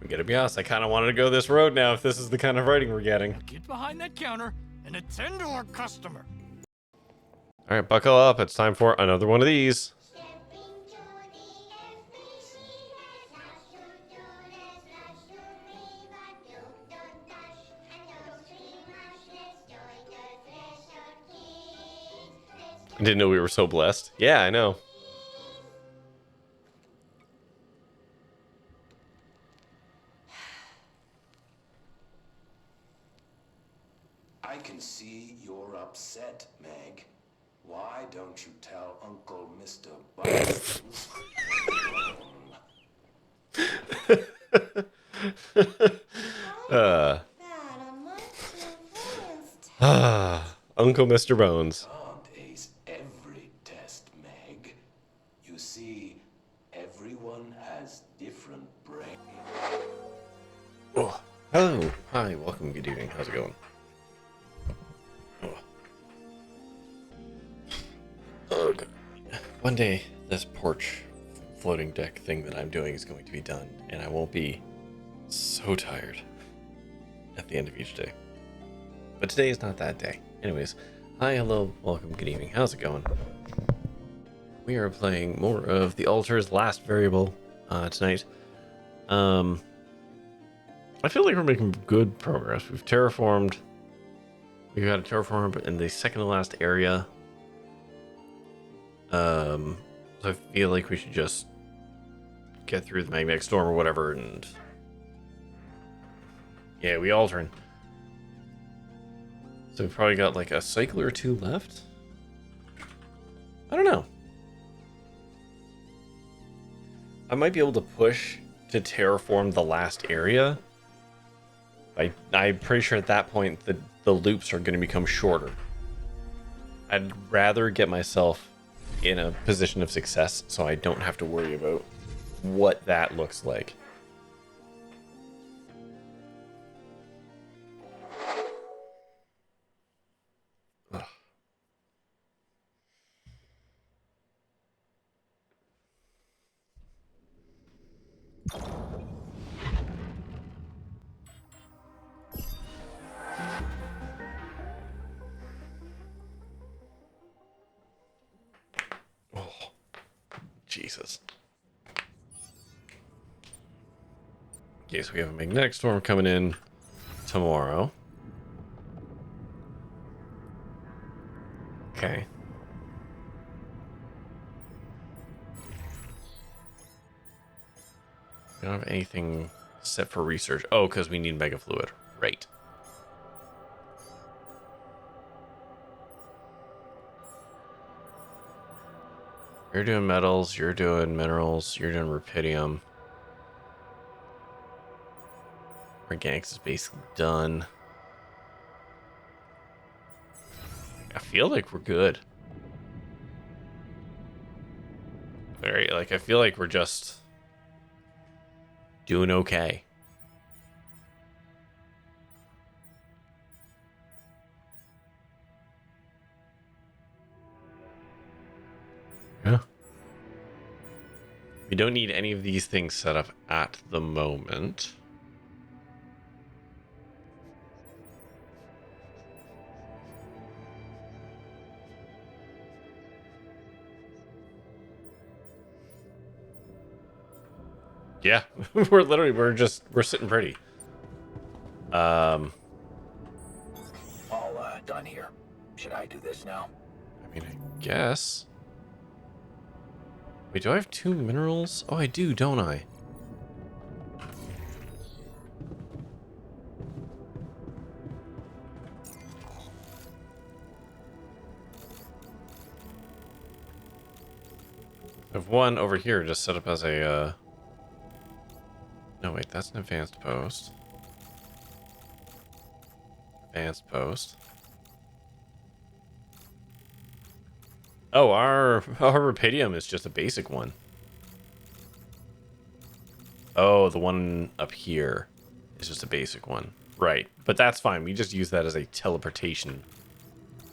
I'm gonna be honest, I kind of wanted to go this road now if this is the kind of writing we're getting. Get behind that counter and attend to our customer. All right, buckle up. It's time for another one of these. I didn't know we were so blessed. Yeah, I know. I can see you're upset, Meg. Why don't you tell Uncle Mr. Bones? Uncle Mr. Bones. Can't ace every test, Meg. You see, everyone has different brains. Oh, hello. Hi, welcome. Good evening. How's it going? Oh, God. One day, this porch floating deck thing that I'm doing is going to be done, and I won't be so tired at the end of each day. But today is not that day. Anyways, hi, hello, welcome, good evening. How's it going? We are playing more of the Altar's Last Variable tonight. I feel like we're making good progress. We've terraformed. We've got a terraform in the second to last area. So I feel like we should just get through the magnetic storm or whatever, and yeah, we altering. So we've probably got like a cycle or two left. I don't know. I might be able to push to terraform the last area. I'm pretty sure at that point the loops are going to become shorter. I'd rather get myself in a position of success so I don't have to worry about what that looks like. Ugh. Oh, Jesus. Okay, so we have a magnetic storm coming in tomorrow. Okay. We don't have anything set for research. Oh, because we need mega fluid. Right. You're doing metals, you're doing minerals, you're doing rupidium. Organics is basically done. I feel like we're good. Very, like, I feel like we're just doing okay. Yeah. We don't need any of these things set up at the moment. Yeah, we're sitting pretty. All done here. Should I do this now? I mean, I guess. Wait, do I have 2 minerals? Oh, I do, don't I? I have 1 over here just set up as a, No, wait, that's an advanced post. Advanced post. Oh, our rupidium is just a basic one. Oh, the one up here is just a basic one. Right, but that's fine. We just use that as a teleportation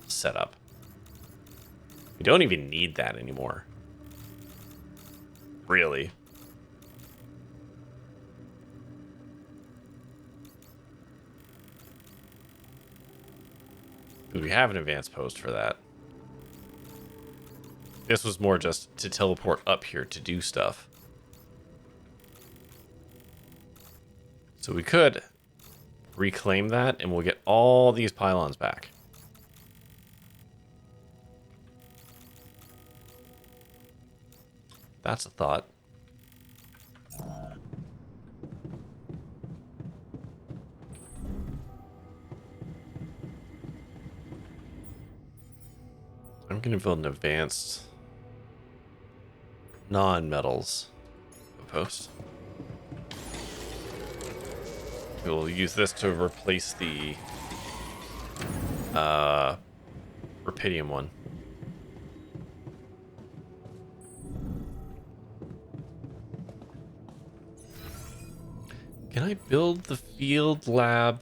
setup. We don't even need that anymore. Really. We have an advanced post for that. This was more just to teleport up here to do stuff. So we could reclaim that and we'll get all these pylons back. That's a thought. I'm going to build an advanced non-metals post. We'll use this to replace the rupidium one. Can I build the field lab?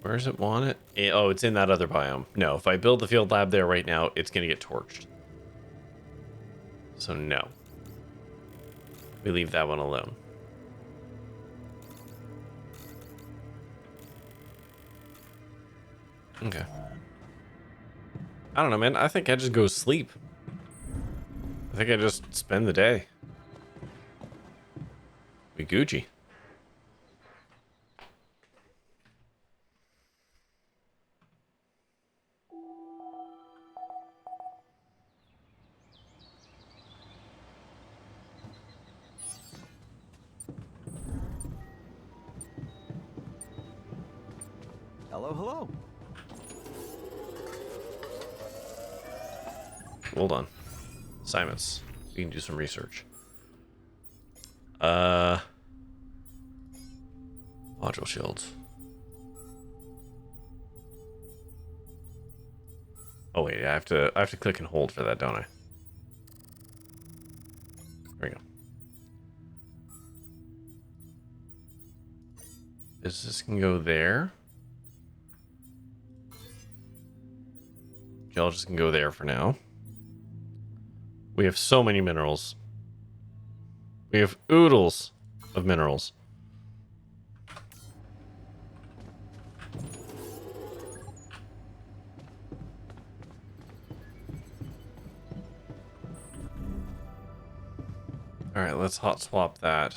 Where does it want it? Oh, it's in that other biome. No, if I build the field lab there right now, it's going to get torched. So no. We leave that one alone. Okay. I don't know, man. I think I just go sleep. I think I just spend the day. We Gucci. Hello, hello. Hold on. Assignments. We can do some research. Module shields. Oh wait, I have to click and hold for that, don't I? There we go. This can go there. Geologist can go there for now. We have so many minerals. We have oodles of minerals. All right, let's hot swap that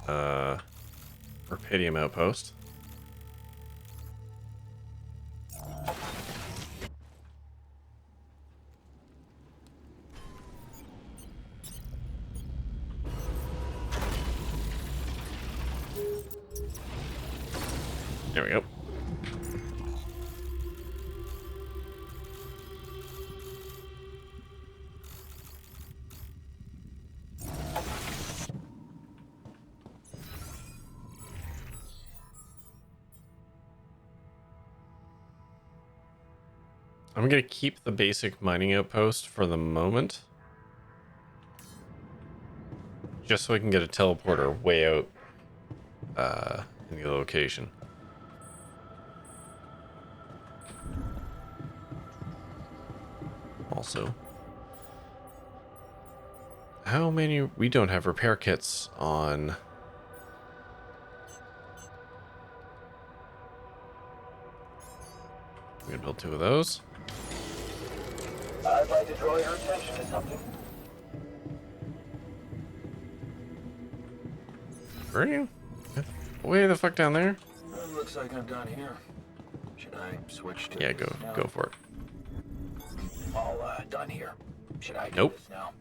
rupidium outpost. There we go. I'm gonna keep the basic mining outpost for the moment. Just so I can get a teleporter way out in the location. Also, how many? We don't have repair kits on. I'm gonna build 2 of those. I'd like to draw your attention to something. Where are you? Way the fuck down there? Looks like I'm done here. Should I switch to Yeah, this go now? go for it. All done here. Should I do Nope. this now?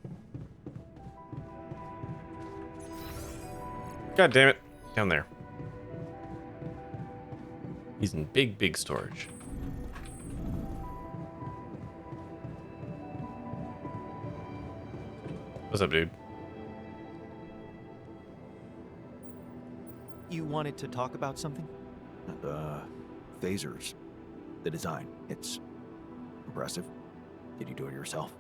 God damn it. Down there. He's in big storage. What's up, dude? You wanted to talk about something? Phasers. The design. It's impressive. Did you do it yourself?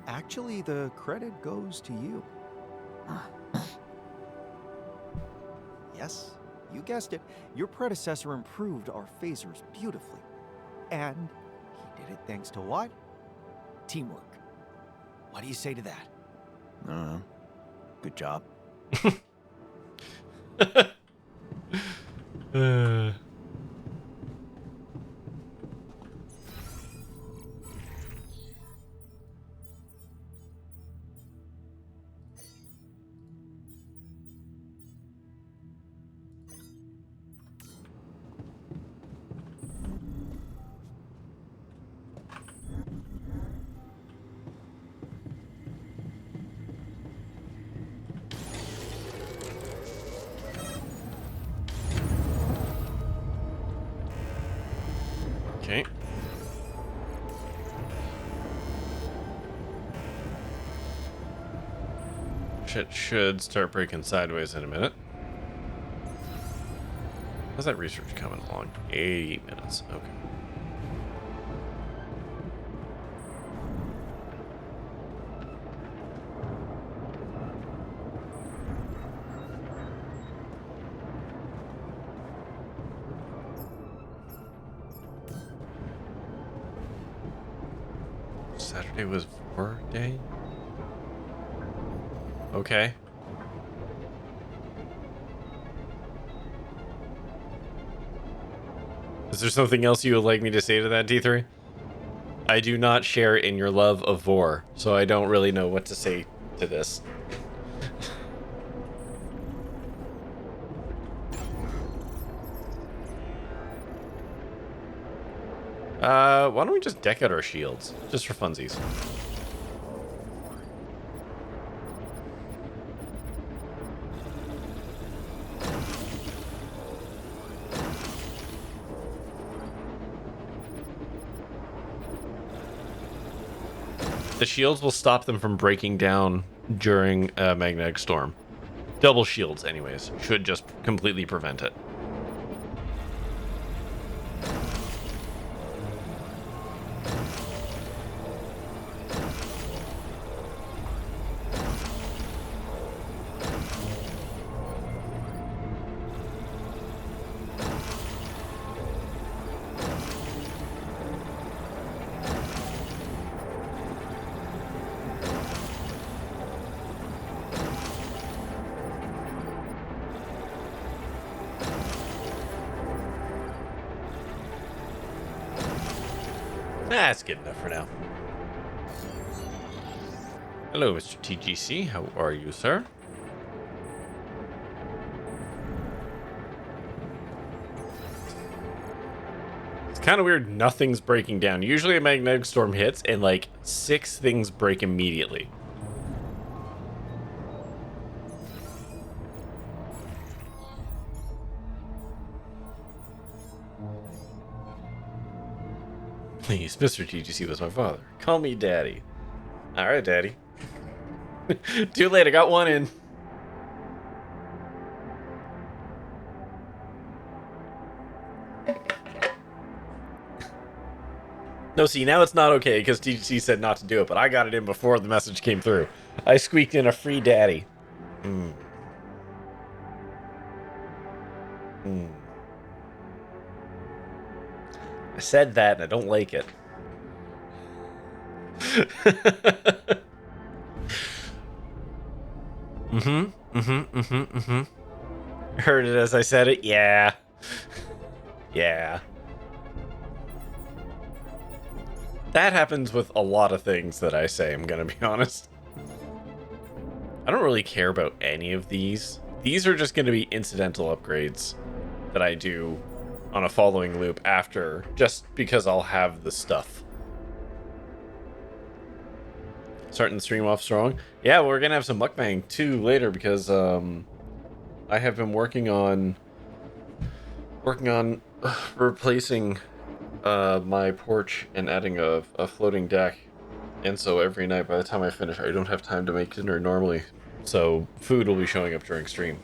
Actually, the credit goes to you. Yes, you guessed it. Your predecessor improved our phasers beautifully. And he did it thanks to what? Teamwork. What do you say to that? Good job. Okay. Shit should start breaking sideways in a minute. How's that research coming along? 8 minutes. Okay. Saturday was Vor Day? Okay. Is there something else you would like me to say to that, D3? I do not share in your love of Vor, so I don't really know what to say to this. Why don't we just deck out our shields? Just for funsies. The shields will stop them from breaking down during a magnetic storm. Double shields, anyways, should just completely prevent it. That's good enough for now. Hello, Mr. TGC. How are you, sir? It's kind of weird. Nothing's breaking down. Usually a magnetic storm hits and like 6 things break immediately. Please, Mr. TGC was my father. Call me Daddy. Alright, Daddy. Too late, I got one in. No, see, now it's not okay because TGC said not to do it, but I got it in before the message came through. I squeaked in a free Daddy. I said that and I don't like it. Heard it as I said it? Yeah. Yeah. That happens with a lot of things that I say, I'm gonna be honest. I don't really care about any of these. These are just gonna be incidental upgrades that I do on a following loop after, just because I'll have the stuff. Starting the stream off strong. Yeah, we're gonna have some mukbang too later because I have been working on replacing my porch and adding a floating deck, and so every night by the time I finish I don't have time to make dinner normally, so food will be showing up during stream.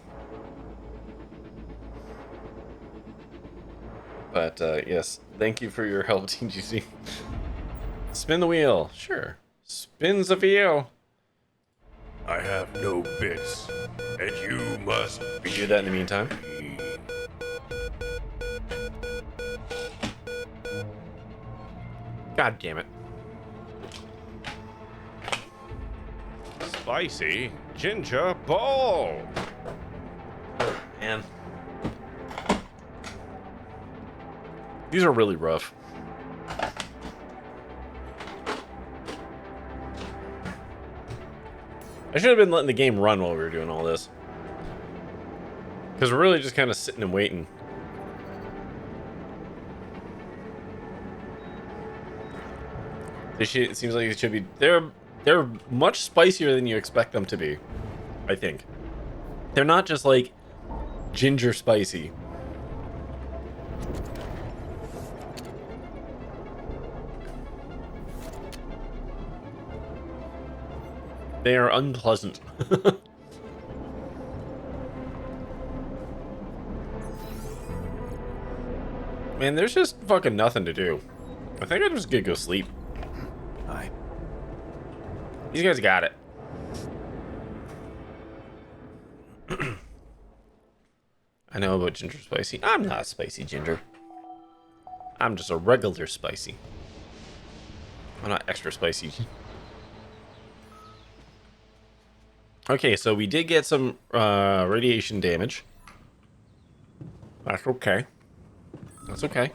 But yes, thank you for your help, TGC. Spin the wheel. Sure. Spins the wheel. I have no bits, and you must be. Do that in the meantime. God damn it. Spicy ginger ball. Man. These are really rough. I should have been letting the game run while we were doing all this. Because we're really just kind of sitting and waiting. It seems like it should be... They're much spicier than you expect them to be, I think. They're not just like ginger spicy. They are unpleasant. Man, there's just fucking nothing to do. I think I'm just gonna go sleep. Aye. These guys got it. I know about ginger spicy. I'm not spicy ginger. I'm just a regular spicy. I'm not extra spicy. Okay, so we did get some radiation damage. That's okay. That's okay.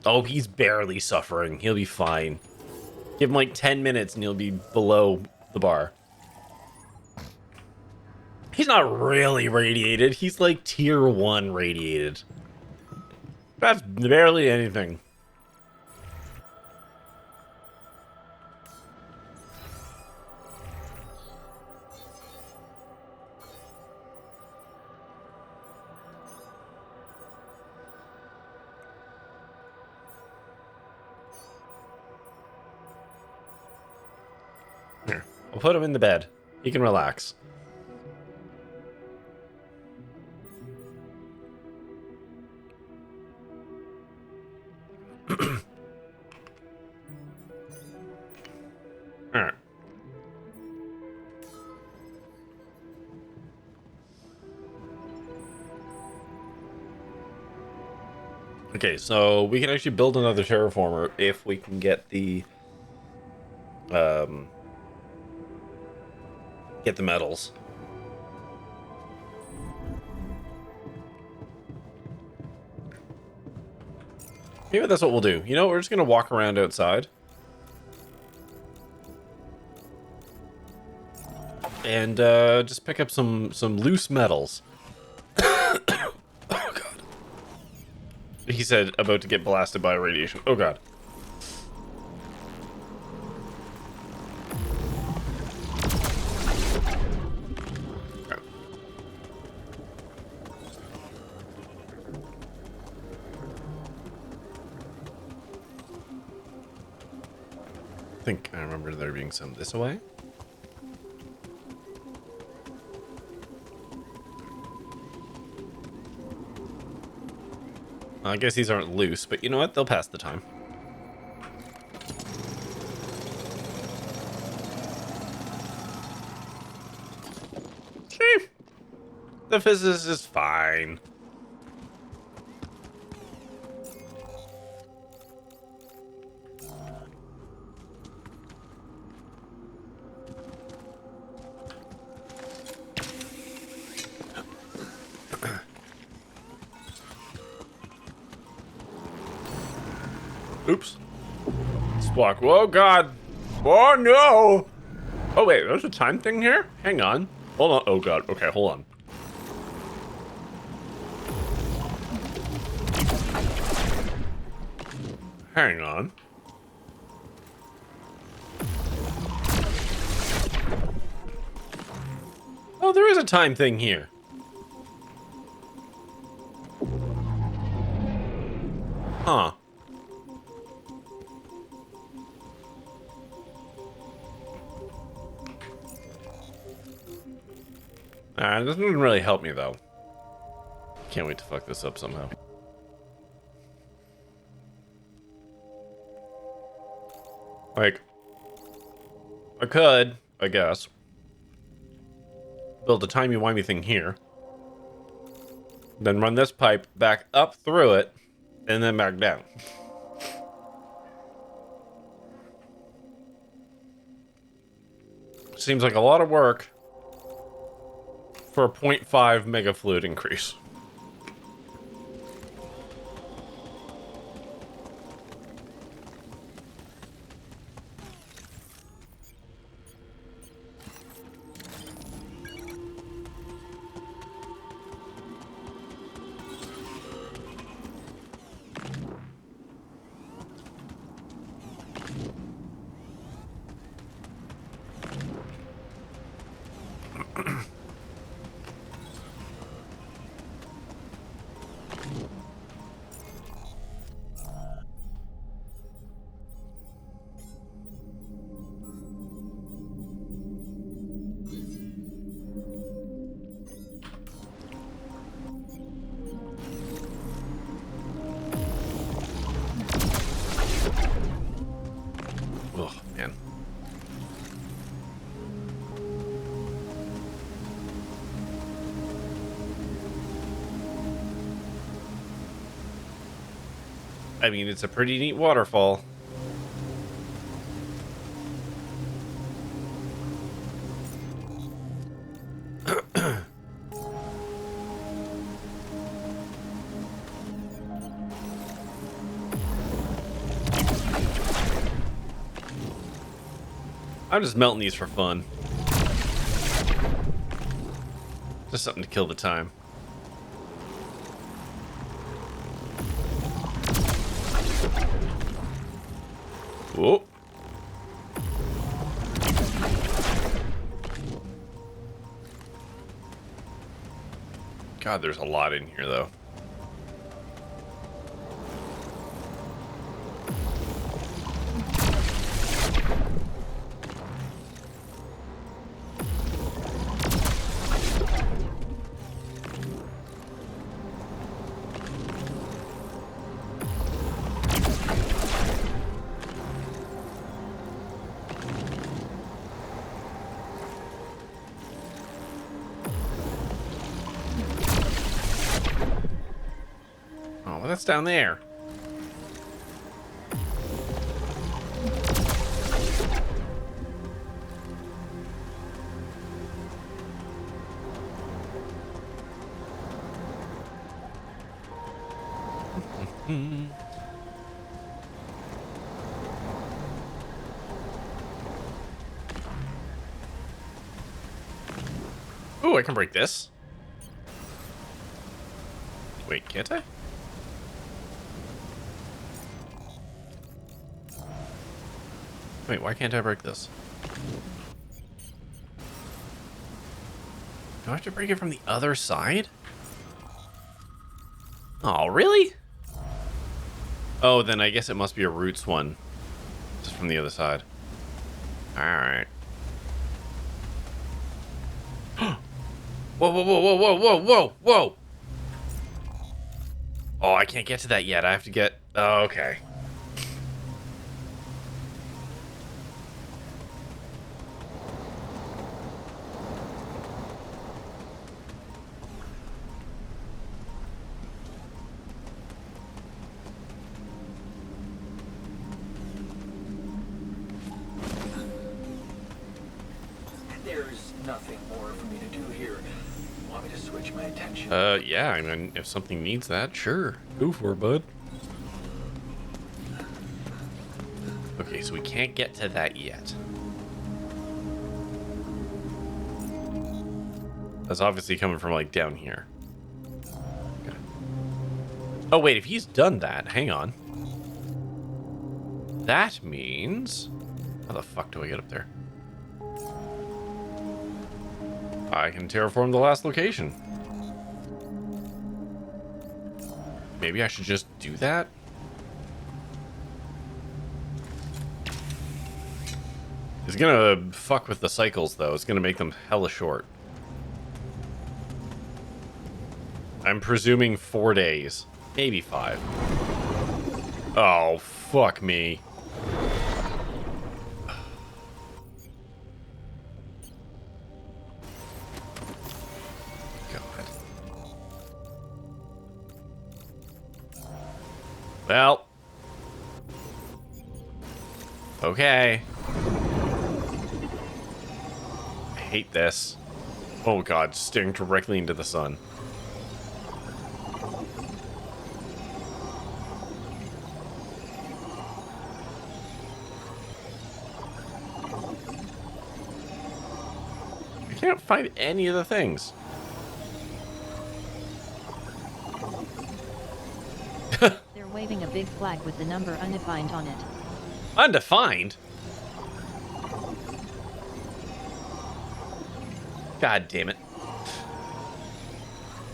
Oh, he's barely suffering. He'll be fine. Give him like 10 minutes and he'll be below the bar. He's not really radiated. He's like tier 1 radiated. That's barely anything. Here, I'll put him in the bed. He can relax. Alright. Okay, so we can actually build another terraformer if we can get the metals. Maybe that's what we'll do. You know, we're just gonna walk around outside. And just pick up some loose metals. Oh god. He said about to get blasted by radiation. Oh god. I think I remember there being some this way. I guess these aren't loose, but you know what? They'll pass the time. See? The physicist is fine. Oops. Squawk. Oh god. Oh no. Oh wait, there's a time thing here? Hang on. Hold on. Oh god. Okay, hold on. Hang on. Oh, there is a time thing here. Huh. It doesn't really help me, though. Can't wait to fuck this up somehow. Like, I could, I guess, build a timey-wimey thing here. Then run this pipe back up through it, and then back down. Seems like a lot of work for a 0.5 mega fluid increase. Oh, man. I mean, it's a pretty neat waterfall. I'm just melting these for fun. Just something to kill the time. Whoa. God, there's a lot in here, though. Oh, that's down there. Ooh, I can break this. Wait, can't I? Wait, why can't I break this? Do I have to break it from the other side? Oh, really? Oh, then I guess it must be a roots one. Just from the other side. Alright. Whoa, whoa, whoa, whoa, whoa, whoa, whoa, whoa! Oh, I can't get to that yet. I have to get... Oh, okay. There's nothing more for me to do here. Want me to switch my attention? Yeah, I mean, if something needs that, sure. Go for it, bud. Okay, so we can't get to that yet. That's obviously coming from, like, down here. Okay. Oh, wait, if he's done that, hang on. That means... How the fuck do I get up there? I can terraform the last location. Maybe I should just do that? It's gonna fuck with the cycles, though. It's gonna make them hella short. I'm presuming 4 days. Maybe 5. Oh, fuck me. Well. Okay. I hate this. Oh god, staring directly into the sun. I can't find any of the things. They're waving a big flag with the number undefined on it. Undefined? God damn it.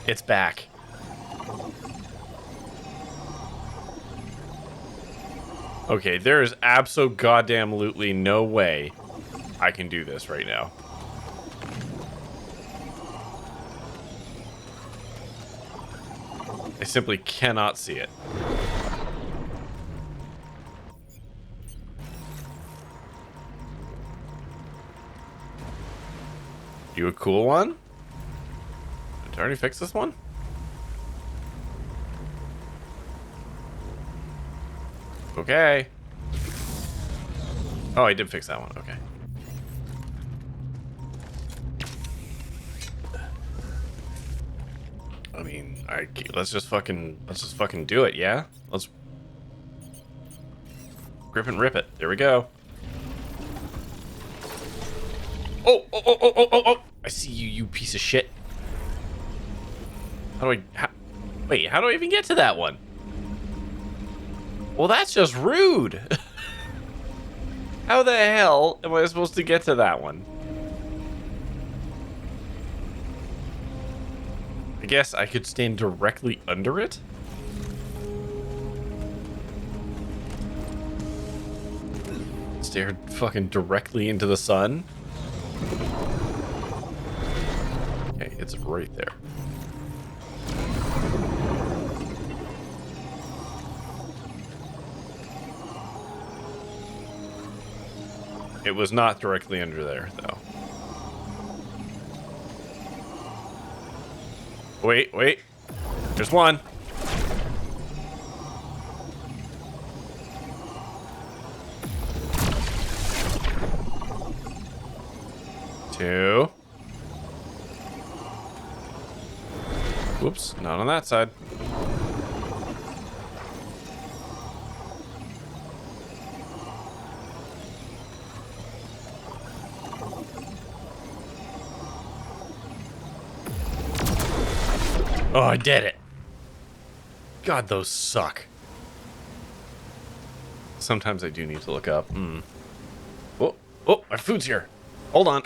It's back. Okay, there is abso-goddamn-lutely no way I can do this right now. I simply cannot see it. You a cool one? Did I already fix this one? Okay. Oh, I did fix that one. Okay. I mean, alright, let's just fucking do it, yeah? Let's grip and rip it. There we go. Oh! I see you, you piece of shit. Wait, how do I even get to that one? Well, that's just rude. How the hell am I supposed to get to that one? I guess I could stand directly under it? Stare fucking directly into the sun? Okay, it's right there. It was not directly under there, though. Wait. There's one. Two. Whoops, not on that side. Oh, I did it. God, those suck. Sometimes I do need to look up. Oh, my food's here. Hold on.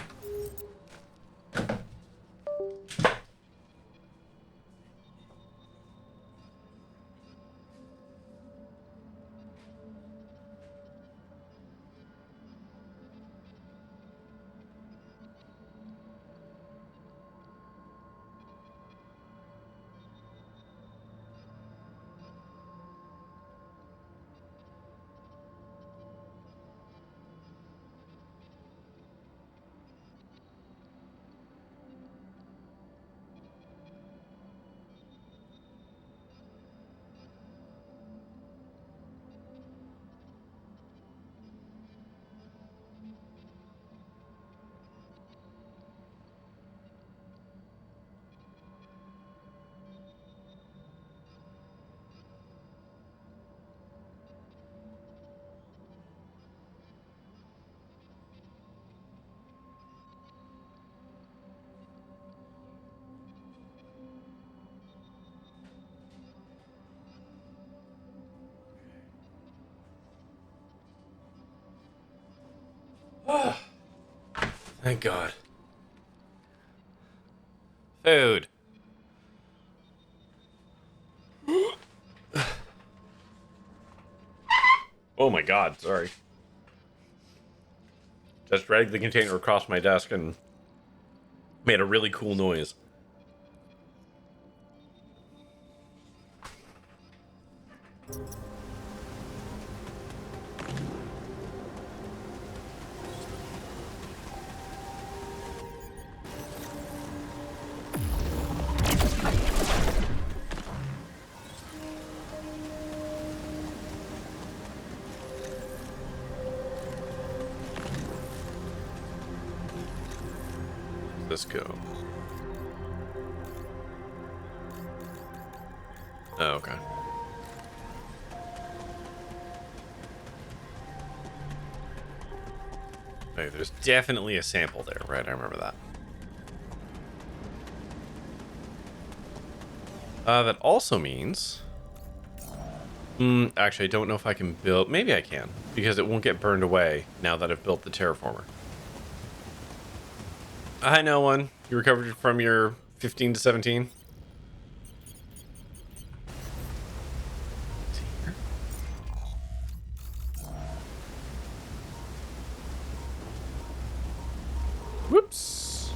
Thank God. Food. Oh my God, sorry. Just dragged the container across my desk and made a really cool noise. this go? Oh, okay. Hey, there's definitely a sample there, right? I remember that. That also means... actually, I don't know if I can build... Maybe I can, because it won't get burned away now that I've built the terraformer. Hi, no one. You recovered from your 15 to 17? Whoops.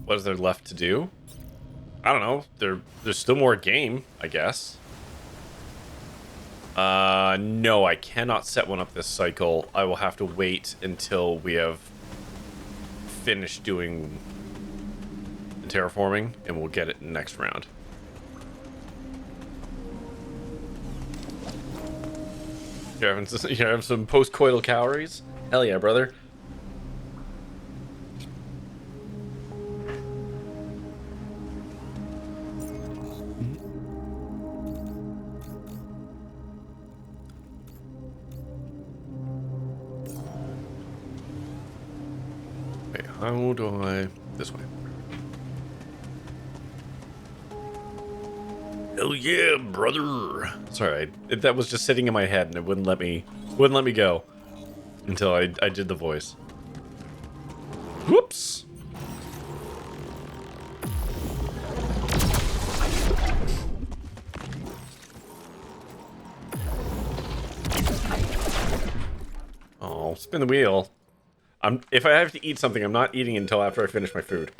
What is there left to do? I don't know. There's still more game, I guess. No, I cannot set one up this cycle. I will have to wait until we have finished doing the terraforming, and we'll get it next round. You're having some post-coital calories? Hell yeah, brother. Wait, how do I... This way. Hell yeah, brother. Sorry, that was just sitting in my head and it wouldn't let me go until I did the voice. Whoops. Oh, spin the wheel. If I have to eat something, I'm not eating until after I finish my food.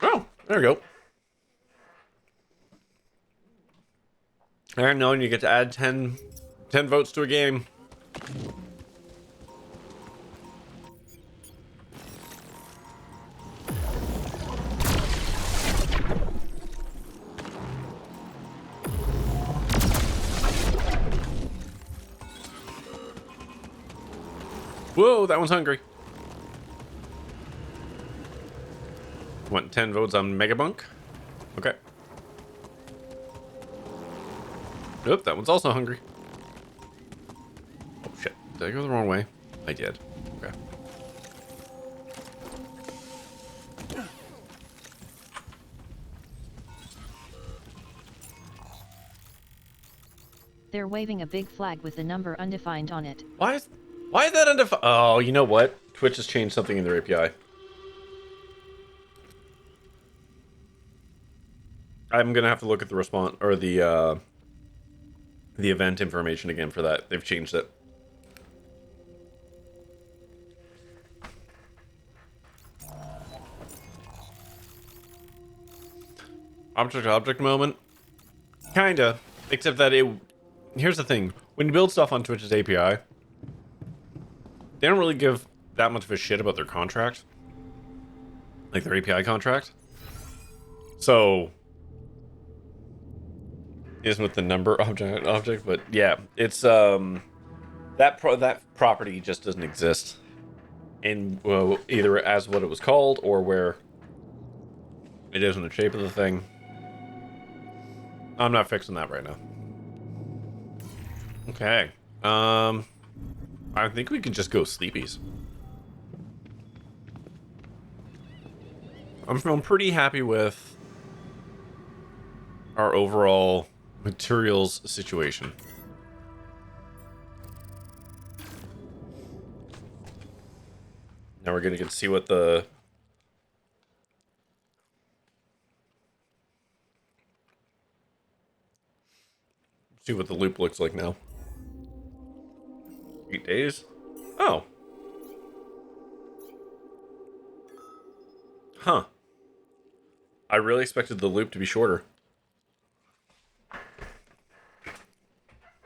Oh, there we go. Alright, no, and you get to add 10 votes to a game. Whoa, that one's hungry. Want 10 votes on Megabunk? Okay. Nope, that one's also hungry. Oh shit, did I go the wrong way? I did. Okay. They're waving a big flag with the number undefined on it. Why is that undefined? Oh, you know what? Twitch has changed something in their API. I'm gonna have to look at the response or the event information again for that. They've changed it. Object moment. Kinda. Except that here's the thing. When you build stuff on Twitch's API, they don't really give that much of a shit about their contract. Like their API contract. So isn't with the number object, but yeah, it's that property just doesn't exist in either as what it was called or where it is in the shape of the thing. I'm not fixing that right now. Okay. I think we can just go sleepies. I'm feeling pretty happy with our overall materials situation. Now we're gonna get to see what the loop looks like now. 8 days? Oh. Huh. I really expected the loop to be shorter.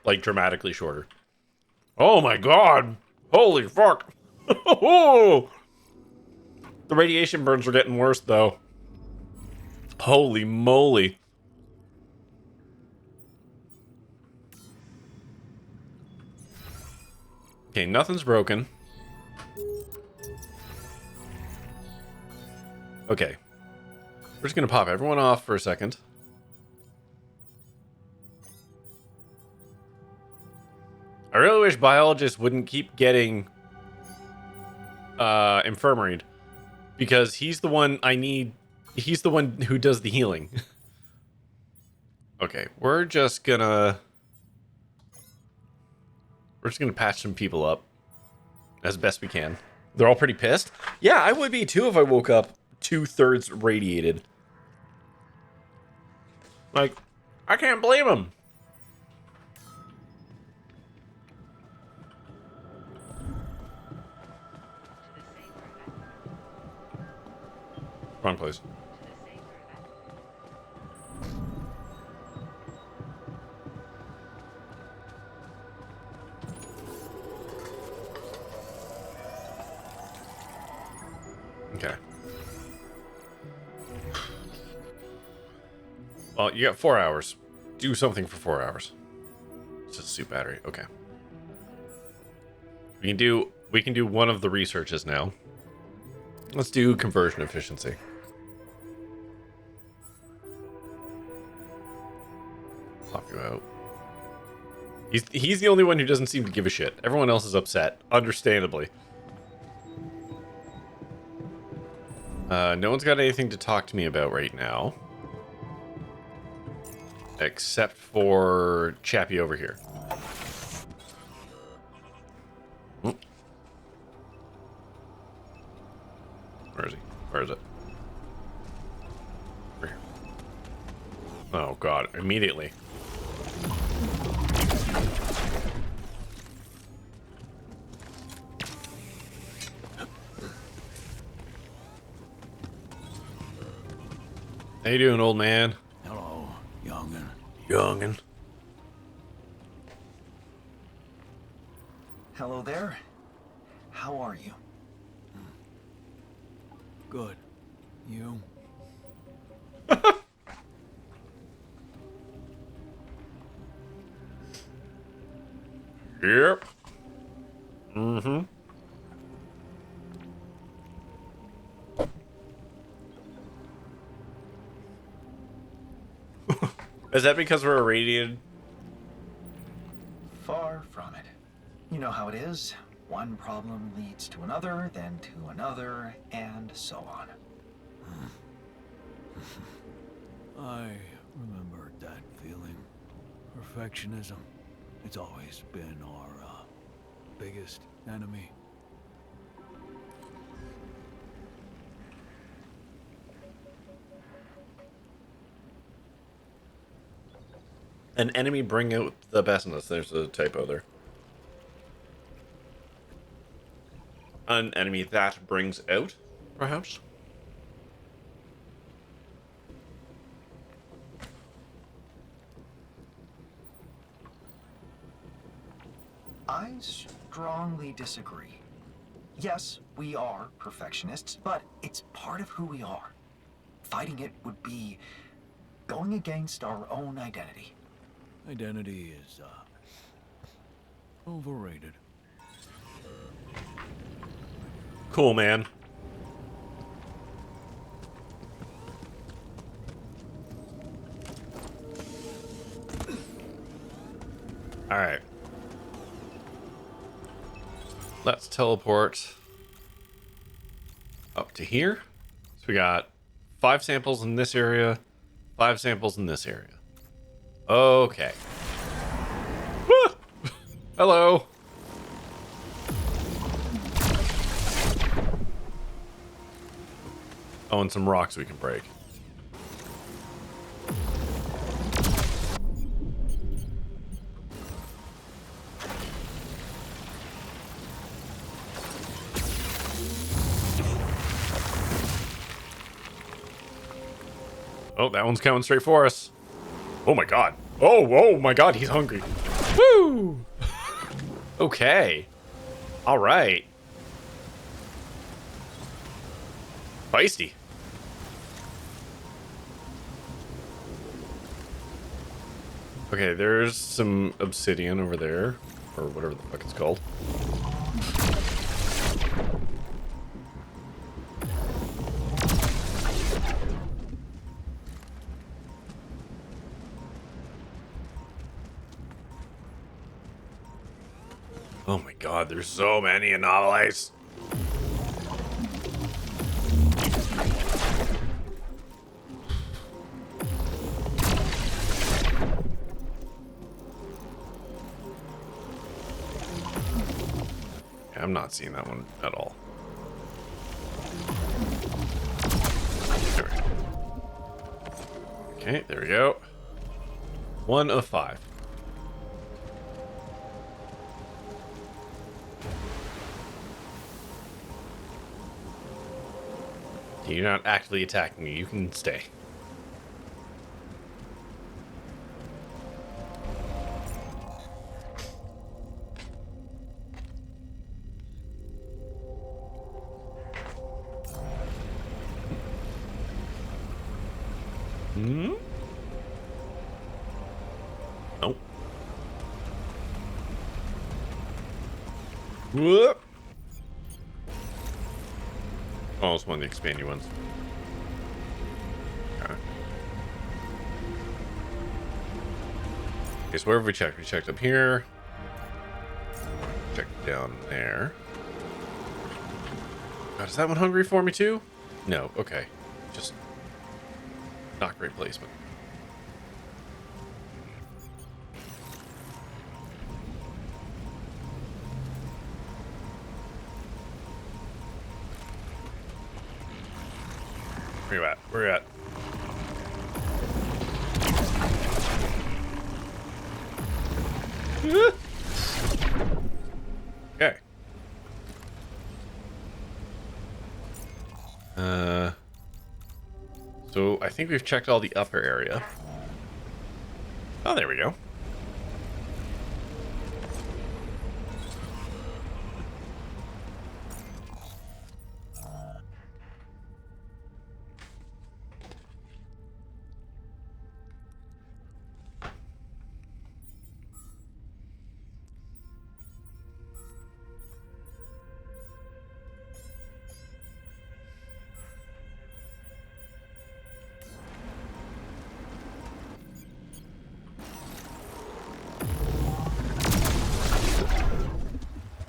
Like, dramatically shorter. Oh my god! Holy fuck! The radiation burns are getting worse, though. Holy moly. Okay, nothing's broken. Okay. We're just gonna pop everyone off for a second. I really wish biologists wouldn't keep getting infirmaried, because he's the one I need. He's the one who does the healing. Okay, we're just gonna patch some people up as best we can. They're all pretty pissed. Yeah, I would be too if I woke up 2/3 radiated. Like, I can't blame him. Wrong place. Okay. Well, you got 4 hours. Do something for 4 hours. It's just a suit battery. Okay. We can do one of the researches now. Let's do conversion efficiency. Pop you out. He's the only one who doesn't seem to give a shit. Everyone else is upset, understandably. No one's got anything to talk to me about right now. Except for Chappie over here. Where is he? Where is it? Over here. Oh god, immediately. How you doing, old man? Hello, youngin'. Youngin'. Hello there. How are you? Good. You? Yep. Mm-hmm. Is that because we're irradiated? Far from it. You know how it is. One problem leads to another, then to another, and so on. I remember that feeling. Perfectionism. It's always been our biggest enemy. An enemy bring out the best in us. There's a typo there. An enemy that brings out, perhaps? I strongly disagree. Yes, we are perfectionists, but it's part of who we are. Fighting it would be going against our own identity. Identity is overrated. Cool, man. All right. Let's teleport up to here. So we got 5 samples in this area, 5 samples in this area. Okay. Woo! Hello. Oh, and some rocks we can break. Oh, that one's coming straight for us. Oh my god. Oh my god, he's hungry. Woo! Okay. All right. Feisty. Okay, there's some obsidian over there, or whatever the fuck it's called. Oh my god, there's so many anomalies. I'm not seeing that one at all. Okay, there we go. 1 of 5. You're not actively attacking me. You can stay. Hmm? Nope. Whoop. Oh, it's one of the expandy ones. Okay. Okay, so where have we checked? We checked up here. Checked down there. God, is that one hungry for me too? No, okay. Just not great placement. Where you at? Where you at? Okay. So I think we've checked all the upper area. Oh, there we go.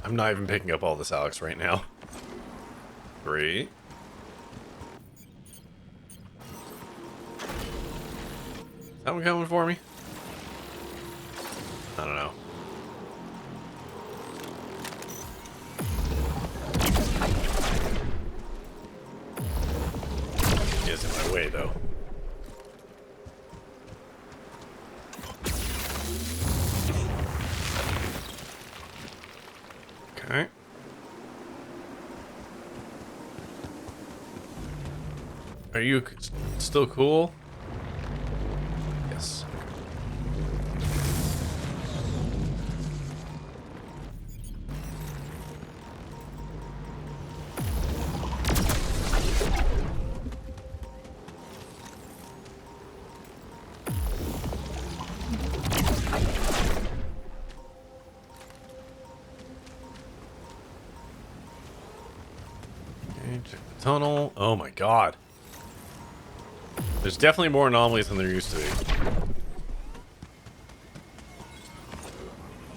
I'm not even picking up all this, Alex, right now. 3. Is that one coming for me? I don't know. It's in my way, though. Okay. Are you still cool? Yes. Okay, check the tunnel. Oh my god. There's definitely more anomalies than there used to be.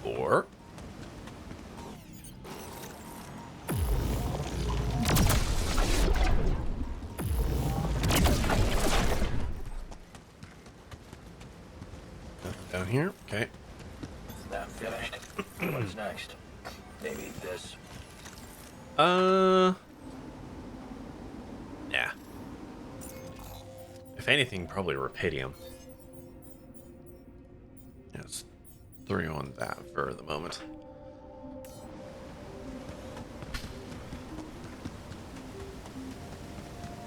4. Down here. Okay. Not finished. What's next? Maybe this. Yeah. If anything, probably Rapidium. Yeah, let's throw on that for the moment.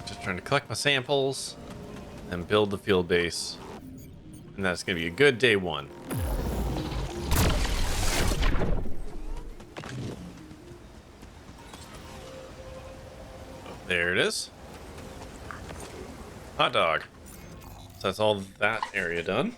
Just trying to collect my samples and build the field base. And that's going to be a good day 1. There it is. Hot dog. So that's all that area done.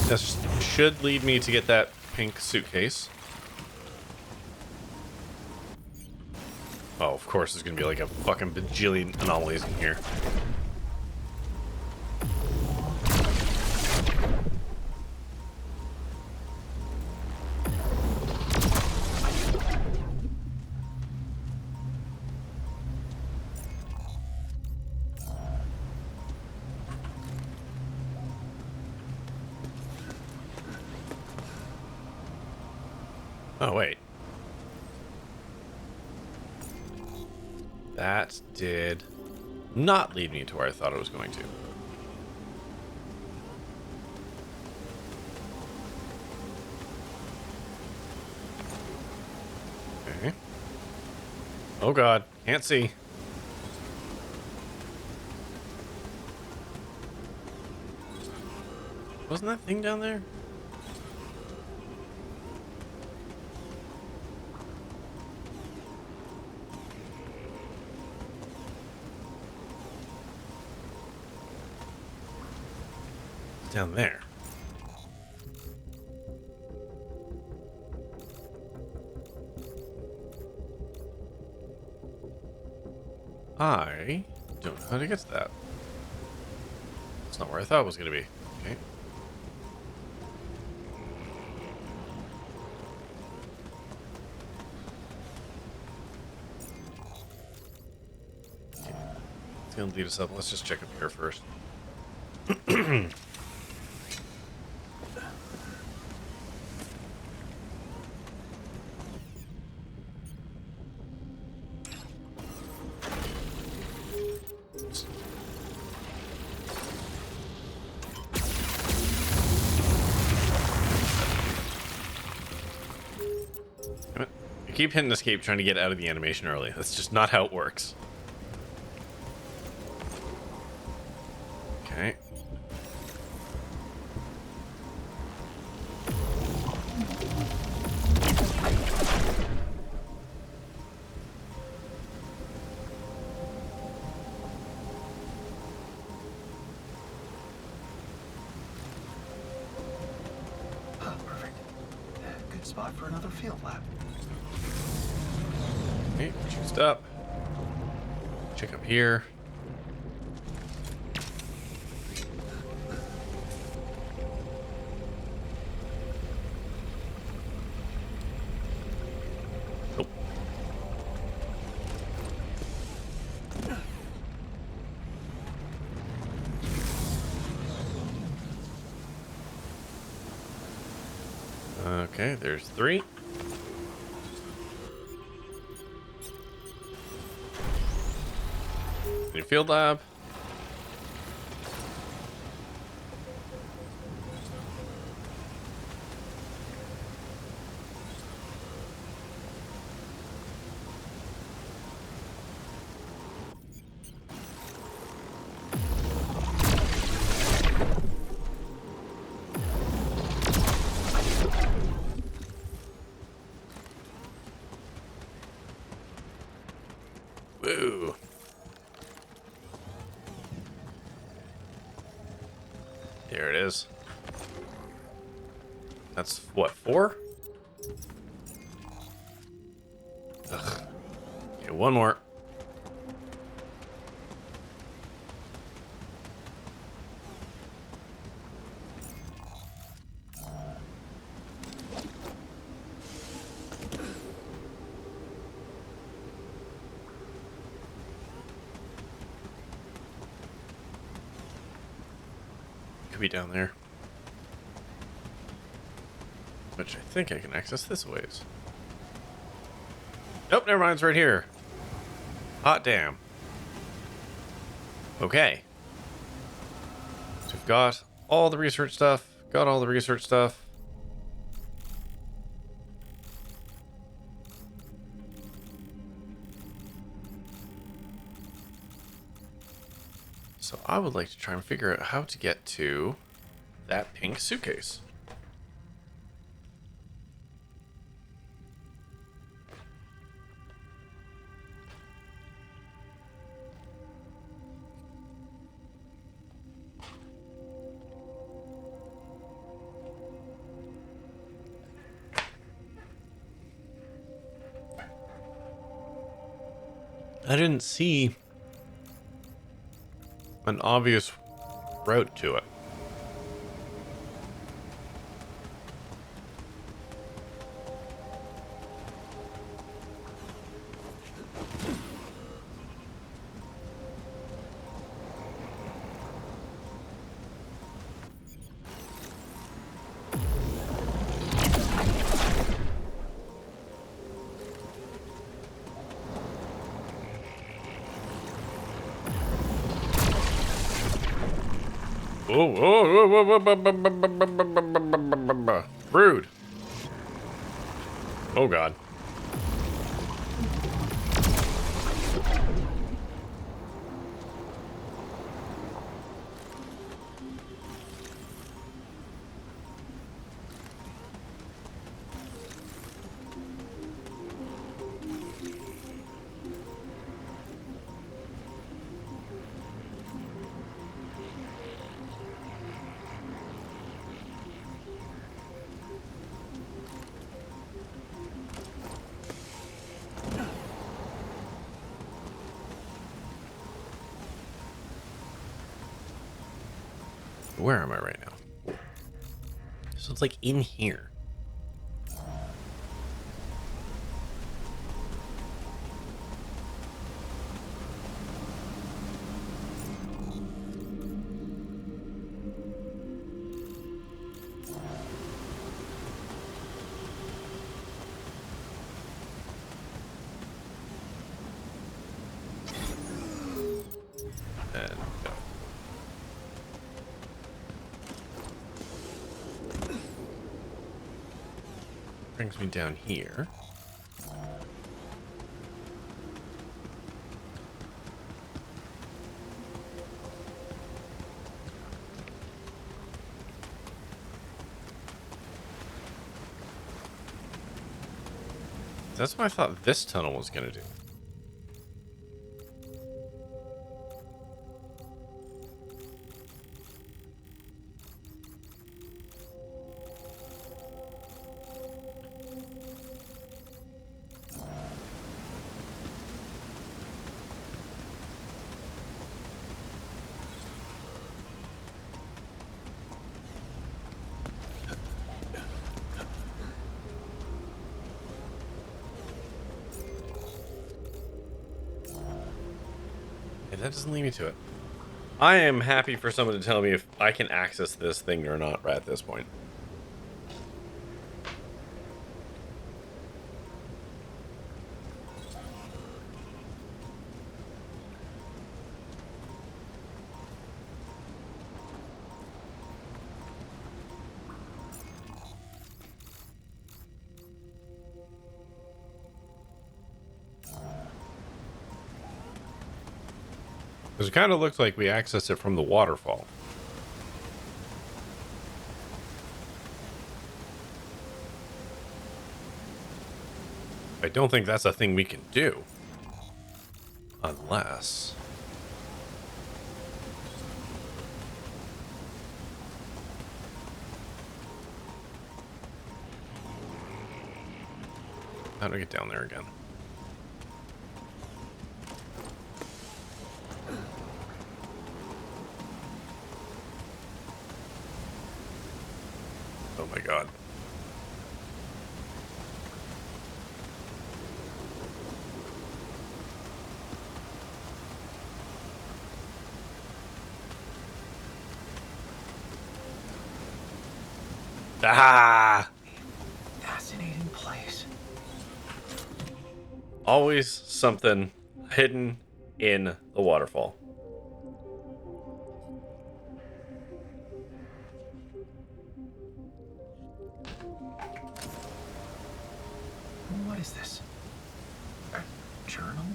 This should lead me to get that pink suitcase. Oh, of course, there's gonna be like a fucking bajillion anomalies in here. Oh, wait. That did not lead me to where I thought it was going to. Okay. Oh god, can't see. Wasn't that thing down there? Down there. I don't know how to get to that. It's not where I thought it was going to be. Okay. It's going to lead us up. Let's just check up here first. I keep hitting escape trying to get out of the animation early. That's just not how it works. Okay. Perfect. Good spot for another field lab. Okay, juiced up. Check up here. Nope. Okay, there's 3. New field lab. Woo. There it is. That's what, 4? Ugh. Okay, one more. Could be down there. Which I think I can access this ways. Nope, never mind, it's right here. Hot damn. Okay. I've got all the research stuff. Got all the research stuff. So I would like to try and figure out how to get to that pink suitcase. I didn't see an obvious route to it. Oh, rude. Oh God. Where am I right now? So it's like in here. And no. Brings me down here. That's what I thought this tunnel was going to do. That doesn't lead me to it. I am happy for someone to tell me if I can access this thing or not right at this point. Because it kind of looks like we access it from the waterfall. I don't think that's a thing we can do. Unless... How do I get down there again? Oh my God. Ah! Fascinating place. Always something hidden in the waterfall. What is this? A journal?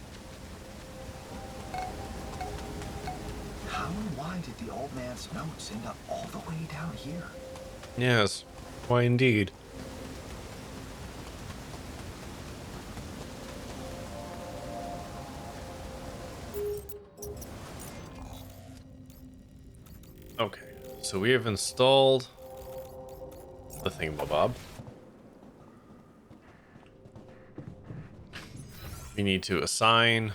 How and why did the old man's notes end up all the way down here? Yes. Why indeed? Okay, so we have installed the thingamabob. We need to assign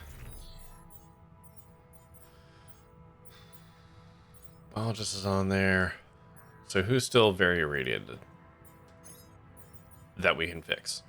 biologist is on there. So who's still very irradiated that we can fix?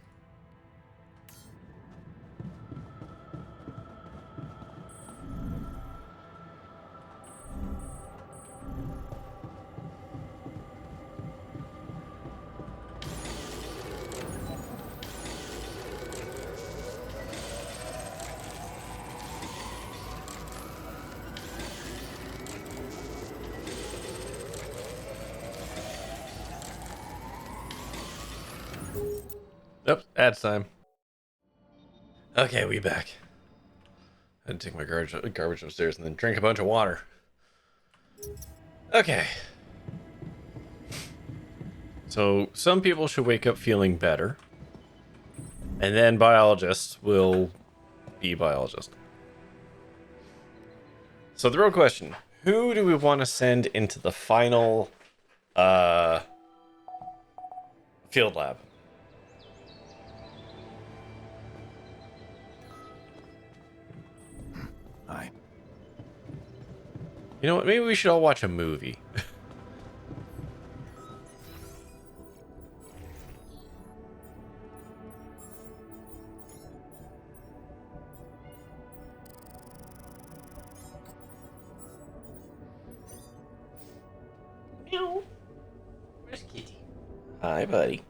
Nope, ads time. Okay, we back. I had to take my garbage upstairs and then drink a bunch of water. Okay. So some people should wake up feeling better. And then biologists will be biologists. So the real question, who do we want to send into the final field lab? Aye. You know what? Maybe we should all watch a movie. Meow. Where's Kitty? Hi, buddy.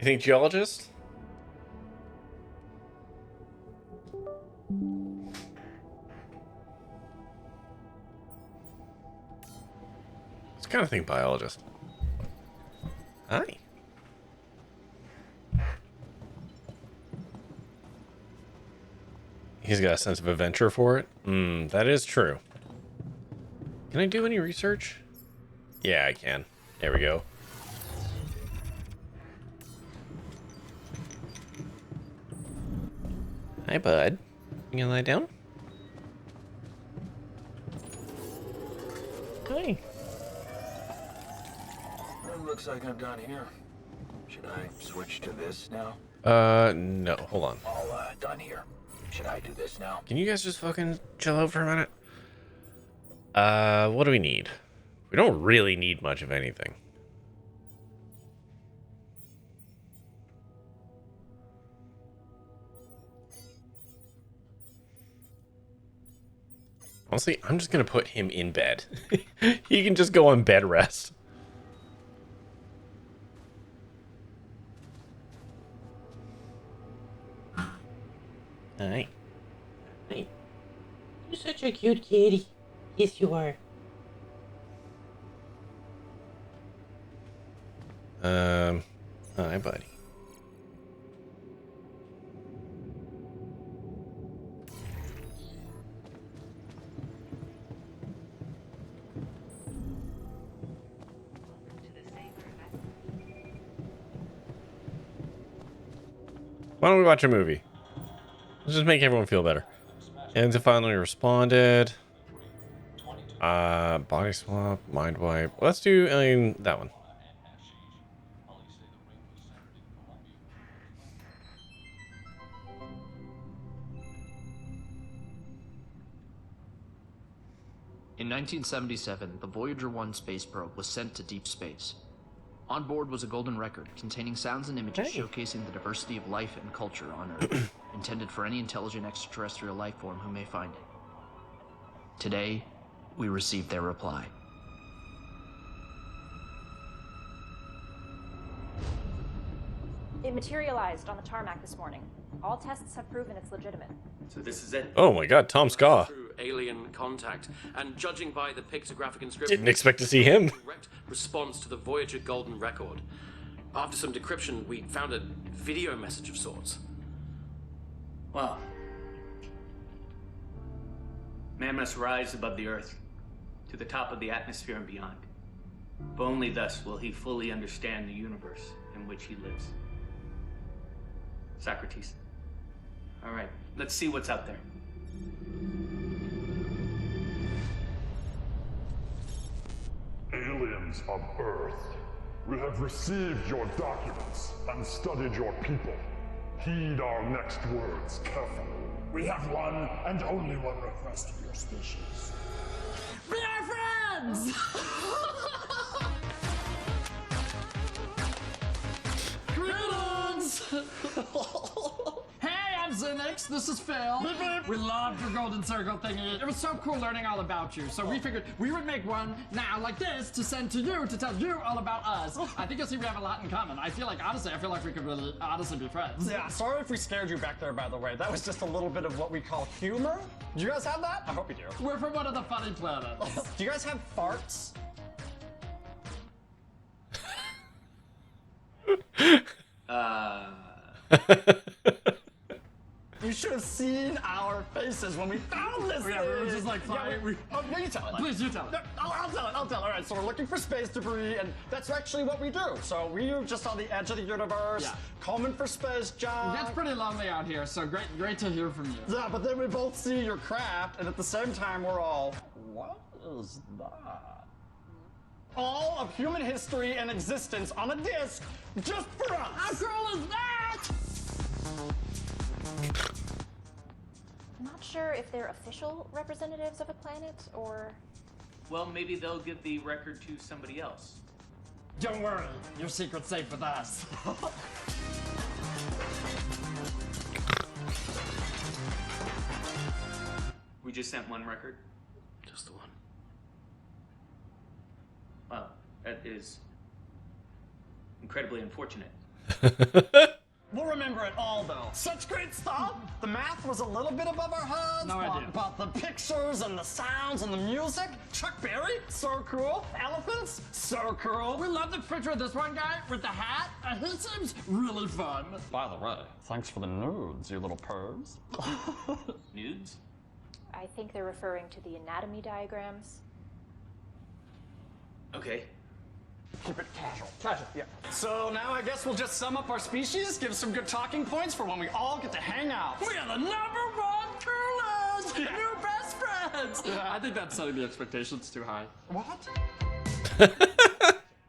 You think geologist? It's kind of think biologist. Hi. He's got a sense of adventure for it. That is true. Can I do any research? Yeah, I can. There we go. Hi, bud. You gonna lie down? Okay. It looks like I'm done here. Should I switch to this now? No. Hold on. All done here. Should I do this now? Can you guys just fucking chill out for a minute? What do we need? We don't really need much of anything. Honestly, I'm just gonna put him in bed. He can just go on bed rest. Hi. Hi. You're such a cute kitty. Yes, you are. Hi, buddy. Why don't we watch a movie? Let's just make everyone feel better. And finally responded. Body swap, mind wipe. Let's do that one. In 1977, the Voyager 1 space probe was sent to deep space. On board was a golden record containing sounds and images showcasing the diversity of life and culture on Earth, intended for any intelligent extraterrestrial life form who may find it. Today, we received their reply. It materialized on the tarmac this morning. All tests have proven it's legitimate. So this is it. Oh my god, Tom Ska. Through alien contact, and judging by the pictographic inscription, Didn't expect to see him. Direct response to the Voyager Golden Record. After some decryption, we found a video message of sorts. Well, man must rise above the earth, to the top of the atmosphere and beyond. For only thus will he fully understand the universe in which he lives. Socrates. All right, let's see what's out there. Aliens of Earth, we have received your documents and studied your people. Heed our next words carefully. We have one and only one request for your species. Be our friends! Greetings! Hey, I'm Zinix. This is Phil. We loved your golden circle thingy. It was so cool learning all about you. So we figured we would make one now like this to send to you to tell you all about us. I think you'll see we have a lot in common. I feel like we could really honestly be friends. Yeah, sorry if we scared you back there, by the way. That was just a little bit of what we call humor. Do you guys have that? I hope you do. We're from one of the funny planets. Do you guys have farts? You should have seen our faces when we found this thing. We were just like, fine. Oh, no, you tell it. Please, you tell it. No, I'll tell it. All right, so we're looking for space debris, and that's actually what we do. So we are just on the edge of the universe, combing for space junk. It gets pretty lonely out here, so great to hear from you. Yeah, but then we both see your craft, and at the same time, we're all, what is that? All of human history and existence on a disc, just for us. How cool is that? I'm not sure if they're official representatives of a planet or... Well, maybe they'll give the record to somebody else. Don't worry, your secret's safe with us. We just sent one record? Just the one. Well, that is incredibly unfortunate. We'll remember it all, though. Such great stuff! The math was a little bit above our heads. No idea. But the pictures and the sounds and the music, Chuck Berry, so cool. Elephants, so cool. We love the picture of this one guy with the hat. He seems really fun. By the way, thanks for the nudes, you little pervs. Nudes? I think they're referring to the anatomy diagrams. Okay. Keep it casual. Casual, yeah. So now I guess we'll just sum up our species, give some good talking points for when we all get to hang out. We are the #1 coolest! New best friends! I think that's setting the expectations too high. What?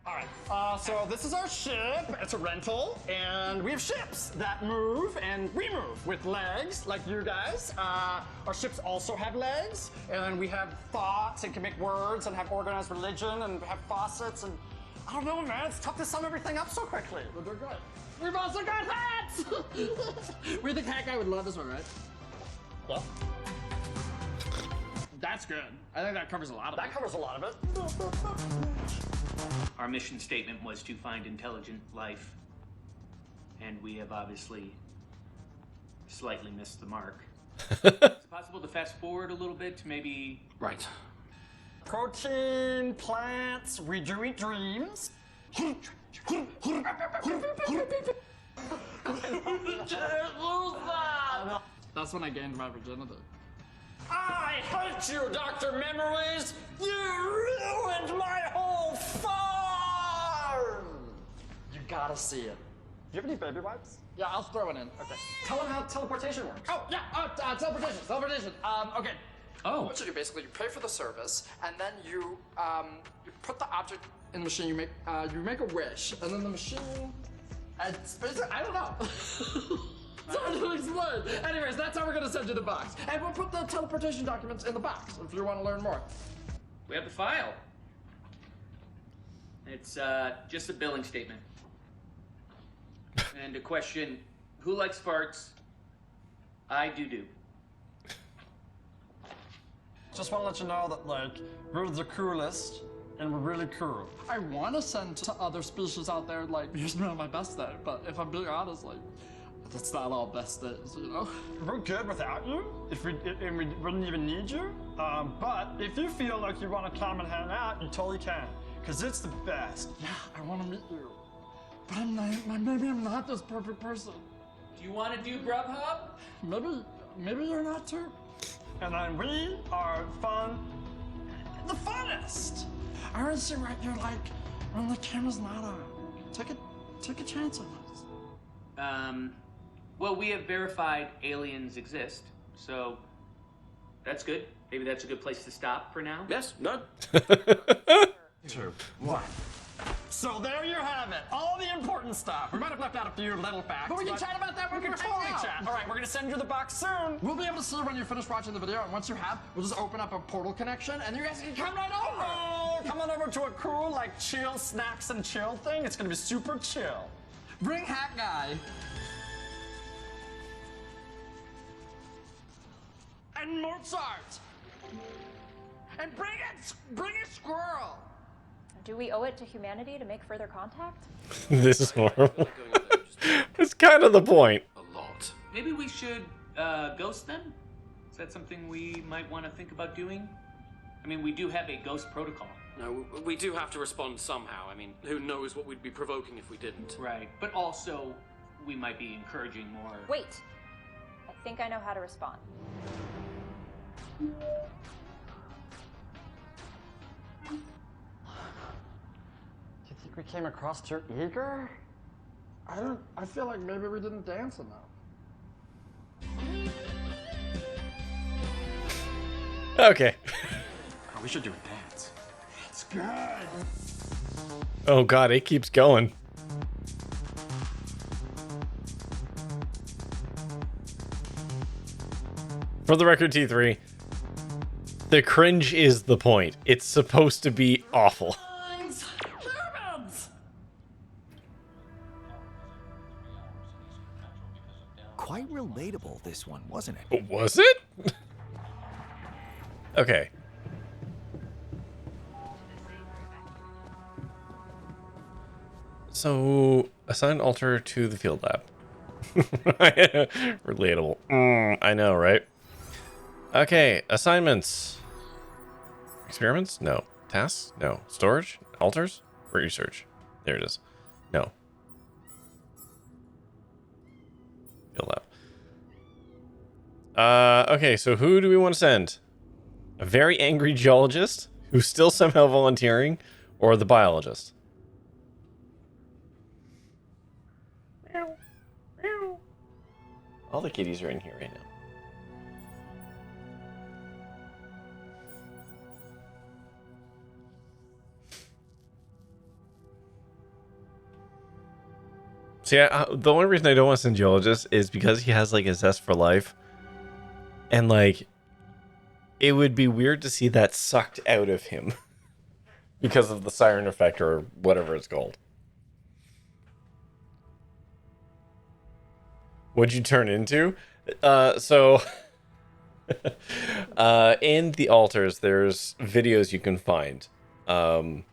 Alright, so this is our ship. It's a rental, and we have ships that move and we move with legs, like you guys. Our ships also have legs, and we have thoughts and can make words and have organized religion and have faucets and I don't know, man. It's tough to sum everything up so quickly. But they're good. We've also got hats! We think Hat Guy would love this one, right? Yeah. That's good. I think that covers a lot of it. That covers a lot of it. Our mission statement was to find intelligent life, and we have obviously slightly missed the mark. Is it possible to fast forward a little bit to maybe... Right. Protein, plants, we do eat dreams. That's when I gained my virginity. I hate you, Dr. Memories! You ruined my whole farm! You gotta see it. Do you have any baby wipes? Yeah, I'll throw it in. Okay. Tell them how teleportation works. Oh, yeah, teleportation. Okay. Oh. What you do, basically, you pay for the service, and then you put the object in the machine, you make a wish, and then the machine, it's basically, I don't know. It's hard to explain. Anyways, that's how we're gonna send you the box. And we'll put the teleportation documents in the box if you want to learn more. We have the file. It's just a billing statement. And a question, who likes farts? I do. Just want to let you know that, like, we're the coolest, and we're really cool. I want to send to other species out there, like, here's me on my best day, but if I'm being honest, like, that's not all best days, you know? We're good without you, if we wouldn't even need you. But if you feel like you want to come and hang out, you totally can, because it's the best. Yeah, I want to meet you. But maybe I'm not this perfect person. Do you want to do Grubhub? Maybe you're not too. And then we are the funnest. I want to see what you're like when the camera's not on. Take a chance on us. Well, we have verified aliens exist, so that's good. Maybe that's a good place to stop for now. Yes, no. 2, 1. So there you have it. All the important stuff. We might have left out a few little facts. But we can chat about that when we're totally chat. All right, we're going to send you the box soon. We'll be able to see when you finish watching the video, and once you have, we'll just open up a portal connection, and you guys can come right over. Oh, come on over to a cool, like, chill snacks and chill thing. It's going to be super chill. Bring Hat Guy. And Mozart. And bring a squirrel. Do we owe it to humanity to make further contact? This is horrible. It's kind of the point. A lot. Maybe we should ghost them? Is that something we might want to think about doing? I mean, we do have a ghost protocol. No, we do have to respond somehow. I mean, who knows what we'd be provoking if we didn't. Right, but also, we might be encouraging more... Wait. I think I know how to respond. Do you think we came across too eager? I feel like maybe we didn't dance enough. Okay. Oh, we should do a dance. It's good. Oh god, it keeps going. For the record, T3, the cringe is the point. It's supposed to be awful. Quite relatable, this one, wasn't it? Was it? Okay. So, assign altar to the field lab. Relatable. I know, right? Okay, assignments. Experiments? No. Tasks? No. Storage? Altars? Research. There it is. No. Field lab. Okay, so who do we want to send? A very angry geologist who's still somehow volunteering, or the biologist? All the kitties are in here right now. See, the only reason I don't want to send geologist is because he has like a zest for life. And like, it would be weird to see that sucked out of him because of the siren effect or whatever it's called. What'd you turn into? So in the altars, there's videos you can find. And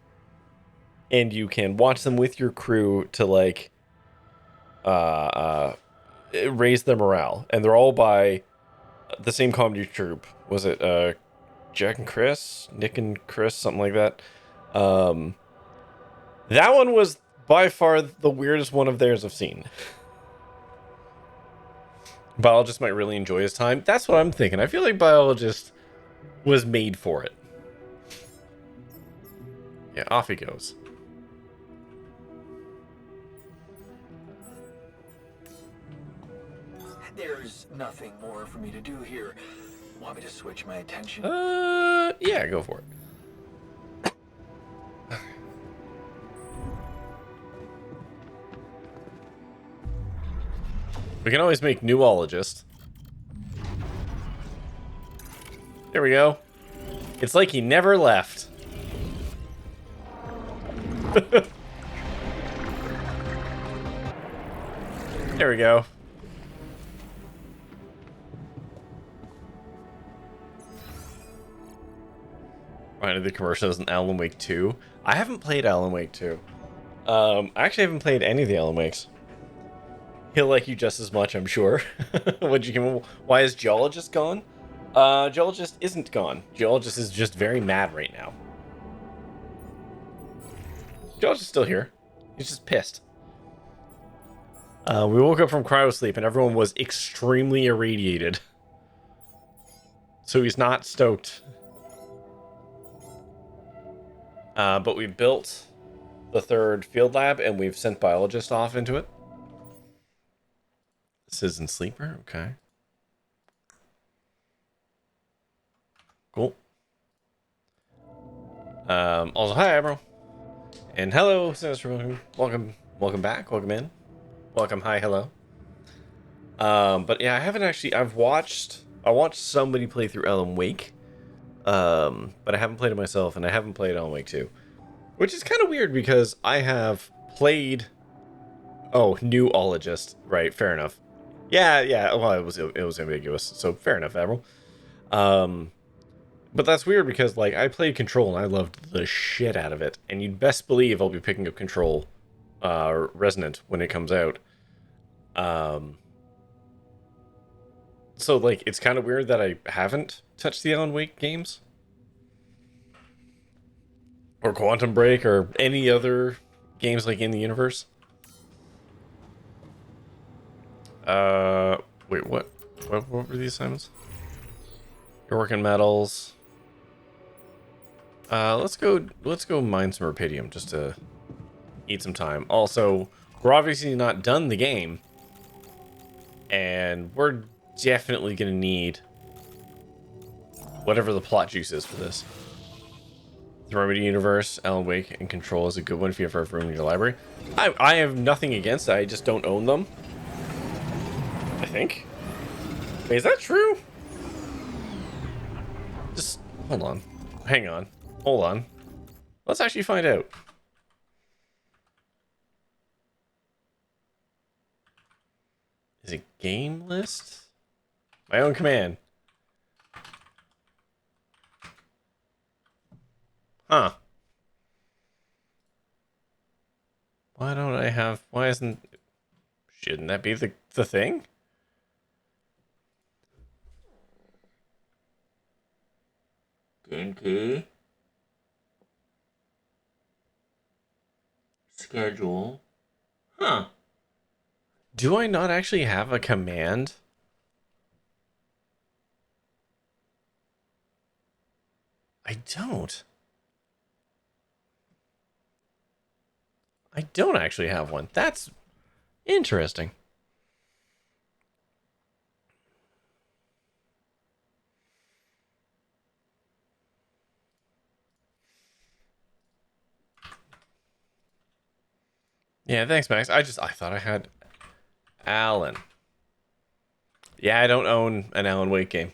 you can watch them with your crew to like raise their morale. And they're all by the same comedy troupe. Was it Jack and Chris? Nick and Chris? Something like that. That one was by far the weirdest one of theirs I've seen. Biologist might really enjoy his time. That's what I'm thinking. I feel like Biologist was made for it. Yeah, off he goes. There's nothing more for me to do here. Want me to switch my attention? Yeah, go for it. We can always make newologist. There we go. It's like he never left. There we go. Reminded the commercials in Alan Wake 2. I haven't played Alan Wake 2. I actually haven't played any of the Alan Wakes. He'll like you just as much, I'm sure. What'd you give him? Why is Geologist gone? Geologist isn't gone. Geologist is just very mad right now. Geologist is still here. He's just pissed. We woke up from cryo sleep and everyone was extremely irradiated. So he's not stoked. But we built the third field lab and we've sent biologists off into it. Citizen sleeper, okay. Cool. Also, hi, Admiral. And hello, Sinister. Welcome back. Welcome in. Welcome. Hi, hello. But yeah, I haven't actually. I watched somebody play through Alan Wake. But I haven't played it myself, and I haven't played Alan Wake 2, which is kind of weird because I have played. Oh, newologist. Right. Fair enough. Yeah. Well, it was ambiguous, so fair enough, Admiral. But that's weird because, like, I played Control and I loved the shit out of it. And you'd best believe I'll be picking up Control Resonant when it comes out. So, like, it's kind of weird that I haven't touched the Alan Wake games. Or Quantum Break or any other games, like, in the universe. Wait, what? What were these assignments? You're working metals. Let's go mine some rubidium just to eat some time. Also, we're obviously not done the game, and we're definitely gonna need whatever the plot juice is for this. The Remedy Universe, Alan Wake, and Control is a good one if you ever have room in your library. I have nothing against it, I just don't own them. I think. Wait, is that true? Just hold on. Hang on. Hold on. Let's actually find out. Is it game list? My own command. Huh. Why don't I have... Why isn't... Shouldn't that be the thing? Okay. Schedule. Huh. Do I not actually have a command? I don't. I don't actually have one. That's interesting. Yeah, thanks, Max. I thought I had Alan. Yeah, I don't own an Alan Wake game.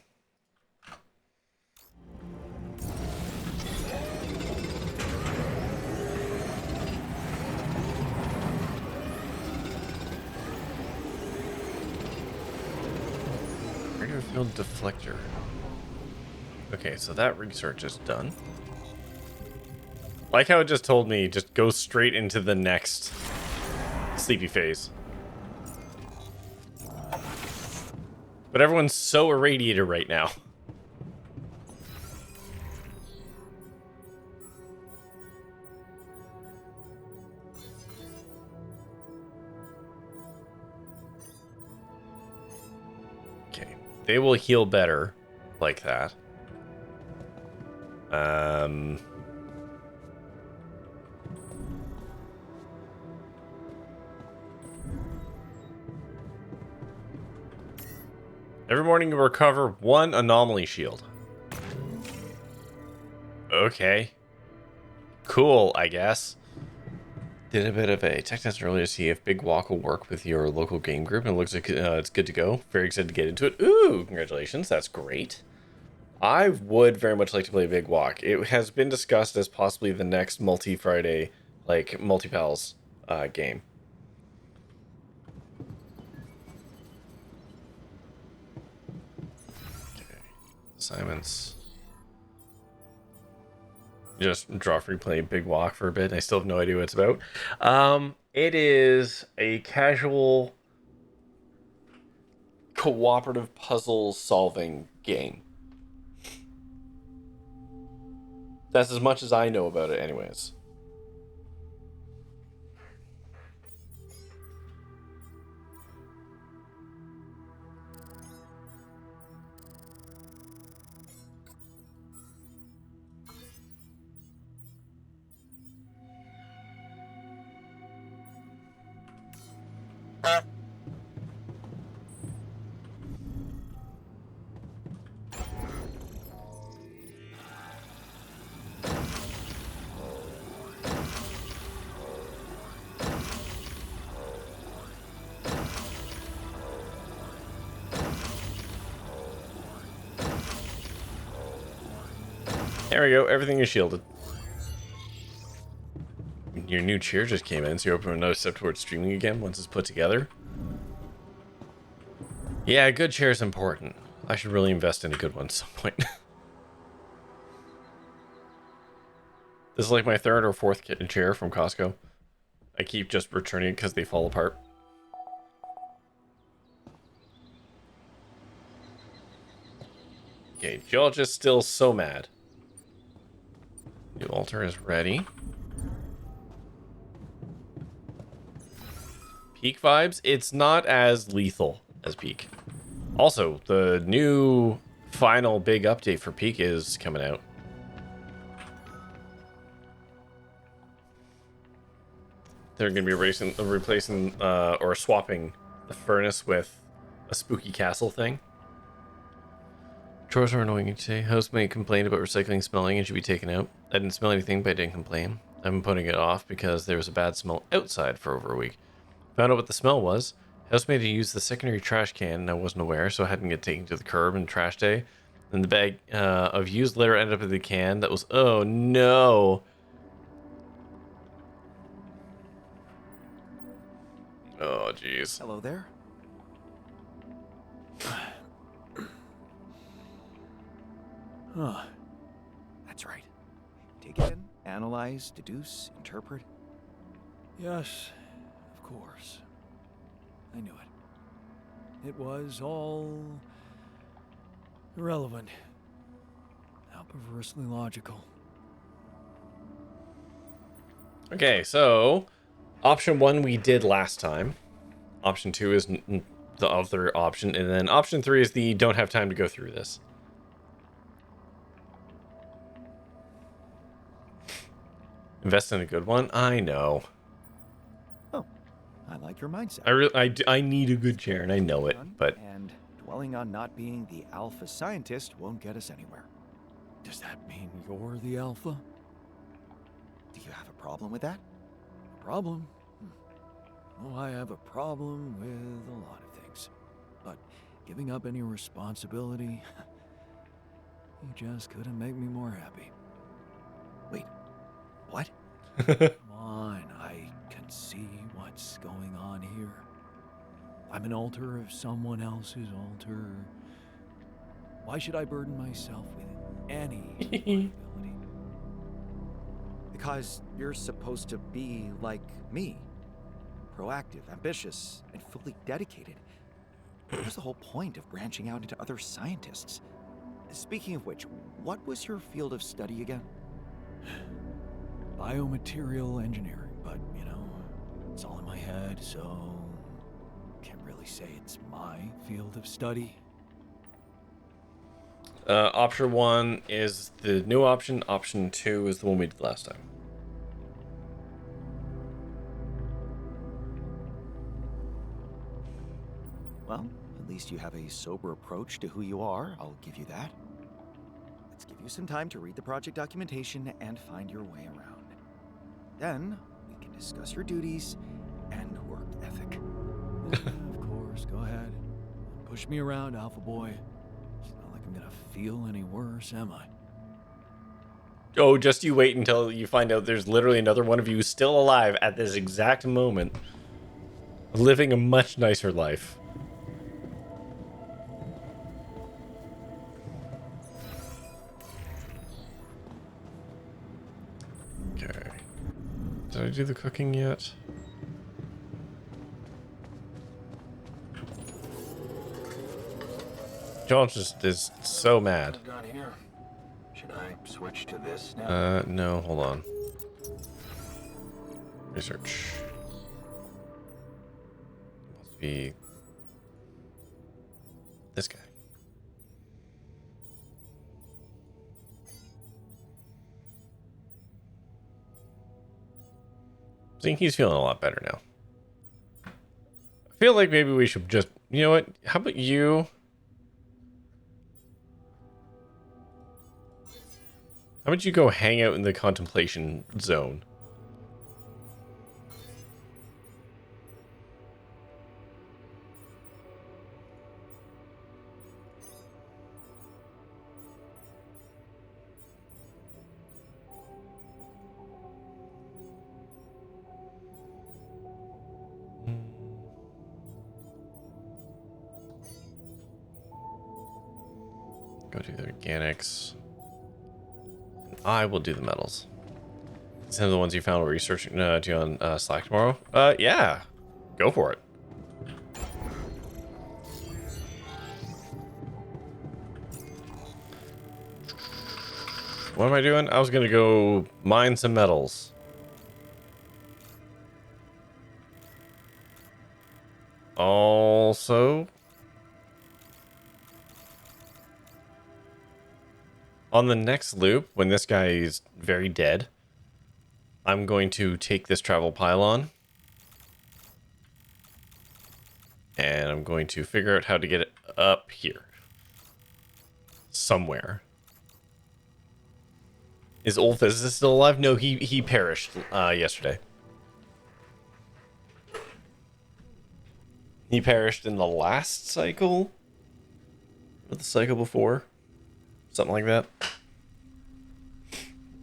Radio field deflector. Okay, so that research is done. Like how it just told me, just go straight into the next sleepy phase. But everyone's so irradiated right now. Okay, they will heal better like that. Every morning you recover 1 anomaly shield. Okay. Cool, I guess. Did a bit of a tech test earlier to see if Big Walk will work with your local game group, and it looks like it's good to go. Very excited to get into it. Ooh, congratulations, that's great. I would very much like to play Big Walk. It has been discussed as possibly the next multi-Friday, like, multi-pals game. Okay. Assignments. Just draw free play Big Walk for a bit. I still have no idea what it's about. It is a casual cooperative puzzle solving game. That's as much as I know about it anyways. There we go. Everything is shielded. Your new chair just came in, so you're opening another step towards streaming again once it's put together. Yeah, a good chair is important. I should really invest in a good one at some point. This is like my third or fourth chair from Costco. I keep just returning it because they fall apart. Okay, George is still so mad. New altar is ready. Peak vibes, it's not as lethal as Peak. Also, the new final big update for Peak is coming out. They're going to be replacing or swapping the furnace with a spooky castle thing. Chores are annoying today. Housemate complained about recycling smelling and should be taken out. I didn't smell anything, but I didn't complain. I've been putting it off because there was a bad smell outside for over a week. Found out what the smell was. Housemate had used the secondary trash can and I wasn't aware, so I hadn't get taken to the curb and trash day. And the bag of used litter ended up in the can. That was, oh no. Oh, jeez. Hello there. Huh. That's right. Take it in, analyze, deduce, interpret. Yes, of course. I knew it. It was all irrelevant. How perversely logical. Okay, so option 1 we did last time. Option 2 is the other option, and then option 3 is the don't have time to go through this. Invest in a good one? I know. Oh, I like your mindset. I need a good chair, and I know it, but... And dwelling on not being the alpha scientist won't get us anywhere. Does that mean you're the alpha? Do you have a problem with that? A problem? Oh, I have a problem with a lot of things. But giving up any responsibility, you just couldn't make me more happy. Wait, what? Come on, I can see what's going on here. I'm an altar of someone else's altar. Why should I burden myself with any liability? Because you're supposed to be like me. Proactive, ambitious, and fully dedicated. What was the whole point of branching out into other scientists? Speaking of which, what was your field of study again? Biomaterial engineering, but, you know, it's all in my head, so can't really say it's my field of study. Option 1 is the new option. Option 2 is the one we did last time. Well, at least you have a sober approach to who you are. I'll give you that. Let's give you some time to read the project documentation and find your way around. Then, we can discuss your duties and work ethic. Yeah, of course, go ahead. Push me around, Alpha Boy. It's not like I'm gonna feel any worse, am I? Oh, just you wait until you find out there's literally another one of you still alive at this exact moment. Living a much nicer life. Okay. Did I do the cooking yet? John just is so mad. Here. Should I switch to this now? No, hold on. Research. Must be this guy. I think he's feeling a lot better now. I feel like maybe we should just, you know what? How about you? How about you go hang out in the contemplation zone? Go do the organics. I will do the metals. Some of the ones you found researching do on Slack tomorrow. Yeah, go for it. What am I doing? I was gonna go mine some metals. Also, on the next loop, when this guy is very dead, I'm going to take this travel pylon and I'm going to figure out how to get it up here. Somewhere. Is old physicist still alive? No, he perished yesterday. He perished in the last cycle? Or the cycle before? Something like that.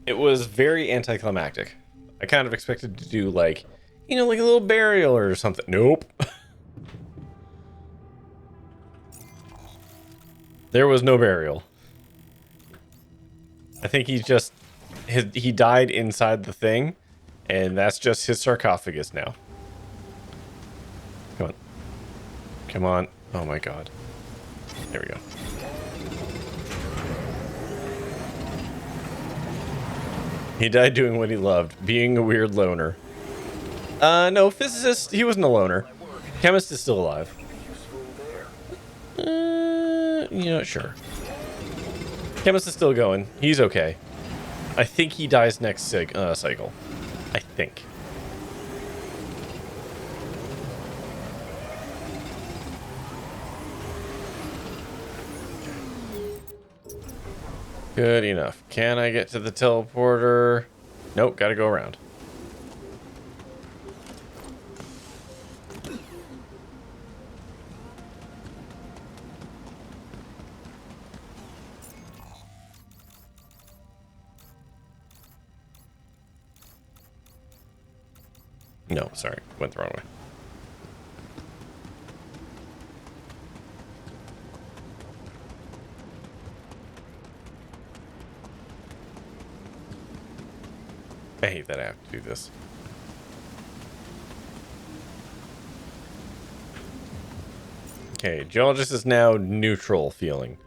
It was very anticlimactic. I kind of expected to do like, you know, like a little burial or something. Nope. There was no burial. I think he's just... he died inside the thing, and that's just his sarcophagus now. Come on. Come on. Oh my god. There we go. He died doing what he loved, being a weird loner. No, physicist, he wasn't a loner. Chemist is still alive. You know, sure. Chemist is still going. He's okay. I think he dies next cycle. I think. Good enough. Can I get to the teleporter? Nope, gotta go around. No, sorry. Went the wrong way. I hate that I have to do this. Okay, geologist is now neutral feeling.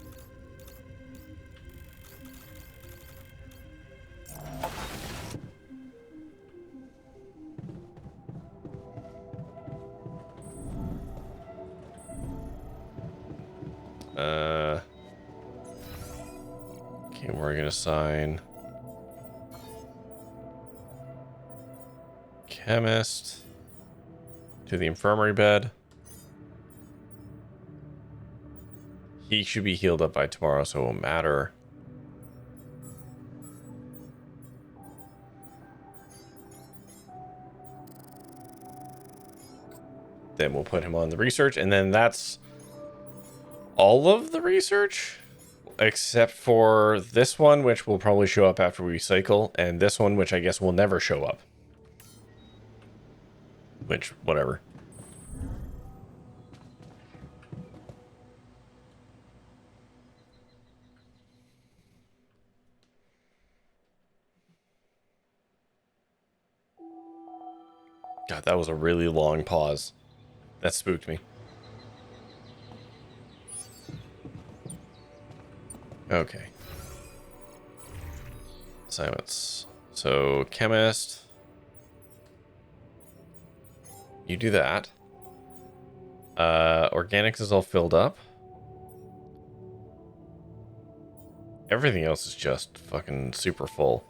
Okay, we're gonna assign chemist to the infirmary bed. He should be healed up by tomorrow, so it won't matter. Then we'll put him on the research, and then that's all of the research, except for this one, which will probably show up after we cycle, and this one, which I guess will never show up. Which, whatever. God, that was a really long pause. That spooked me. Okay. Assignments. So, chemist. You do that. Organics is all filled up. Everything else is just fucking super full.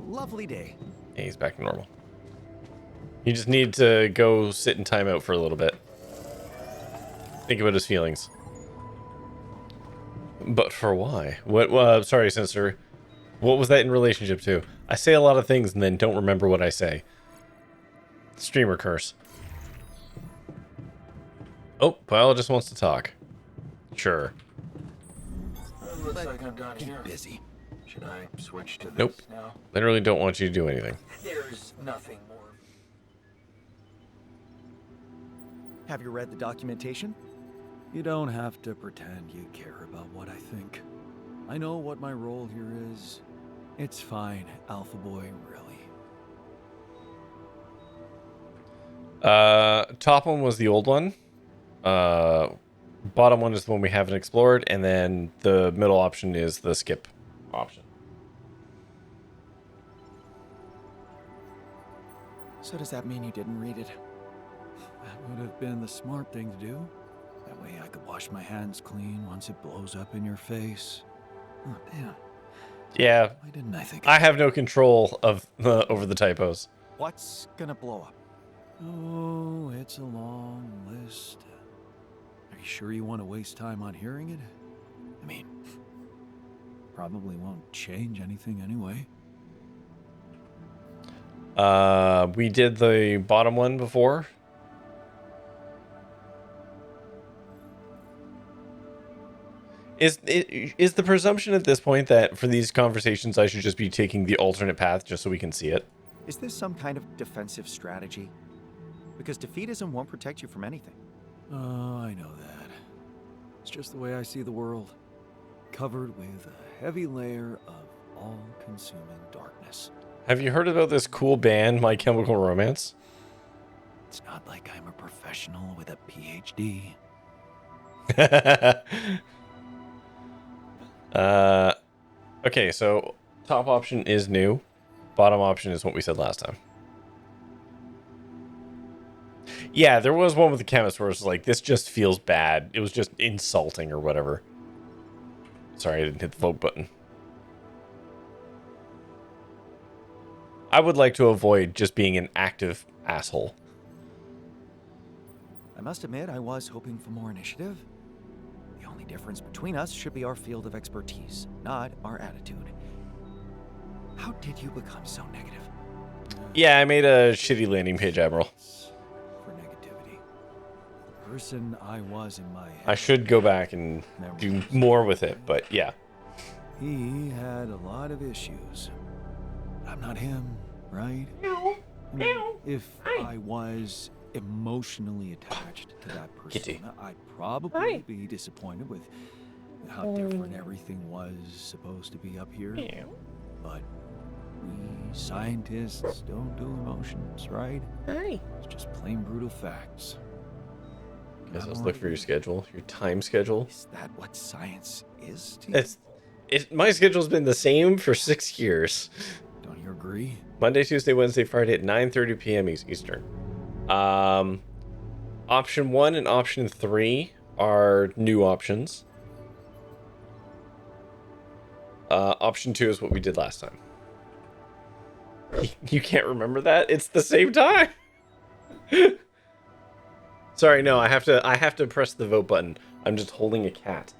lovely day. Yeah, he's back to normal. You just need to go sit in timeout for a little bit. Think about his feelings. But for why? What? Sorry, Sinister. What was that in relationship to? I say a lot of things and then don't remember what I say. Streamer curse. Oh, biologist wants to talk. Sure. Looks like I'm done Keep here. busy. Should I switch to this Nope. now? Literally don't want you to do anything. There's nothing more. Have you read the documentation? You don't have to pretend you care about what I think. I know what my role here is. It's fine, Alpha Boy, really. Top one was the old one. Bottom one is the one we haven't explored, and then the middle option is the skip option. So does that mean you didn't read it? That would have been the smart thing to do. That way I could wash my hands clean once it blows up in your face. Oh, damn. Yeah. Why didn't I think I have no control of over the typos. What's gonna blow up? Oh, it's a long list. Are you sure you want to waste time on hearing it? I mean, probably won't change anything anyway. We did the bottom one before. Is the presumption at this point that for these conversations I should just be taking the alternate path just so we can see it? Is this some kind of defensive strategy? Because defeatism won't protect you from anything. Oh, I know that. It's just the way I see the world. Covered with a heavy layer of all-consuming darkness. Have you heard about this cool band, My Chemical Romance? It's not like I'm a professional with a PhD. Okay, so top option is new. Bottom option is what we said last time. Yeah, there was one with the chemist where it's like, this just feels bad. It was just insulting or whatever. Sorry, I didn't hit the vote button. I would like to avoid just being an active asshole. I must admit, I was hoping for more initiative. The only difference between us should be our field of expertise, not our attitude. How did you become so negative? Yeah, I made a shitty landing page, Admiral. For negativity. The person I was in my head. I should go back and do more with it, but yeah. He had a lot of issues. I'm not him, right? No. I mean, if I was emotionally attached to that person, I'd probably be disappointed with how different everything was supposed to be up here. But we scientists don't do emotions, right? It's just plain brutal facts. Guess let's look for your schedule, your time schedule. Is that what science is to you? My schedule's been the same for 6 years. Don't you agree? Monday, Tuesday, Wednesday, Friday at 9:30 p.m. Eastern. Option 1 and option 3 are new options. Option 2 is what we did last time. You can't remember that? It's the same time. Sorry, no, I have to press the vote button. I'm just holding a cat.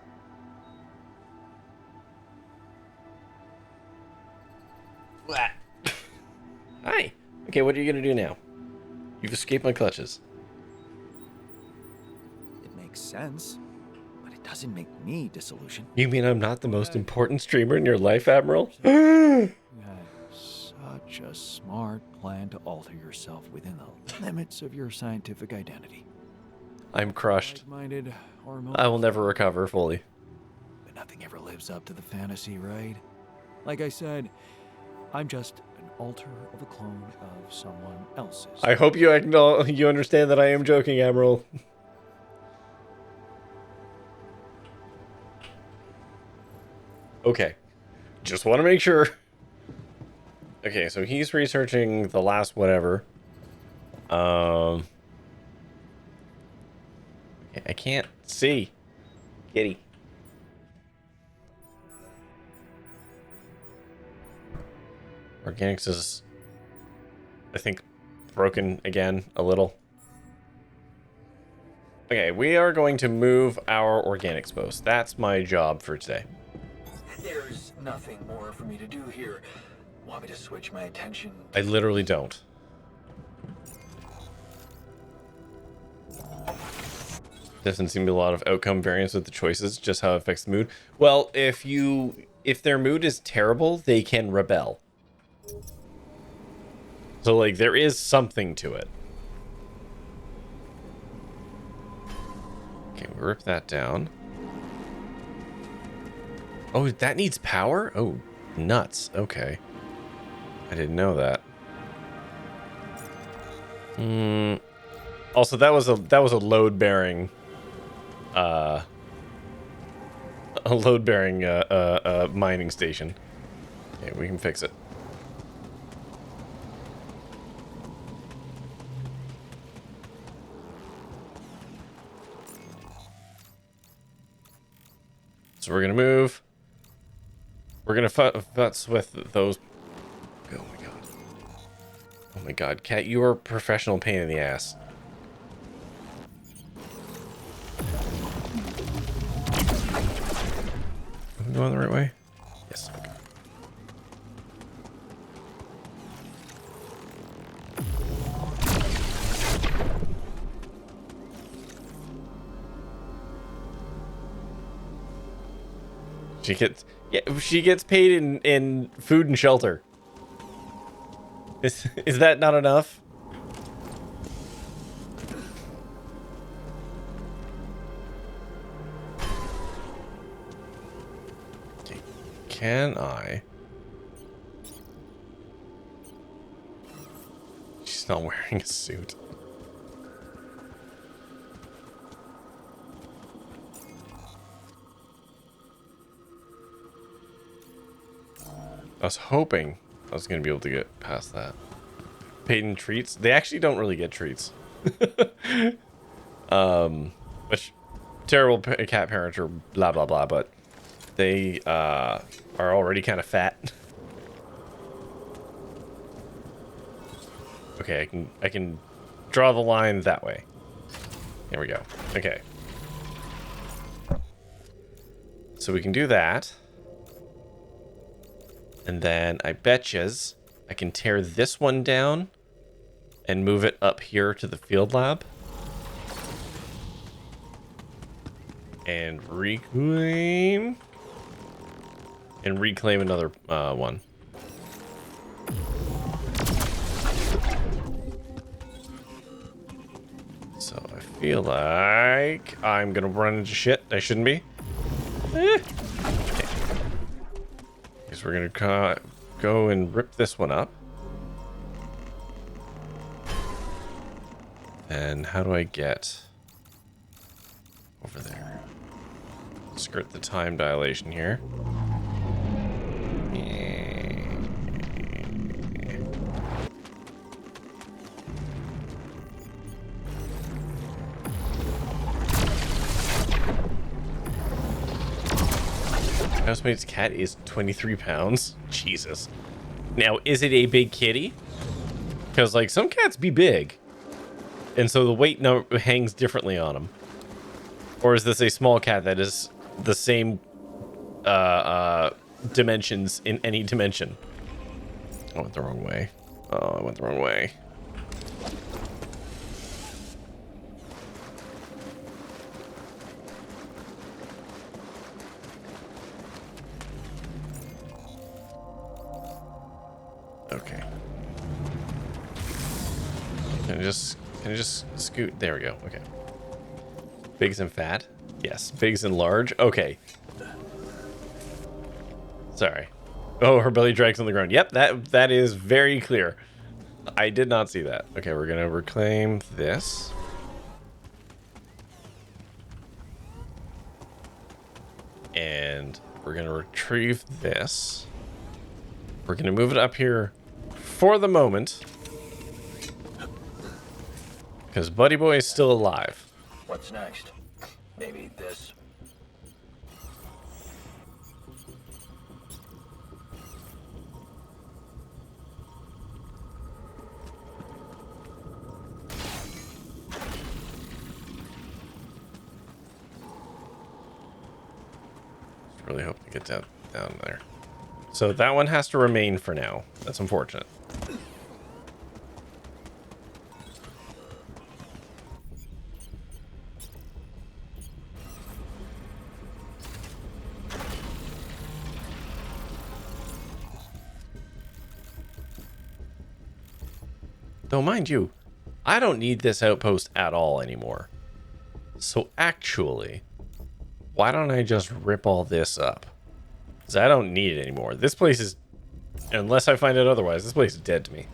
Hi. Okay, what are you gonna do now? You've escaped my clutches. It makes sense, but it doesn't make me disillusioned. You mean I'm not the most important streamer in your life, Admiral? You had such a smart plan to alter yourself within the limits of your scientific identity. I'm crushed. Minded or I will never recover fully. But nothing ever lives up to the fantasy, right? Like I said, I'm just an alter of a clone of someone else's. I hope you understand that I am joking, Admiral. Okay. Just want to make sure. Okay, so he's researching the last whatever. Okay, I can't see. Kitty. Organics is, I think, broken again a little. Okay, we are going to move our organics post. That's my job for today. There's nothing more for me to do here. Want me to switch my attention? I literally don't. Doesn't seem to be a lot of outcome variance with the choices, just how it affects the mood. Well, if their mood is terrible, they can rebel. So, like, there is something to it. Okay, we rip that down. Oh, that needs power? Oh, nuts. Okay. I didn't know that. Also, that was a load-bearing mining station. Okay, we can fix it. So we're gonna move. We're gonna futz with those. Oh my god. Oh my god, Cat, you are a professional pain in the ass. Am I going the right way? Yes. Okay. She gets paid in food and shelter. Is that not enough? Okay. Can I? She's not wearing a suit. I was hoping I was going to be able to get past that. Paid in treats? They actually don't really get treats. Which, terrible cat parents or blah, blah, blah, but they are already kind of fat. Okay, I can draw the line that way. There we go. Okay. So we can do that. And then I betches I can tear this one down and move it up here to the field lab. And reclaim. And reclaim another one. So I feel like I'm gonna run into shit I shouldn't be. Okay. Because we're gonna go and rip this one up. And how do I get over there? Skirt the time dilation here. Housemate's cat is 23 pounds. Jesus. Now, is it a big kitty? Because, like, some cats be big. And so the weight number hangs differently on them. Or is this a small cat that is the same dimensions in any dimension? I went the wrong way. Oh, I went the wrong way. Okay. Can I just scoot? There we go. Okay. Bigs and fat? Yes. Bigs and large? Okay. Sorry. Oh, her belly drags on the ground. Yep, that is very clear. I did not see that. Okay, we're gonna reclaim this. And we're gonna retrieve this. We're gonna move it up here for the moment. Because Buddy Boy is still alive. What's next? Maybe this. really hoping to get down there. So that one has to remain for now. That's unfortunate. Though, mind you, I don't need this outpost at all anymore. So actually, why don't I just rip all this up? Because I don't need it anymore. This place is, unless I find out otherwise, this place is dead to me.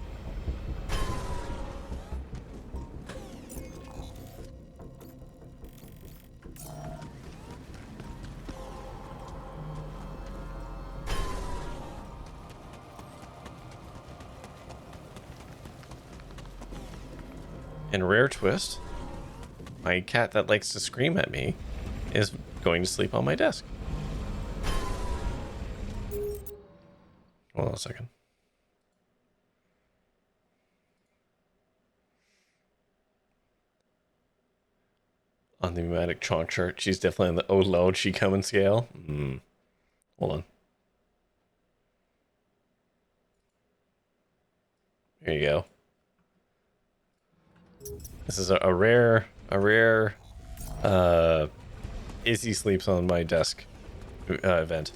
And rare twist, my cat that likes to scream at me is going to sleep on my desk. Hold on a second. On the pneumatic chalk chart, she's definitely on the oh lord she coming scale. Hold on. Here you go. This is a rare Izzy sleeps on my desk event.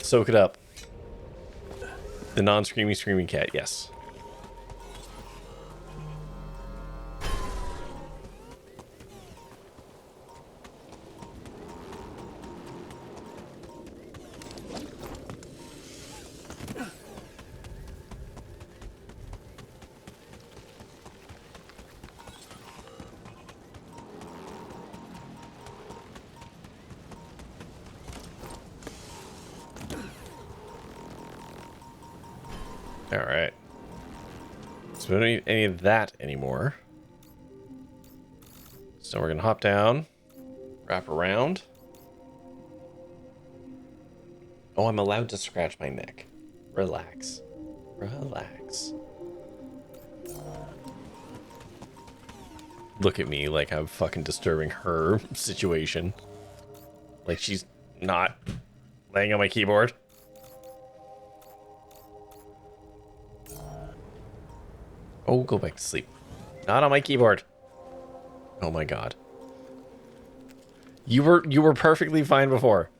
Soak it up. The non-screamy screaming cat, yes. Alright. So we don't need any of that anymore. So we're going to hop down, wrap around. Oh, I'm allowed to scratch my neck. Relax. Relax. Look at me like I'm fucking disturbing her situation. Like she's not laying on my keyboard. Oh, go back to sleep. Not on my keyboard. Oh my god. You were perfectly fine before.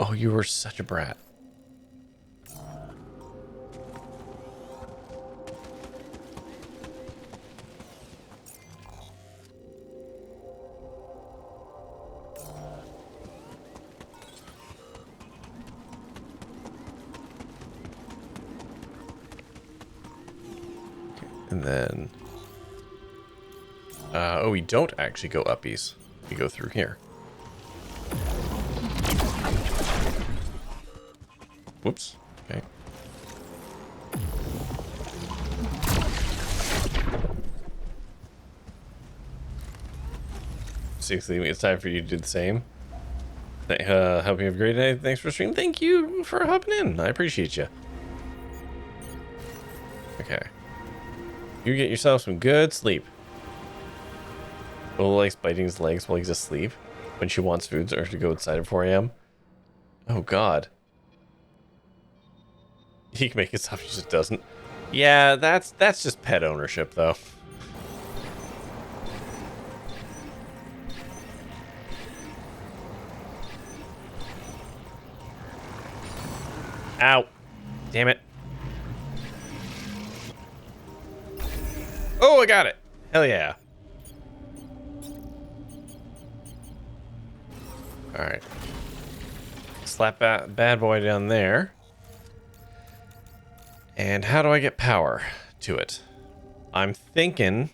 Oh, you were such a brat. And then, oh, we don't actually go uppies. We go through here. Whoops. Okay. Seriously, it's time for you to do the same. Hope you have a great day. Thanks for streaming. Thank you for hopping in. I appreciate you. Okay. You get yourself some good sleep. Will likes biting his legs while he's asleep. When she wants food or to go outside at 4 a.m. Oh god. He can make it stop, he just doesn't. Yeah, that's just pet ownership though. Ow. Damn it. Oh, I got it. Hell yeah. Alright. Slap bad boy down there. And how do I get power to it? I'm thinking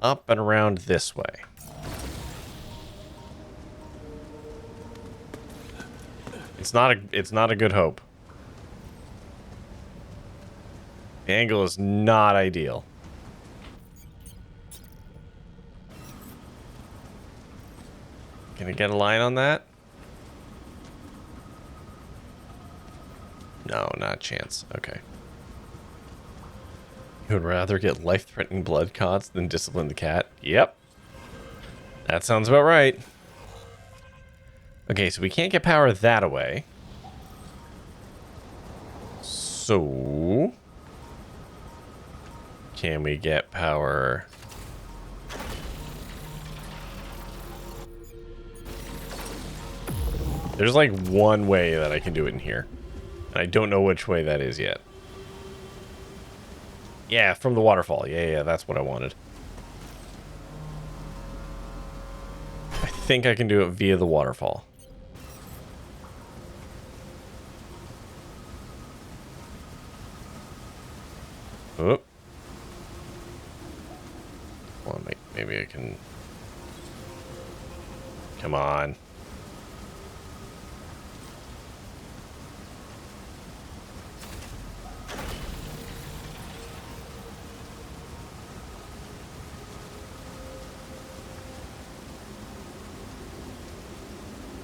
up and around this way. It's not a good hope. The angle is not ideal. Can I get a line on that? No, not a chance. Okay. You would rather get life-threatening blood cots than discipline the cat? Yep. That sounds about right. Okay, so we can't get power that away. So... can we get power... there's like one way that I can do it in here. And I don't know which way that is yet. Yeah, from the waterfall. Yeah, that's what I wanted. I think I can do it via the waterfall. Oop. Well, maybe I can... come on.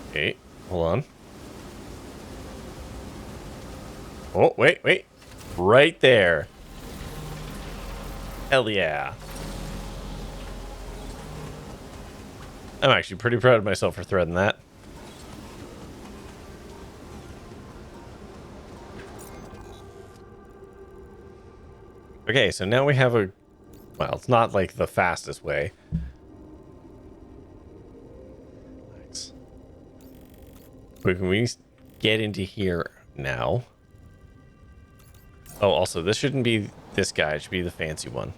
Okay, hold on. Oh, wait. Right there. Hell yeah. I'm actually pretty proud of myself for threading that. Okay, so now we have a... well, it's not like the fastest way. Nice. But can we get into here now? Oh, also, this shouldn't be this guy. It should be the fancy one.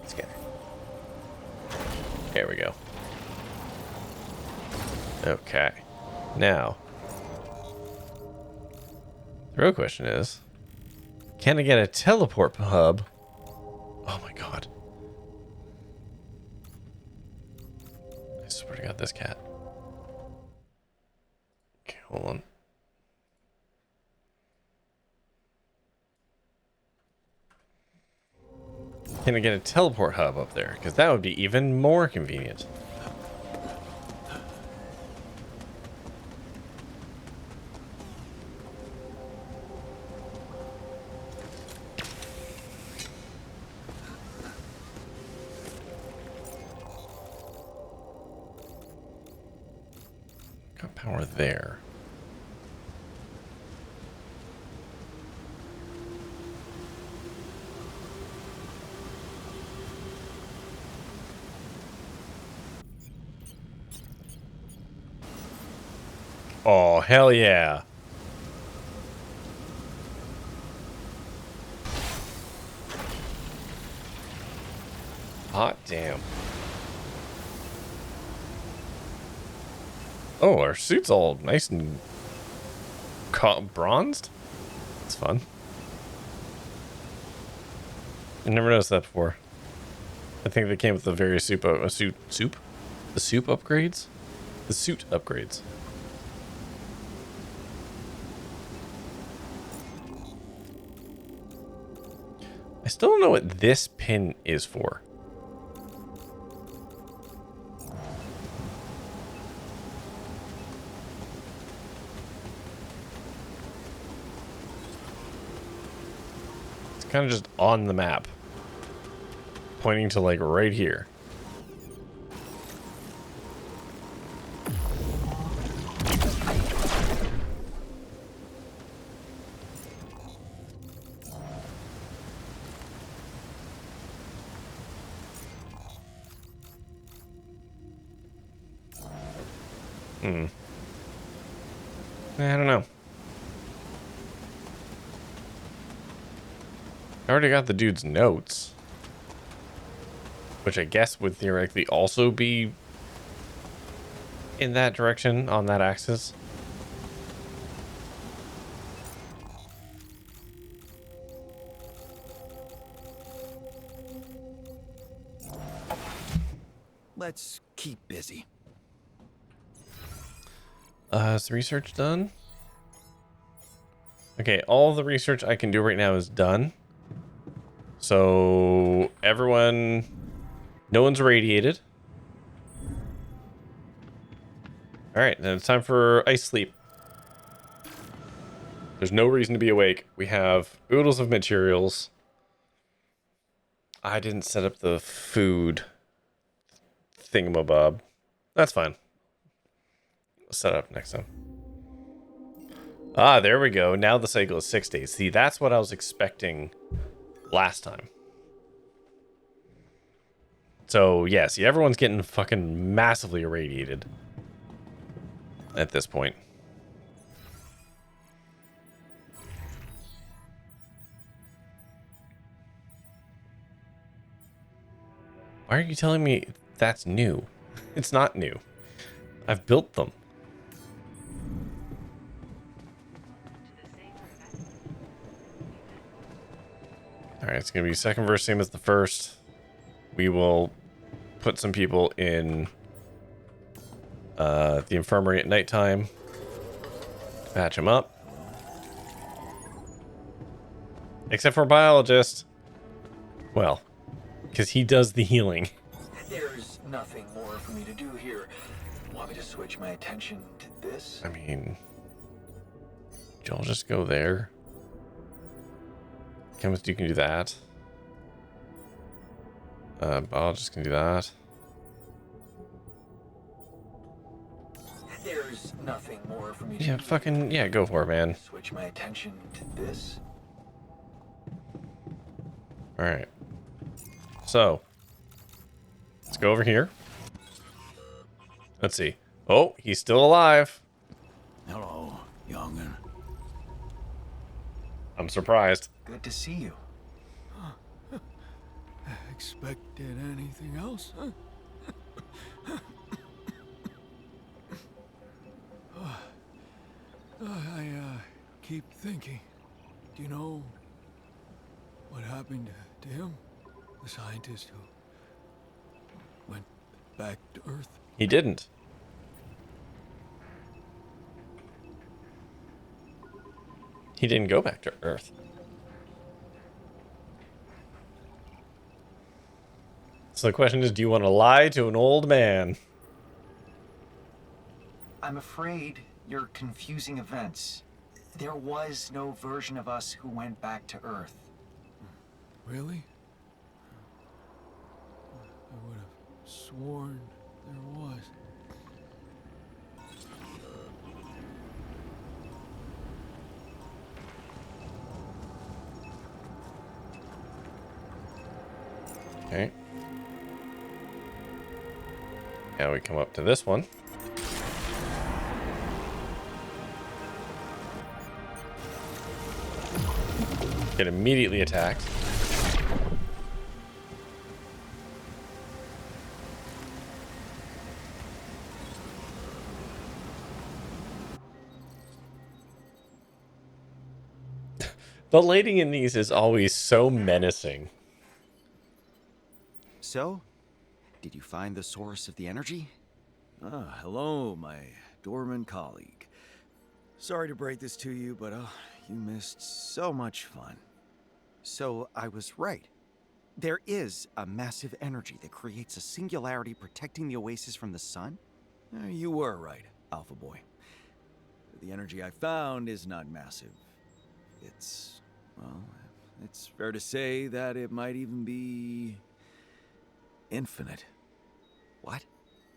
Let's get it. There we go. Okay. Now, the real question is, can I get a teleport hub? Oh my god. I swear to god, this cat. Okay, hold on. Can I get a teleport hub up there? Because that would be even more convenient. Got power there. Oh, hell yeah. Hot damn. Oh, our suit's all nice and bronzed? That's fun. I never noticed that before. I think they came with the various soup upgrades? The suit upgrades. I still don't know what this pin is for. It's kind of just on the map, pointing to like right here. I don't know. I already got the dude's notes, which I guess would theoretically also be in that direction on that axis. Let's keep busy. Is the research done? Okay, all the research I can do right now is done. So everyone, no one's irradiated. All right, then it's time for ice sleep. There's no reason to be awake. We have oodles of materials. I didn't set up the food thingamabob. That's fine. We'll set it up next time. Ah, there we go. Now the cycle is 6 days. See, that's what I was expecting last time. So, yeah, see, everyone's getting fucking massively irradiated at this point. Why are you telling me that's new? It's not new. I've built them. Alright, it's going to be second verse, same as the first. We will put some people in the infirmary at nighttime. Patch them up. Except for a biologist. Well, because he does the healing. There's nothing more for me to do here. Want me to switch my attention to this? I mean, Joel, just go there. Chemist, you can do that. Biologist can do that. There's nothing more for me to Yeah, fucking, yeah, go for it, man. switch my attention to this. Alright. So, let's go over here. Let's see. Oh, he's still alive. Hello, young'un. I'm surprised. Good to see you. Expected anything else, huh? I keep thinking. Do you know what happened to him? The scientist who went back to Earth? He didn't. He didn't go back to Earth. So the question is, do you want to lie to an old man? I'm afraid you're confusing events. There was no version of us who went back to Earth. Really? I would have sworn there was. Okay. Now we come up to this one. Get immediately attacked. The lighting in these is always so menacing. So, did you find the source of the energy? Ah, hello, my dormant colleague. Sorry to break this to you, but you missed so much fun. So, I was right. There is a massive energy that creates a singularity protecting the oasis from the sun? You were right, Alpha Boy. The energy I found is not massive. It's, well, it's fair to say that it might even be infinite. What?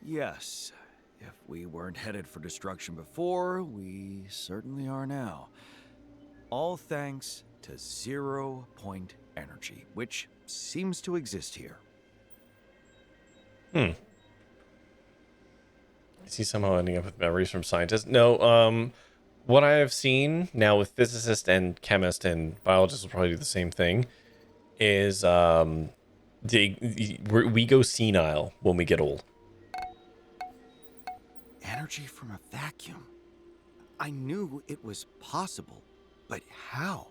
Yes. If we weren't headed for destruction before, we certainly are now. All thanks to 0-point energy, which seems to exist here. Is he somehow ending up with memories from scientists? No, what I have seen now with physicists and chemists and biologists will probably do the same thing, is we go senile when we get old. Energy from a vacuum. I knew it was possible, but how?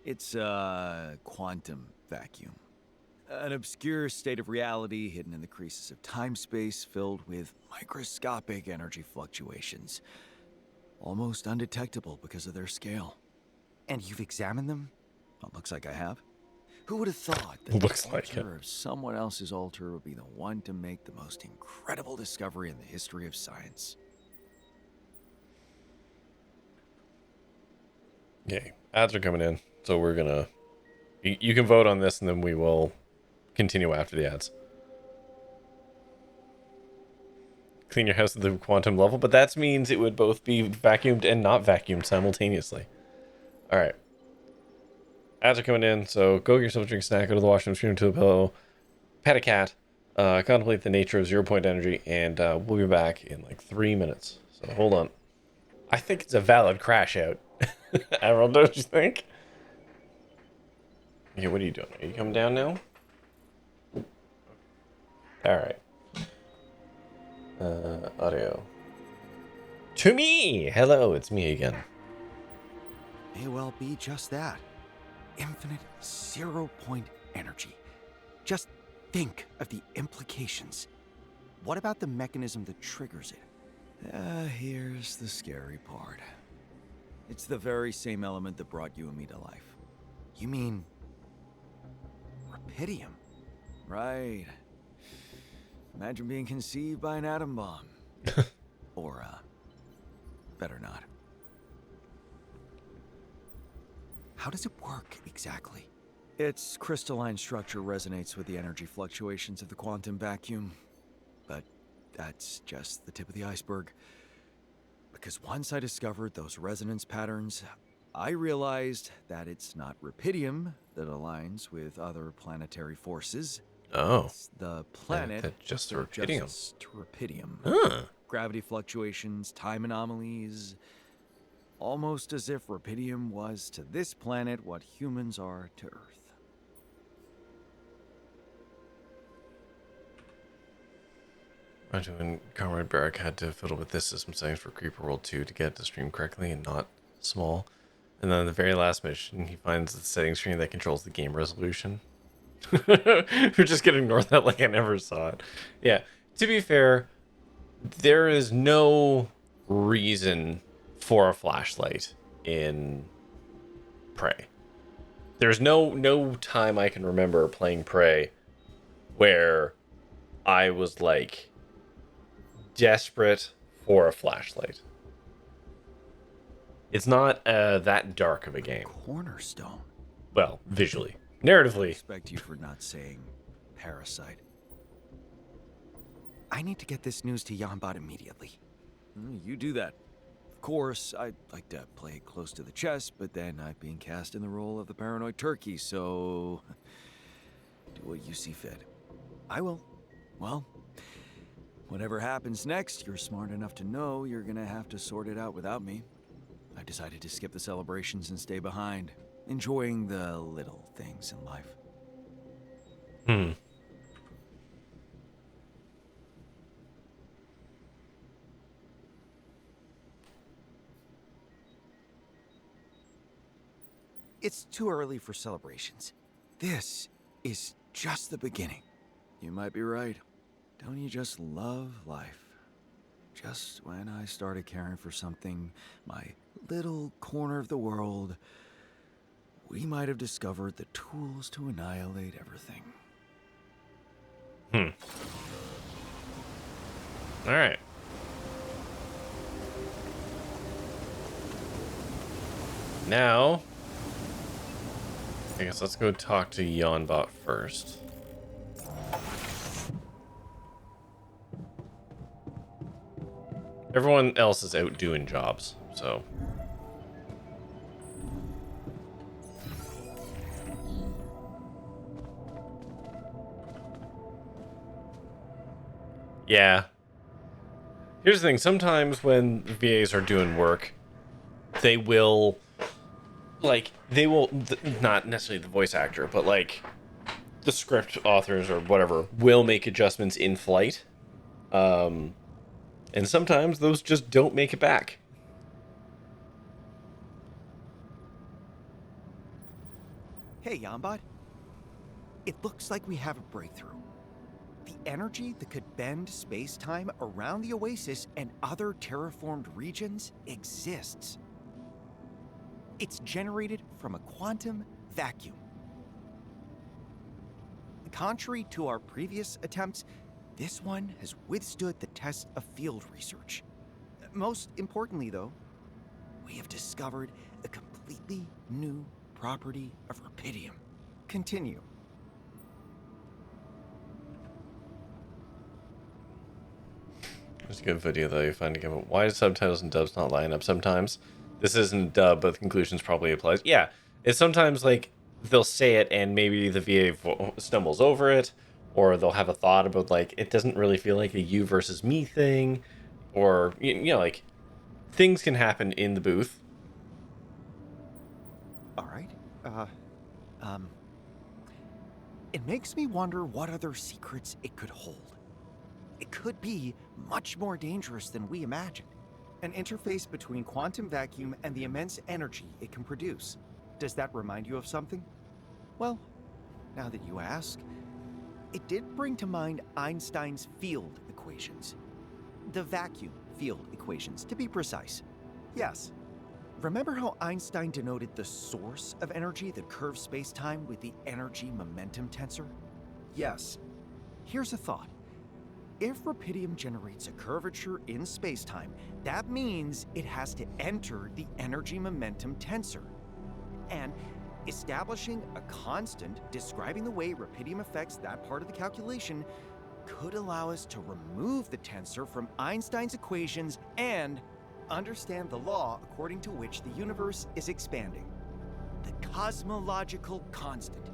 It's a quantum vacuum. An obscure state of reality hidden in the creases of time-space filled with microscopic energy fluctuations. Almost undetectable because of their scale. And you've examined them? Well, looks like I have. Who would have thought that Looks the like it. altar of someone else's altar would be the one to make the most incredible discovery in the history of science? Okay, ads are coming in, so we're gonna... You can vote on this, and then we will continue after the ads. Clean your house at the quantum level, but that means it would both be vacuumed and not vacuumed simultaneously. Alright. Ads are coming in, so go get yourself a drink, snack, go to the washroom, scream to a pillow, pet a cat, contemplate the nature of 0 point energy, and we'll be back in like 3 minutes. So hold on. I think it's a valid crash out. Admiral, don't you think? Okay, what are you doing? Are you coming down now? Alright. Audio. To me! Hello, it's me again. May well be just that. Infinite 0 point energy. Just think of the implications. What about the mechanism that triggers it? Here's the scary part. It's the very same element that brought you and me to life. You mean... Rapidium? Right. Imagine being conceived by an atom bomb. Or, better not. How does it work, exactly? Its crystalline structure resonates with the energy fluctuations of the quantum vacuum. But that's just the tip of the iceberg. Because once I discovered those resonance patterns, I realized that it's not rapidium that aligns with other planetary forces. Oh. It's the planet that's just that rapidium. adjusts to rapidium. Huh. Gravity fluctuations, time anomalies. Almost as if rapidium was to this planet what humans are to Earth. Roger, when Comrade Barrack had to fiddle with this system settings for Creeper World 2 to get it to stream correctly and not small. And then the very last mission, he finds the setting screen that controls the game resolution. We're just gonna ignore that like I never saw it. Yeah, to be fair, there is no reason for a flashlight in Prey. There's no time I can remember playing Prey where I was like desperate for a flashlight. It's not that dark of a game. Cornerstone. Well, visually. Narratively. I respect you for not saying parasite. I need to get this news to Yambot immediately. You do that. Of course, I'd like to play it close to the chest, but then I've been cast in the role of the paranoid turkey, so... do what you see fit. I will. Well, whatever happens next, you're smart enough to know you're gonna have to sort it out without me. I've decided to skip the celebrations and stay behind, enjoying the little things in life. It's too early for celebrations. This is just the beginning. You might be right. Don't you just love life? Just when I started caring for something, my little corner of the world, we might have discovered the tools to annihilate everything. Alright. Now, I guess let's go talk to Yonbot first. Everyone else is out doing jobs, so... yeah. Here's the thing, sometimes when VAs are doing work, they will... like, they will... not necessarily the voice actor, but like... the script authors or whatever will make adjustments in flight. And sometimes those just don't make it back. Hey, Yambot. It looks like we have a breakthrough. The energy that could bend space-time around the Oasis and other terraformed regions exists. It's generated from a quantum vacuum. Contrary to our previous attempts, this one has withstood the test of field research. Most importantly, though, we have discovered a complete completely new property of rubidium. Continue. There's a good video though you find again. But why do subtitles and dubs not line up sometimes? This isn't dub, but the conclusions probably applies. Yeah, it's sometimes like they'll say it and maybe the VA stumbles over it, or they'll have a thought about like it doesn't really feel like a you versus me thing, or you know, like things can happen in the booth. All right. It makes me wonder what other secrets it could hold. It could be much more dangerous than we imagined. An interface between quantum vacuum and the immense energy it can produce. Does that remind you of something? Well, now that you ask, it did bring to mind Einstein's field equations. The vacuum field equations, to be precise. Yes. Remember how Einstein denoted the source of energy that curves space-time with the energy momentum tensor? Yes. Here's a thought. If rubidium generates a curvature in space-time, that means it has to enter the energy momentum tensor. And establishing a constant describing the way rubidium affects that part of the calculation could allow us to remove the tensor from Einstein's equations and understand the law according to which the universe is expanding. The cosmological constant.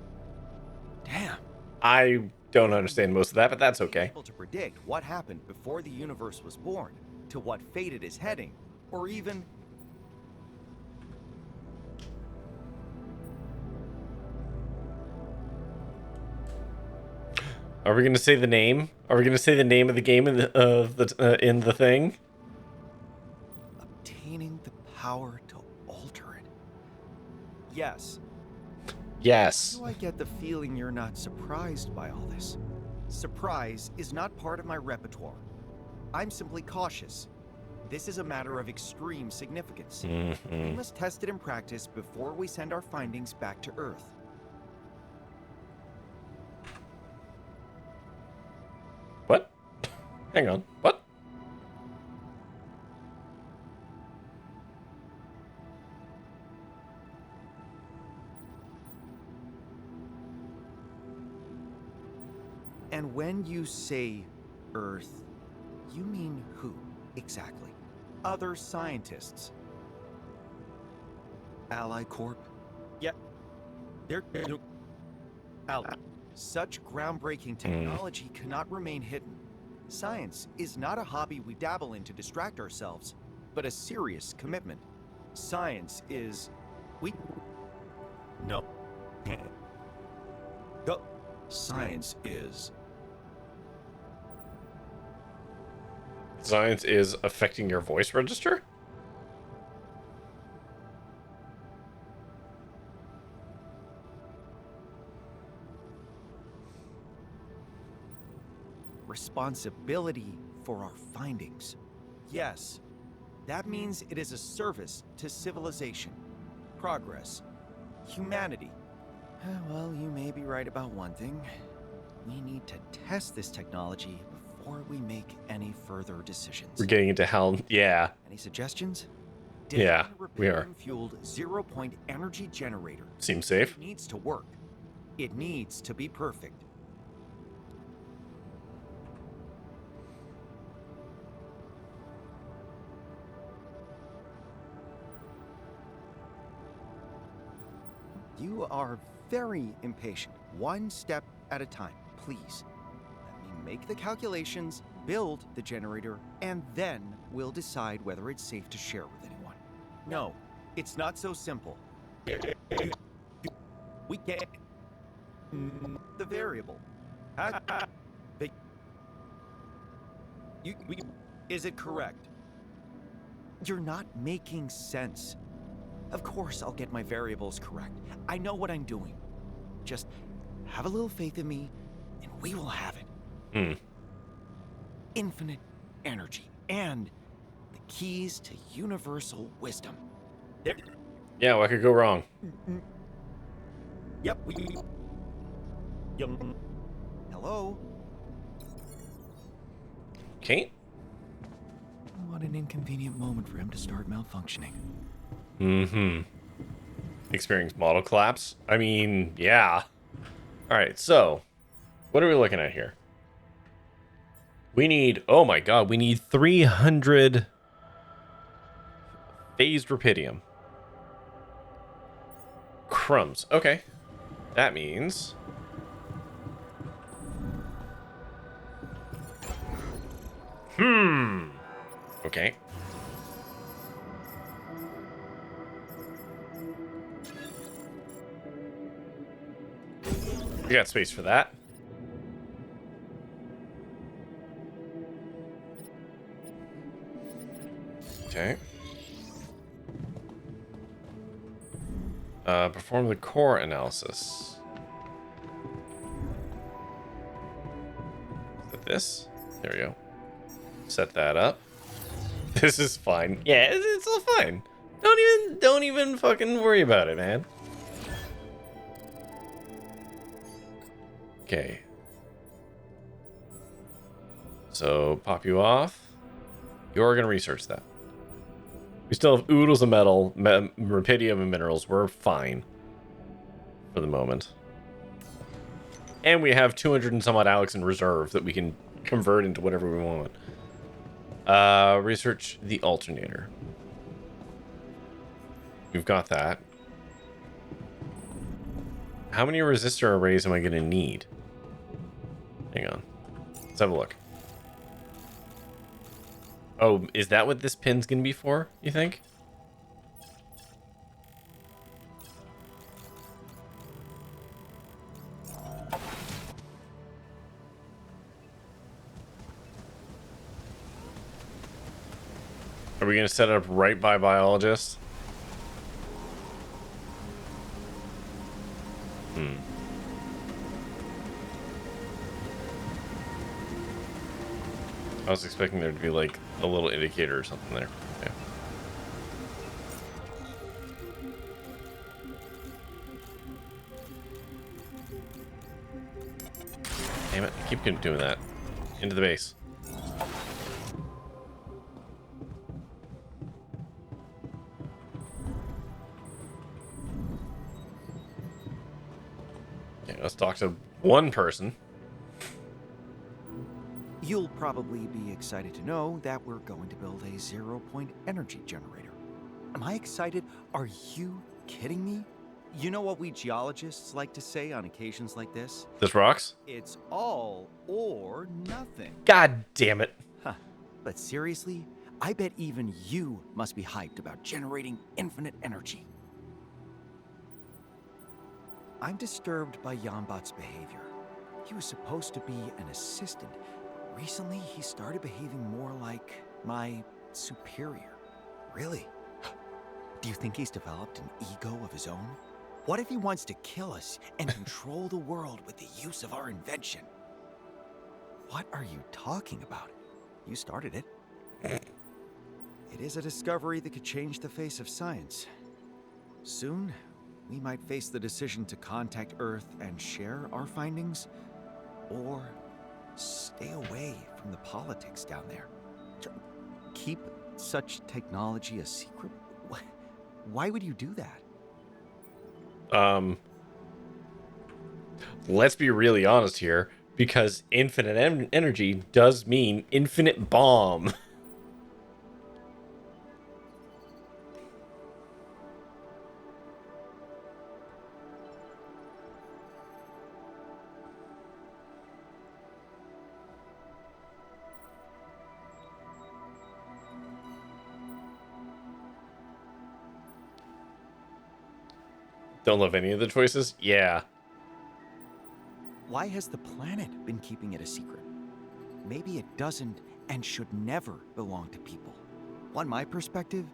Damn. I don't understand most of that, but that's okay. Able to predict what happened before the universe was born, to what fate it is heading, or even... Are we going to say the name? Are we going to say the name of the game in the thing? Obtaining the power to alter it. Yes. Yes. Do I get the feeling you're not surprised by all this? Surprise is not part of my repertoire. I'm simply cautious. This is a matter of extreme significance. We must test it in practice before we send our findings back to Earth. What? Hang on. What? And when you say Earth, you mean who, exactly? Other scientists. Ally Corp? Yep. They're... Ally. Such groundbreaking technology cannot remain hidden. Science is not a hobby we dabble in to distract ourselves, but a serious commitment. Science is... No. Go. Science is... Science is affecting your voice register? Responsibility for our findings. Yes, that means it is a service to civilization, progress, humanity. Well, you may be right about one thing. We need to test this technology before we make any further decisions. We're getting into hell. Yeah. Any suggestions? Yeah, we are. Fueled 0-point energy generator. Seems safe. It needs to work. It needs to be perfect. You are very impatient. One step at a time, please. Let me make the calculations, build the generator, and then we'll decide whether it's safe to share with anyone. No, it's not so simple. We get the variable. Is it correct? You're not making sense. Of course I'll get my variables correct. I know what I'm doing. Just have a little faith in me, and we will have it. Infinite energy, and the keys to universal wisdom. There. Yeah, what could go wrong? Yep, Hello? Kate? What an inconvenient moment for him to start malfunctioning. experience model collapse. I mean, yeah. Alright, so what are we looking at here? We need, oh my god, we need 300 phased rupidium. Crumbs. Okay. That means... Okay. We got space for that. Okay. Perform the core analysis. Is it this? There we go. Set that up. This is fine. Yeah, it's all fine. Don't even fucking worry about it, man. Okay. So pop you off. You're gonna research that. We still have oodles of metal, rupidium, and minerals. We're fine for the moment. And we have 200 and some odd Alex in reserve that we can convert into whatever we want. Research the alternator. We've got that. How many resistor arrays am I going to need? Hang on. Let's have a look. Oh, is that what this pin's going to be for, you think? Are we going to set it up right by biologist? I was expecting there to be like a little indicator or something there. Yeah. Damn it, I keep doing that. Into the base. Okay, let's talk to one person. You'll probably be excited to know that we're going to build a zero-point energy generator. Am I excited? Are you kidding me? You know what we geologists like to say on occasions like this? This rocks? It's all or nothing. God damn it. Huh. But seriously, I bet even you must be hyped about generating infinite energy. I'm disturbed by Yambot's behavior. He was supposed to be an assistant. Recently, he started behaving more like my superior. Really? Do you think he's developed an ego of his own? What if he wants to kill us and control the world with the use of our invention? What are you talking about? You started it. It is a discovery that could change the face of science. Soon, we might face the decision to contact Earth and share our findings, or stay away from the politics down there. Keep such technology a secret? Why would you do that? Let's be really honest here, because infinite energy does mean infinite bomb. Don't love any of the choices? Yeah. Why has the planet been keeping it a secret? Maybe it doesn't and should never belong to people. On my perspective,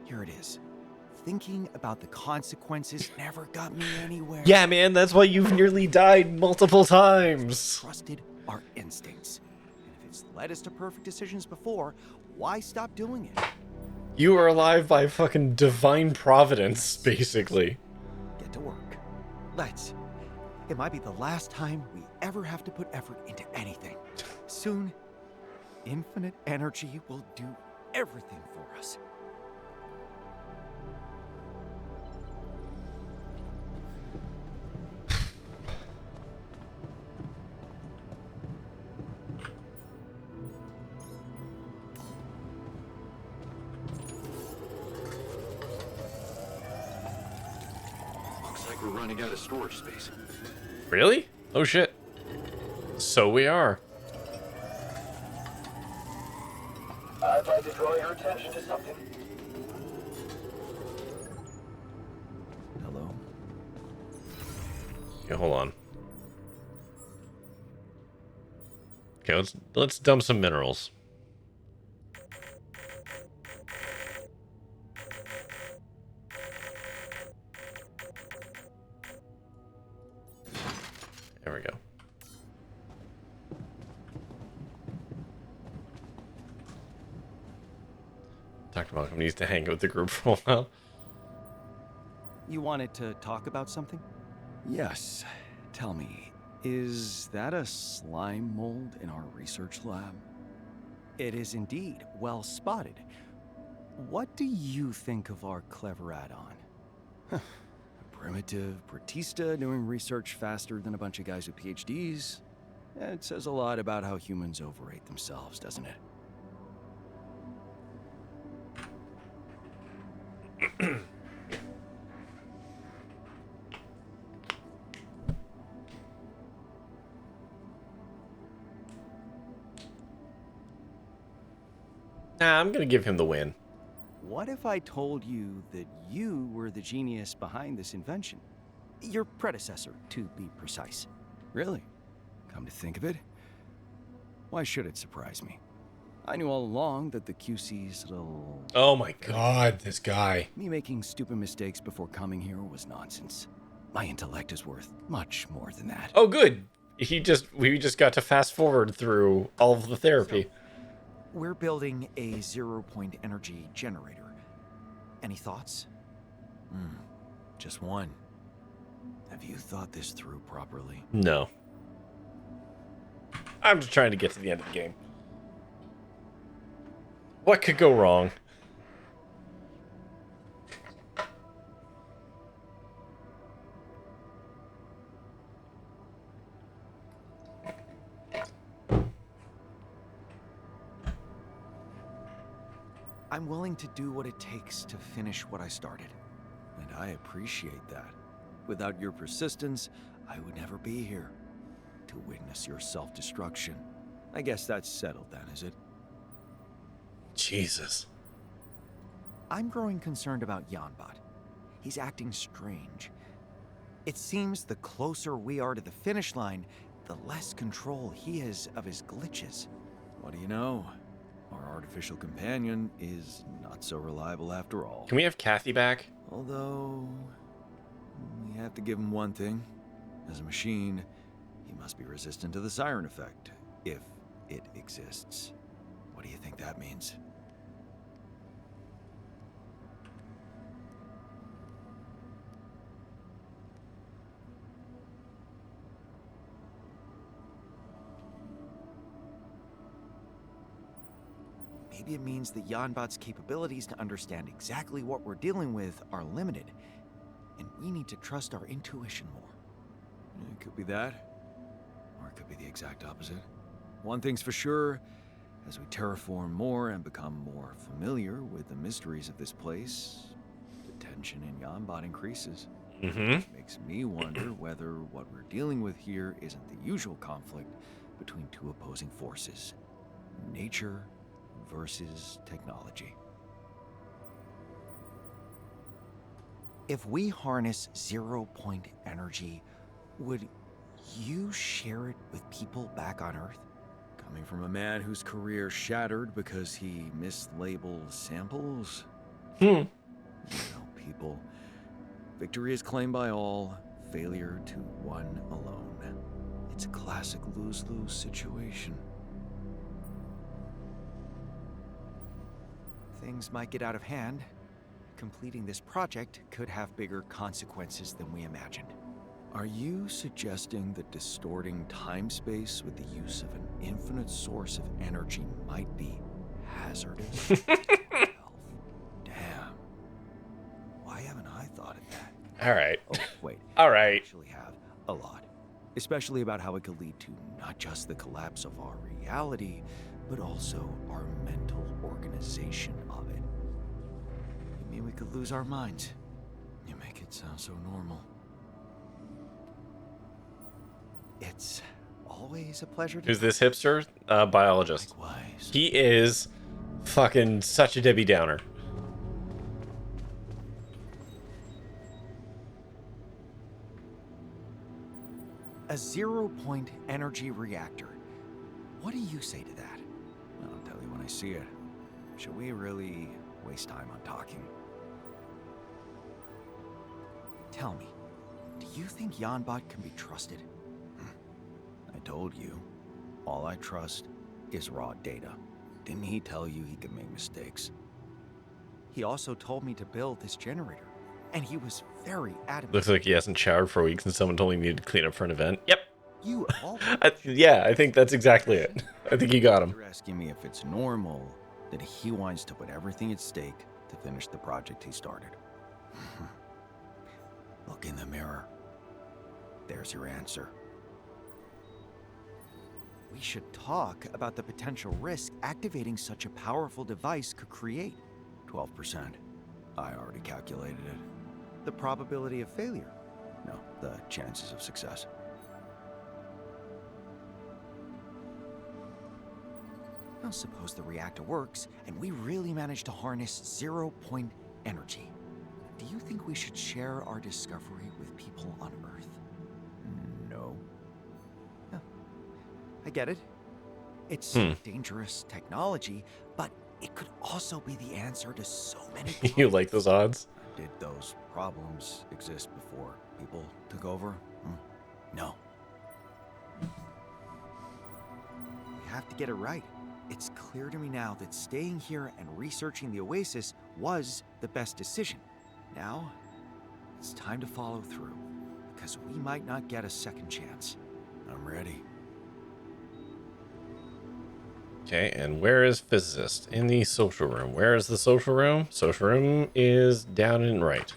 here it is. Thinking about the consequences never got me anywhere. Yeah, man, that's why you've nearly died multiple times. Trusted our instincts. And if it's led us to perfect decisions before, why stop doing it? You are alive by fucking divine providence, basically. Get to work. Let's. It might be the last time we ever have to put effort into anything. Soon, infinite energy will do everything for us. like we're running out of storage space. Really? Oh shit. So we are. I'd like to draw your attention to something. Hello? Okay, hold on. Okay, let's dump some minerals. There we go. Dr. Malcolm needs to hang out with the group for a while. You wanted to talk about something? Yes. Tell me, is that a slime mold in our research lab? It is indeed well spotted. What do you think of our clever add-on? A primitive Pratista doing research faster than a bunch of guys with PhDs? It says a lot about how humans overrate themselves, doesn't it? Nah, I'm gonna give him the win. What if I told you that you were the genius behind this invention? Your predecessor, to be precise. Really? Come to think of it, why should it surprise me? I knew all along that the QC's little... Oh my god, this guy. Me making stupid mistakes before coming here was nonsense. My intellect is worth much more than that. Oh good. We just got to fast forward through all of the therapy. We're building a 0-point energy generator. Any thoughts? Just one. Have you thought this through properly? No. I'm just trying to get to the end of the game. What could go wrong? I'm willing to do what it takes to finish what I started. And I appreciate that. Without your persistence, I would never be here. To witness your self-destruction. I guess that's settled then, is it? Jesus. I'm growing concerned about Yanbot. He's acting strange. It seems the closer we are to the finish line, the less control he has of his glitches. What do you know? Our artificial companion is not so reliable after all. Can we have Kathy back? Although, we have to give him one thing. As a machine, he must be resistant to the siren effect, if it exists. What do you think that means? Maybe it means that Yanbot's capabilities to understand exactly what we're dealing with are limited, and we need to trust our intuition more. It could be that, or it could be the exact opposite. One thing's for sure, as we terraform more and become more familiar with the mysteries of this place, the tension in Yanbot increases. Which makes me wonder whether what we're dealing with here isn't the usual conflict between two opposing forces. Nature versus technology. If we harness 0-point energy, would you share it with people back on Earth? Coming from a man whose career shattered because he mislabeled samples? You know, people. Victory is claimed by all, failure to one alone. It's a classic lose-lose situation. Things might get out of hand. Completing this project could have bigger consequences than we imagined. Are you suggesting that distorting time-space with the use of an infinite source of energy might be hazardous? Damn. Why haven't I thought of that? All right. Oh, wait. All right. I actually have a lot. Especially about how it could lead to not just the collapse of our reality, but also our mental organization of it. You mean we could lose our minds? You make it sound so normal. It's always a pleasure to... Who's this hipster? Biologist. Likewise. He is fucking such a Debbie Downer. A 0-point energy reactor. What do you say to that? I'll tell you when I see it. Should we really waste time on talking? Tell me, do you think Janbot can be trusted? I told you, all I trust is raw data. Didn't he tell you he could make mistakes? He also told me to build this generator, and he was very adamant. Looks like he hasn't showered for weeks and someone told him he needed to clean up for an event. Yep. You all... Yeah, I think that's exactly it. I think you got him. You're asking me if it's normal that he wants to put everything at stake to finish the project he started. Look in the mirror. There's your answer. We should talk about the potential risk activating such a powerful device could create. 12%. I already calculated it. The probability of failure. No, the chances of success. Now suppose the reactor works and we really manage to harness 0-point energy. Do you think we should share our discovery with people on Earth? No. I get it. It's dangerous technology, but it could also be the answer to so many problems. You like those odds? Did those problems exist before people took over? No. We have to get it right. It's clear to me now that staying here and researching the Oasis was the best decision. Now, it's time to follow through, because we might not get a second chance. I'm ready. Okay, and where is physicist? In the social room. Where is the social room? Social room is down and right.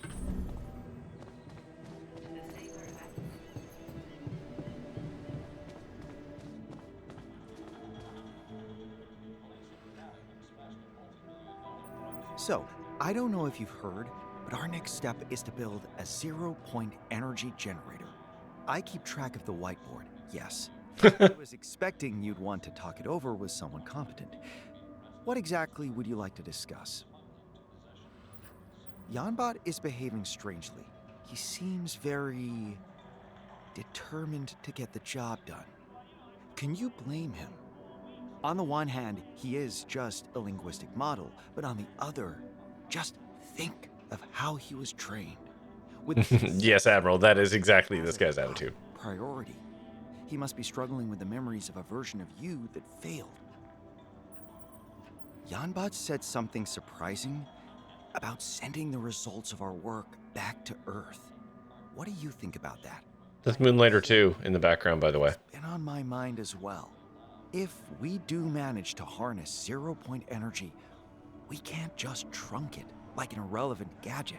So, I don't know if you've heard, but our next step is to build a 0-point energy generator. I keep track of the whiteboard, yes. I was expecting you'd want to talk it over with someone competent. What exactly would you like to discuss? Janbot is behaving strangely. He seems very determined to get the job done. Can you blame him? On the one hand, he is just a linguistic model, but on the other, just think of how he was trained. With Yes, Admiral, that is exactly this guy's attitude. Priority. He must be struggling with the memories of a version of you that failed. Janbot said something surprising about sending the results of our work back to Earth. What do you think about that? That's Moonlighter 2 in the background, by the way. Been on my mind as well. If we do manage to harness 0-point energy, we can't just trunk it like an irrelevant gadget.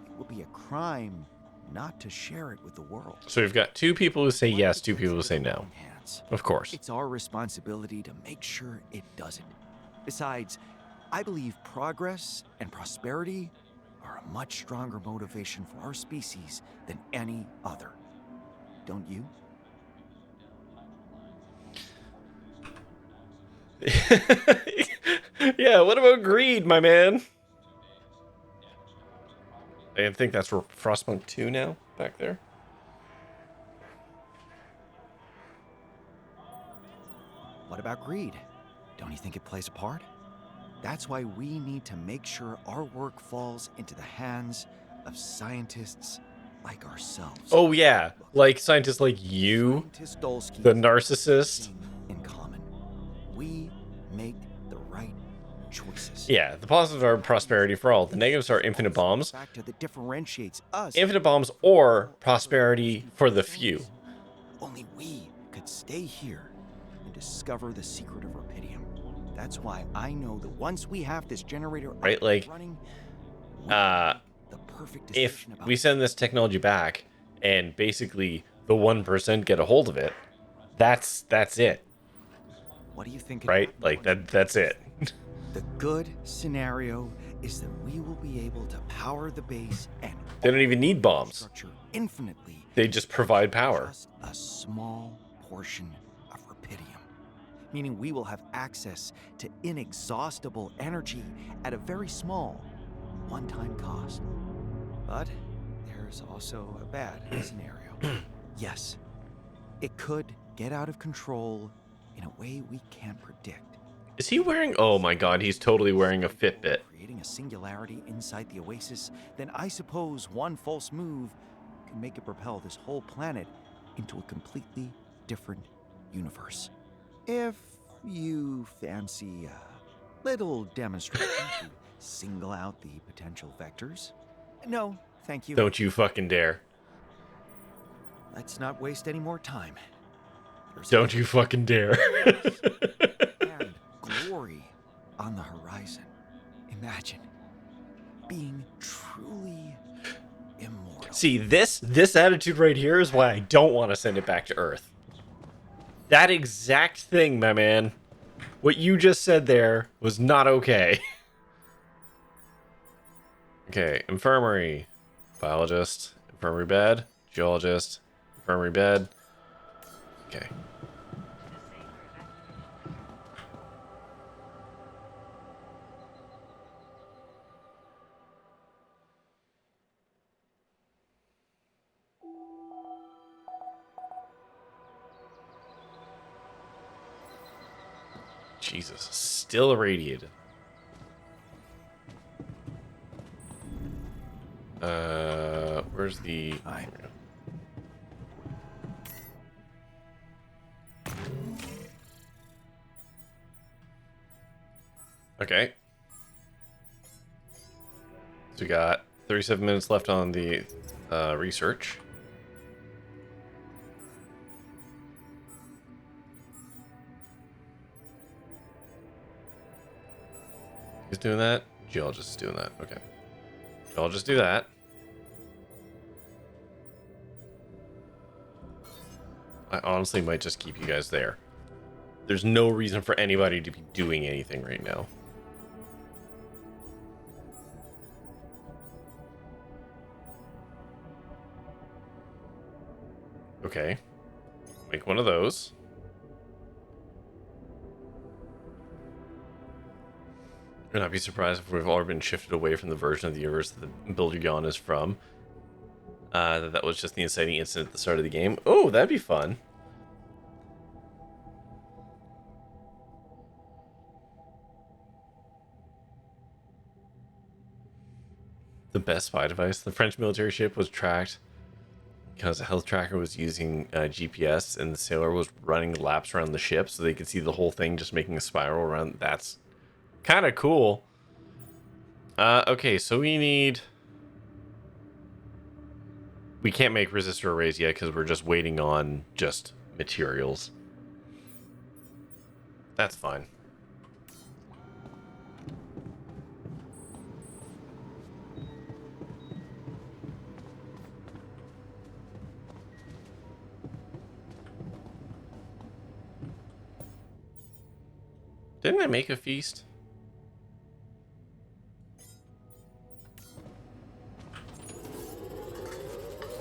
It would be a crime not to share it with the world. So we've got two people who say yes, two people who say no. Of course. It's our responsibility to make sure it doesn't. Besides, I believe progress and prosperity are a much stronger motivation for our species than any other. Don't you? Yeah, what about greed, my man? I think that's Frostpunk 2 now, back there. What about greed? Don't you think it plays a part? That's why we need to make sure our work falls into the hands of scientists like ourselves. Oh yeah, like scientists like you, the narcissist. In common, we make the right choices. Yeah, the positives are prosperity for all. The negatives are infinite bombs. Factor that differentiates us. Infinite bombs or prosperity for the few. Only we could stay here and discover the secret of Rapidium. That's why I know that once we have this generator right, like, running, the perfect if we send this technology back and basically the 1% get a hold of it, that's it. What do you think? Right? Like that's it. The good scenario is that we will be able to power the base and They don't even need bombs. Structure infinitely. They just provide power. Just a small portion of rupidium, meaning we will have access to inexhaustible energy at a very small, one-time cost. But there's also a bad scenario. Yes, it could get out of control in a way we can't predict. Is he wearing... Oh my god, he's totally wearing a Fitbit. Creating a singularity inside the oasis, then I suppose one false move can make it propel this whole planet into a completely different universe. If you fancy a little demonstration to single out the potential vectors. No, thank you. Don't you fucking dare. Let's not waste any more time. Don't you fucking dare. And glory on the horizon. Imagine being truly immortal. See, this attitude right here is why I don't want to send it back to Earth. That exact thing, my man. What you just said there was not okay. Okay, infirmary. Biologist. Infirmary bed. Geologist. Infirmary bed. Okay. Jesus, still irradiated. Where's the... Hi. Okay. So we got 37 minutes left on the research. He's doing that. Geologist is doing that. Okay. Geologist do that. I honestly might just keep you guys there. There's no reason for anybody to be doing anything right now. Okay. Make one of those. I'd not be surprised if we've already been shifted away from the version of the universe that the Builder Yawn is from. That was just the inciting incident at the start of the game. Oh, that'd be fun. The best spy device. The French military ship was tracked because a health tracker was using GPS, and the sailor was running laps around the ship so they could see the whole thing just making a spiral around. That's kind of cool. Okay, so we need... We can't make resistor arrays yet because we're just waiting on just materials. That's fine. Didn't I make a feast?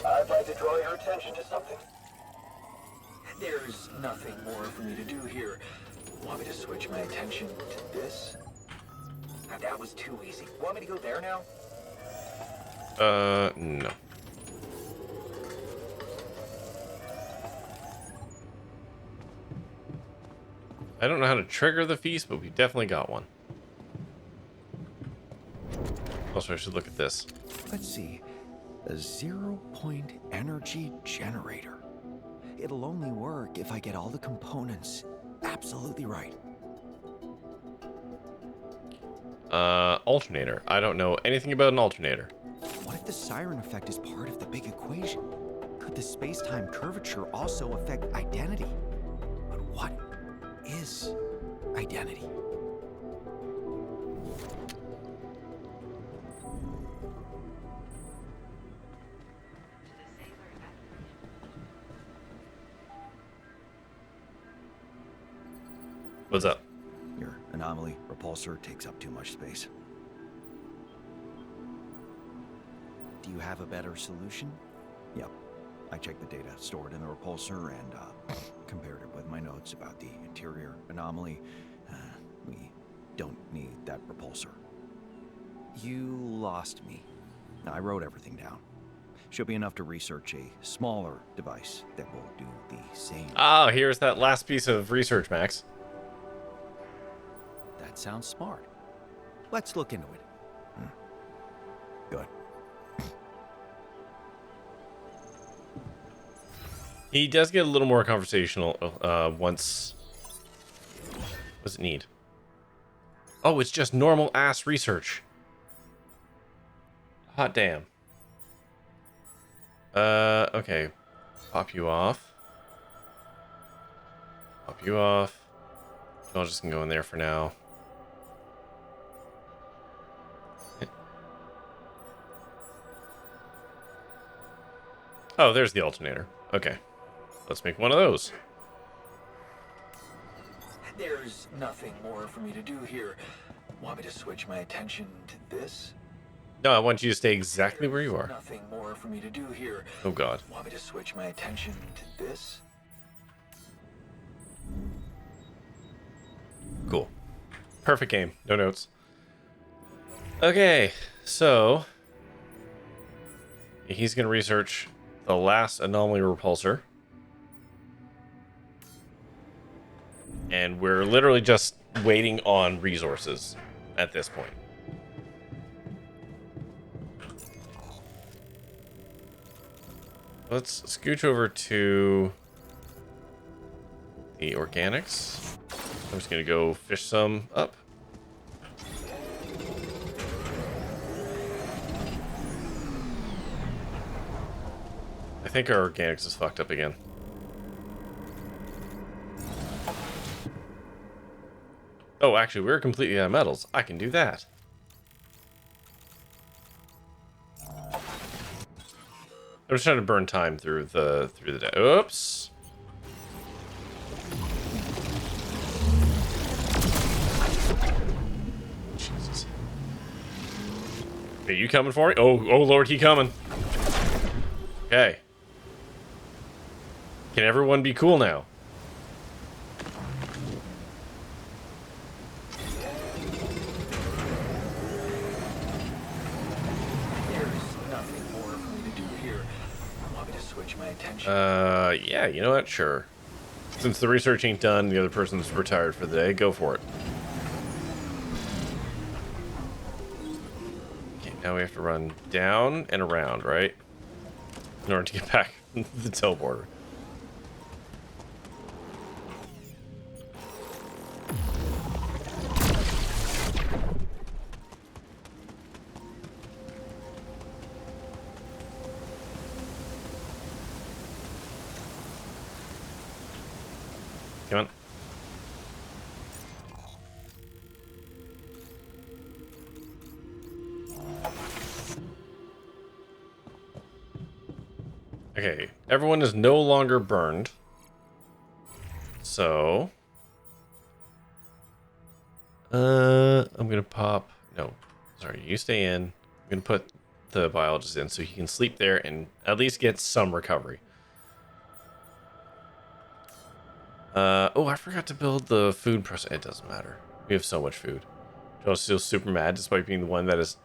I'd like to draw your attention to something. There's nothing more for me to do here. Want me to switch my attention to this? Now, that was too easy. Want me to go there now? No. I don't know how to trigger the feast, but we definitely got one. Also, I should look at this. Let's see. A 0-point energy generator. It'll only work if I get all the components absolutely right. Alternator. I don't know anything about an alternator. What if the siren effect is part of the big equation? Could the space-time curvature also affect identity? But what is identity? What's up? Your anomaly repulsor takes up too much space. Do you have a better solution? Yep. I checked the data stored in the repulsor and compared it with my notes about the interior anomaly. We don't need that repulsor. You lost me. I wrote everything down. Should be enough to research a smaller device that will do the same. Ah, here's that last piece of research, Max. That sounds smart. Let's look into it. Good. He does get a little more conversational once... What does it need? Oh, it's just normal ass research. Hot damn. Okay. Pop you off. Pop you off. I'll just go in there for now. Oh, there's the alternator. Okay. Let's make one of those. There's nothing more for me to do here. Want me to switch my attention to this? No, I want you to stay exactly where you are. Nothing more for me to do here. Oh god. Want me to switch my attention to this? Cool. Perfect game. No notes. Okay, so he's going to research the last anomaly repulsor. And we're literally just waiting on resources at this point. Let's scooch over to the organics. I'm just going to go fish some up. I think our organics is fucked up again. Oh, actually, we're completely out of metals. I can do that. I'm just trying to burn time through the day. Oops. Jesus. Are you coming for me? Oh Lord, he coming. Okay. Can everyone be cool now? Yeah, you know what? Sure. Since the research ain't done, the other person's retired for the day, go for it. Okay, now we have to run down and around, right? In order to get back to the teleporter. Come on. Okay, everyone is no longer burned. So... I'm gonna pop... No, sorry, you stay in. I'm gonna put the biologist in so he can sleep there and at least get some recovery. Oh, I forgot to build the food process. It doesn't matter. We have so much food. Joel's still super mad despite being the one that is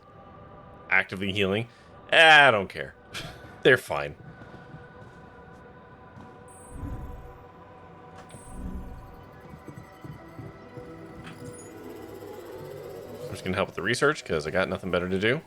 actively healing. I don't care. They're fine. I'm just gonna help with the research because I got nothing better to do.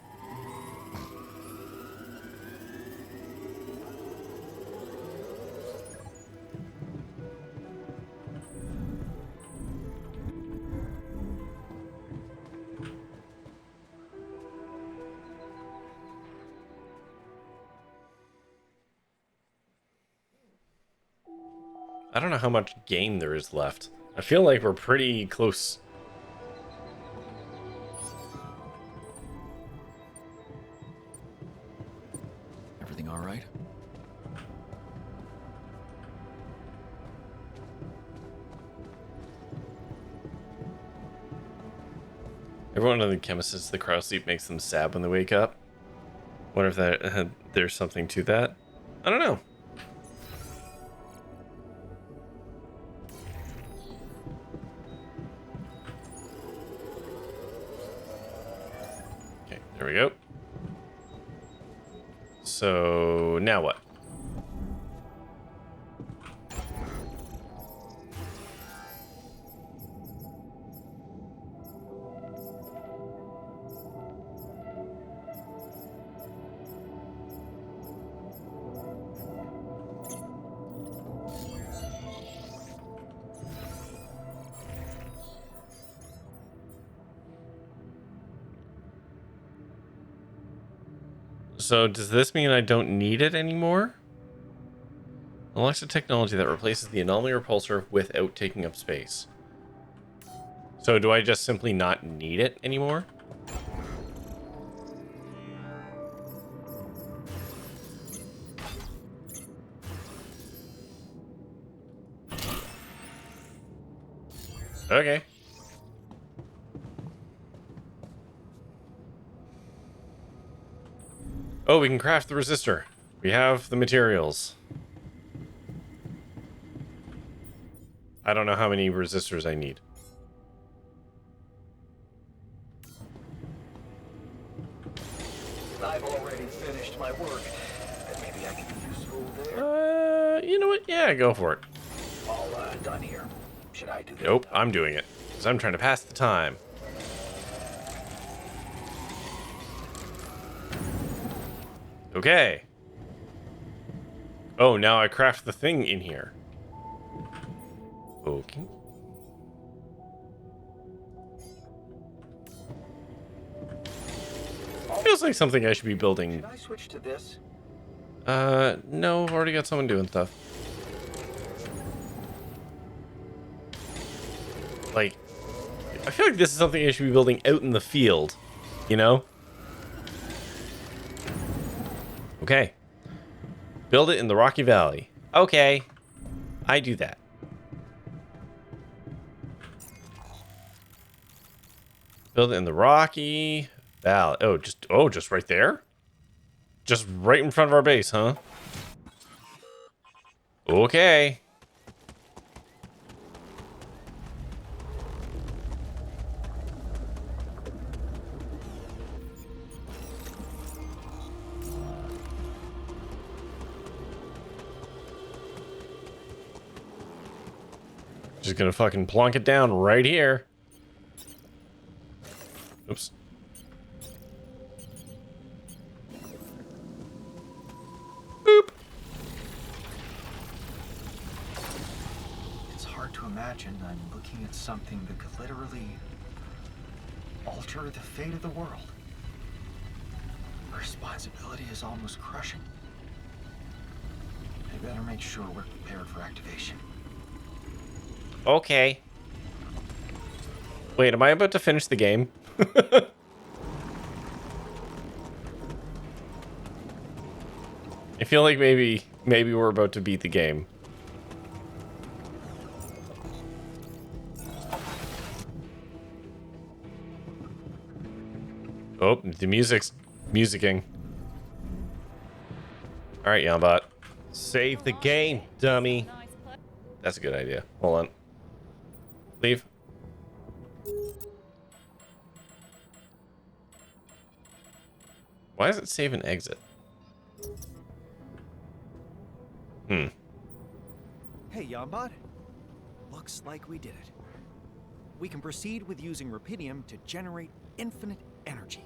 I don't know how much game there is left. I feel like we're pretty close. Everything all right? Everyone in the chemist says the cryosleep makes them sad when they wake up. Wonder if that there's something to that. I don't know. Okay, there we go. So now what? So does this mean I don't need it anymore? Unlocks a technology that replaces the anomaly repulsor without taking up space. So do I just simply not need it anymore? Okay. Oh, we can craft the resistor. We have the materials. I don't know how many resistors I need. I've already finished my work, and maybe I can be useful there. You know what? Yeah, go for it. All done here. Should I do that? Nope, I'm doing it. Because I'm trying to pass the time. Okay. Oh, now I craft the thing in here. Okay. Feels like something I should be building. Should I switch to this? No, I've already got someone doing stuff. Like, I feel like this is something I should be building out in the field, you know? Okay. Build it in the Rocky Valley. Okay. I do that. Build it in the Rocky Valley. Oh, just right there? Just right in front of our base, huh? Okay. Just gonna fucking plonk it down right here. Oops. Boop. It's hard to imagine I'm looking at something that could literally alter the fate of the world. The responsibility is almost crushing. I better make sure we're prepared for activation. Okay. Wait, am I about to finish the game? I feel like maybe we're about to beat the game. Oh, the music's musicking. All right, Yambot. Save the game, dummy. That's a good idea. Hold on. Leave. Why does it save and exit? Hey, Yambot. Looks like we did it. We can proceed with using rupidium to generate infinite energy.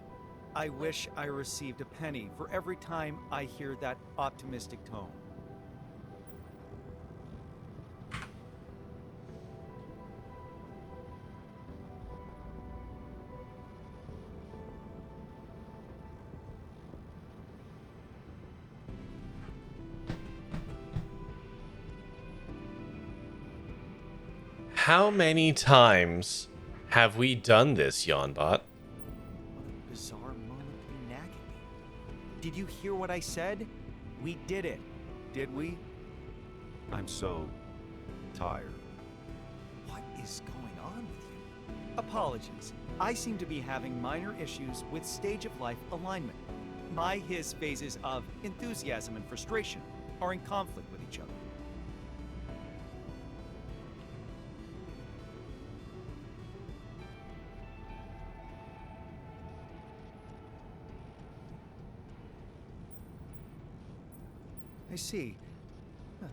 I wish I received a penny for every time I hear that optimistic tone. How many times have we done this, Yonbot? Bizarre moment to be nagging me. Did you hear what I said? We did it, did we? I'm so tired. What is going on with you? Apologies. I seem to be having minor issues with stage of life alignment. his phases of enthusiasm and frustration are in conflict with each other. I see.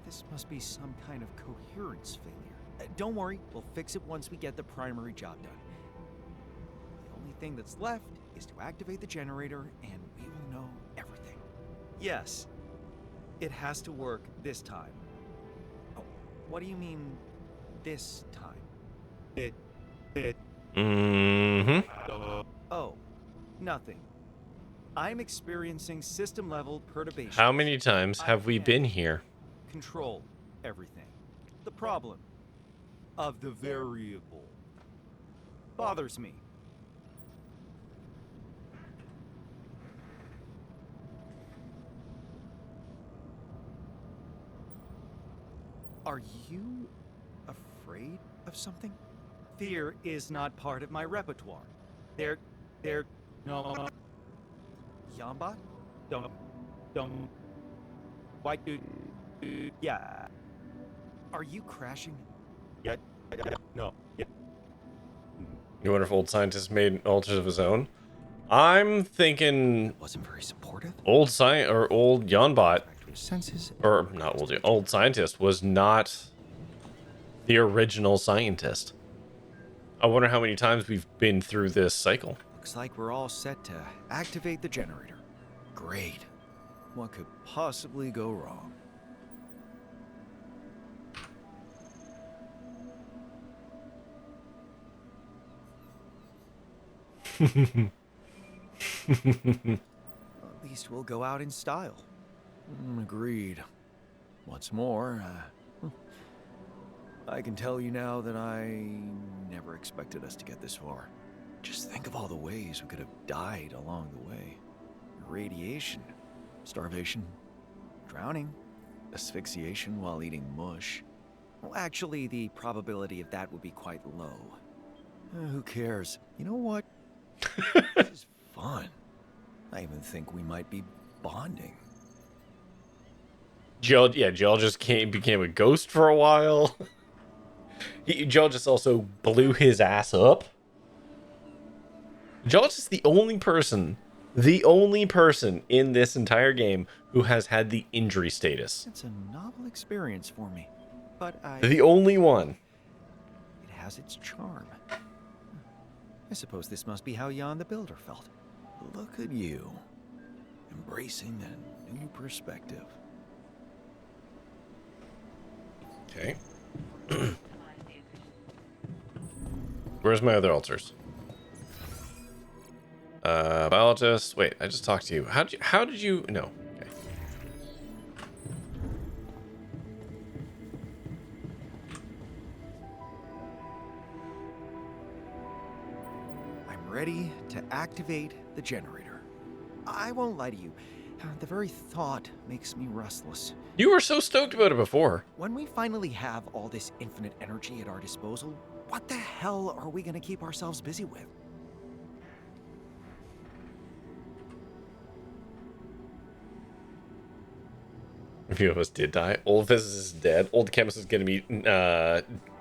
This must be some kind of coherence failure. Don't worry, we'll fix it once we get the primary job done. The only thing that's left is to activate the generator, and we will know everything. Yes, it has to work this time. Oh, what do you mean, this time? Oh, nothing. I'm experiencing system-level perturbation. How many times have we been here? Control everything. The problem of the variable bothers me. Are you afraid of something? Fear is not part of my repertoire. No. Yamba? Don't. Why do? Yeah. Are you crashing? Yeah. No. Yeah. You wonder if old scientist made altars of his own? I'm thinking wasn't very supportive. Old Yonbot, Senses. or not old scientist was not the original scientist. I wonder how many times we've been through this cycle. Looks like we're all set to activate the generator. Great. What could possibly go wrong? At least we'll go out in style. Agreed. What's more, I can tell you now that I never expected us to get this far. Just think of all the ways we could have died along the way. Radiation, starvation, drowning, asphyxiation while eating mush. Well, actually, the probability of that would be quite low. Who cares? You know what? This is fun. I even think we might be bonding. Joel just became a ghost for a while. Joel just also blew his ass up. Joel's just the only person in this entire game who has had the injury status. It's a novel experience for me, but The only one. It has its charm. I suppose this must be how Jan the Builder felt. Look at you, embracing a new perspective. Okay. Where's my other altars? Biologist. Wait, I just talked to you. How did you? No. Okay. I'm ready to activate the generator. I won't lie to you. The very thought makes me restless. You were so stoked about it before. When we finally have all this infinite energy at our disposal, what the hell are we going to keep ourselves busy with? A few of us did die. Old physicist is dead. Old chemist is gonna be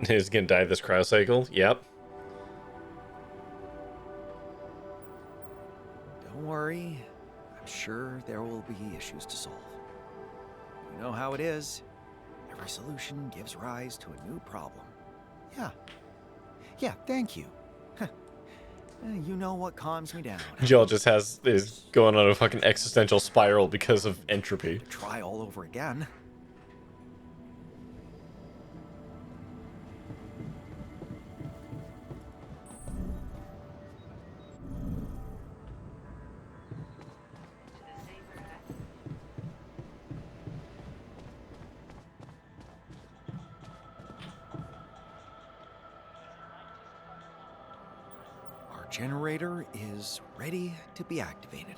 is gonna die this cryo cycle. Yep. Don't worry. I'm sure there will be issues to solve. You know how it is. Every solution gives rise to a new problem. Yeah, thank you. You know what calms me down. Joel just is going on a fucking existential spiral because of entropy. Try all over again. Generator is ready to be activated.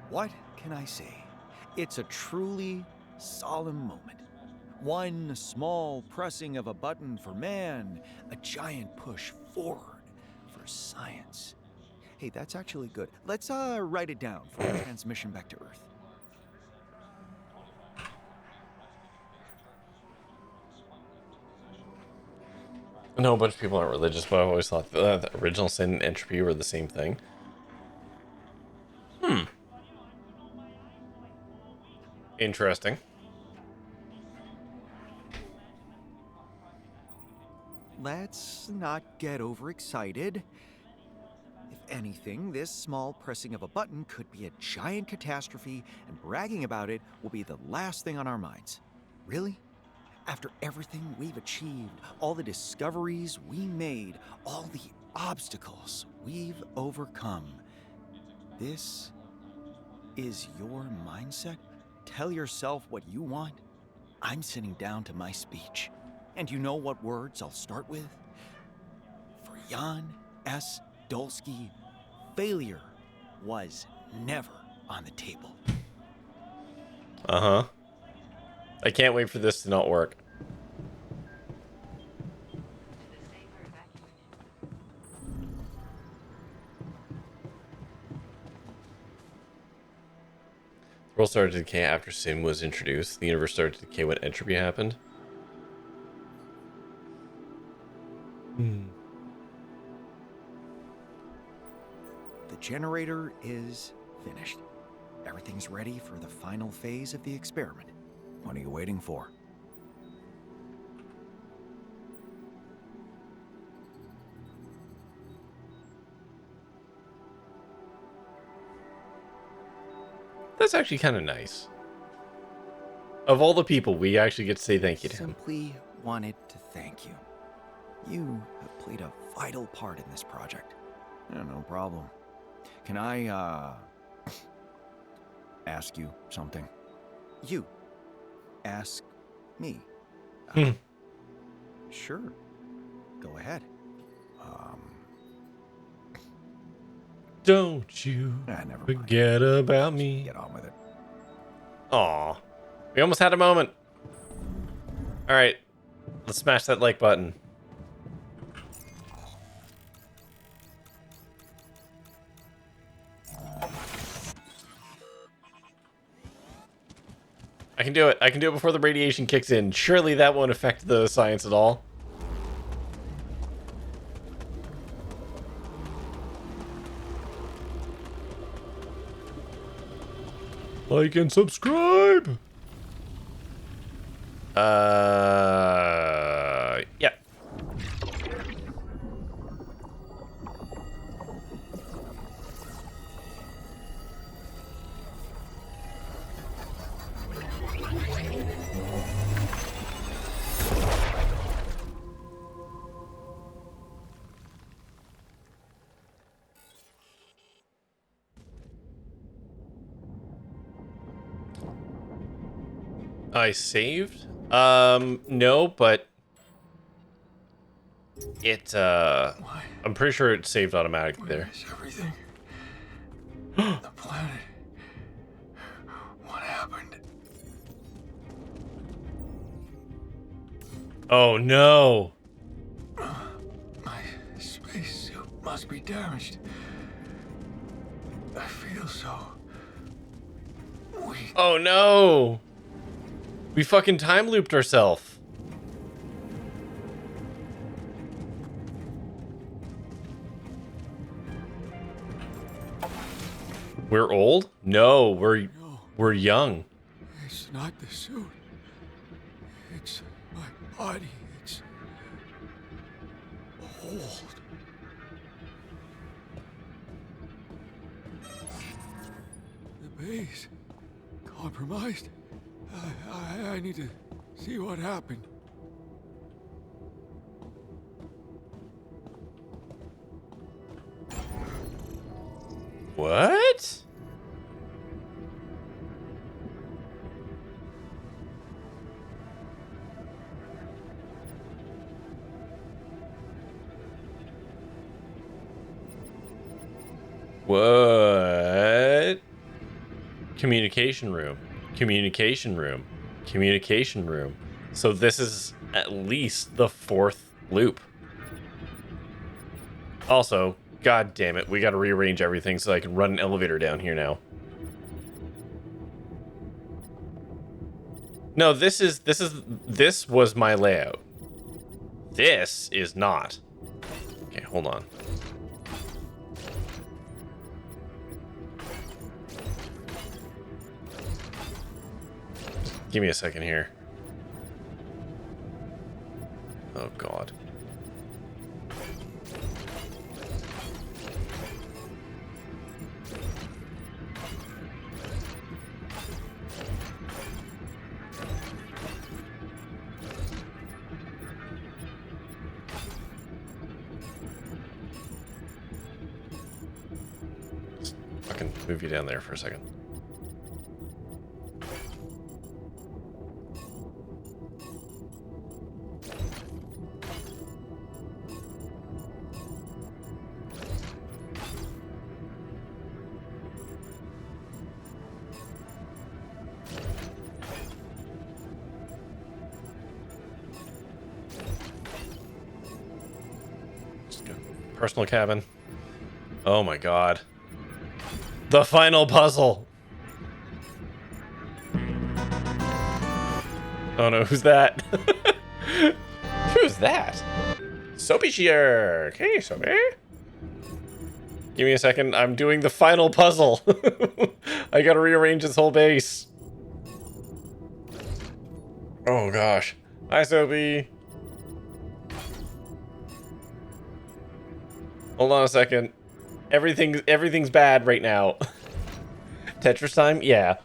What can I say? It's a truly solemn moment. One small pressing of a button for man, a giant push forward for science. Hey, that's actually good. Let's write it down for our transmission back to Earth. I know a bunch of people aren't religious, but I've always thought the original sin and entropy were the same thing. Interesting. Let's not get overexcited. If anything, this small pressing of a button could be a giant catastrophe, and bragging about it will be the last thing on our minds. Really? After everything we've achieved, all the discoveries we made, all the obstacles we've overcome, this is your mindset? Tell yourself what you want? I'm sitting down to my speech. And you know what words I'll start with? For Jan S. Dolsky, failure was never on the table. Uh-huh. I can't wait for this to not work. The world started to decay after sin was introduced. The universe started to decay when entropy happened. The generator is finished. Everything's ready for the final phase of the experiment. What are you waiting for? That's actually kind of nice. Of all the people, we actually get to say thank you to him. Simply wanted to thank you. You have played a vital part in this project. Yeah, no problem. Can I, ask you something? You. Ask me. Sure. Go ahead. Don't you never forget about me. Get on with it. Aw. We almost had a moment. Alright. Let's smash that like button. I can do it. I can do it before the radiation kicks in. Surely that won't affect the science at all. Like and subscribe. Yeah. I saved? No, but it, I'm pretty sure it saved automatically there. Everything. The planet. What happened? Oh no! My spacesuit must be damaged. I feel so weak. Oh no! We fucking time looped ourselves. We're old? No, we're young. It's not the suit. It's my body. It's old. The base compromised. I need to see what happened. What? What? Communication room. Communication room. Communication room. So this is at least the 4th loop. Also, God damn it. We got to rearrange everything so I can run an elevator down here now. No, this was my layout. This is not. Okay, hold on. Give me a second here. Oh, God. Just fucking move you down there for a second. Personal cabin. Oh my god. The final puzzle. Oh no, who's that? Who's that? Soapy here. Okay, Soapy. Give me a second. I'm doing the final puzzle. I gotta rearrange this whole base. Oh gosh. Hi, Soapy. Hold on a second. Everything's bad right now. Tetris time? Yeah.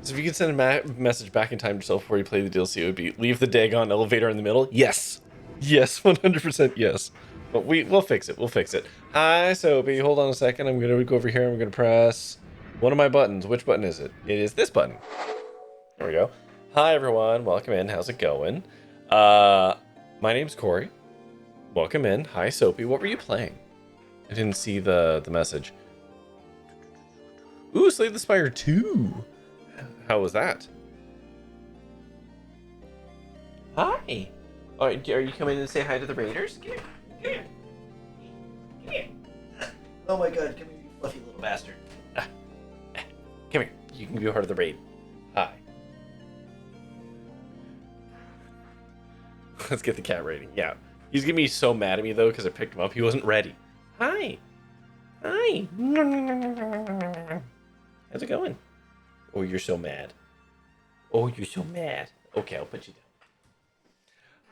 So if you could send a message back in time to yourself before you play the DLC, it would be leave the daggone elevator in the middle. Yes. Yes, 100% yes. But we'll fix it. We'll fix it. Hi, Soapy. Hold on a second. I'm going to go over here. I'm going to press one of my buttons. Which button is it? It is this button. There we go. Hi, everyone. Welcome in. How's it going? My name's Corey. Welcome in. Hi, Soapy. What were you playing? I didn't see the message. Ooh, Slay the Spire 2. How was that? Hi. Are you coming in to say hi to the Raiders? Come here. Come here. Come here. Oh my god, come here, you fluffy little bastard. Come here. You can be a part of the raid. Hi. Let's get the cat rating. Yeah. He's gonna be so mad at me though because I picked him up. He wasn't ready. Hi. Hi. How's it going? Oh, you're so mad. Oh, you're so mad. Okay, I'll put you down.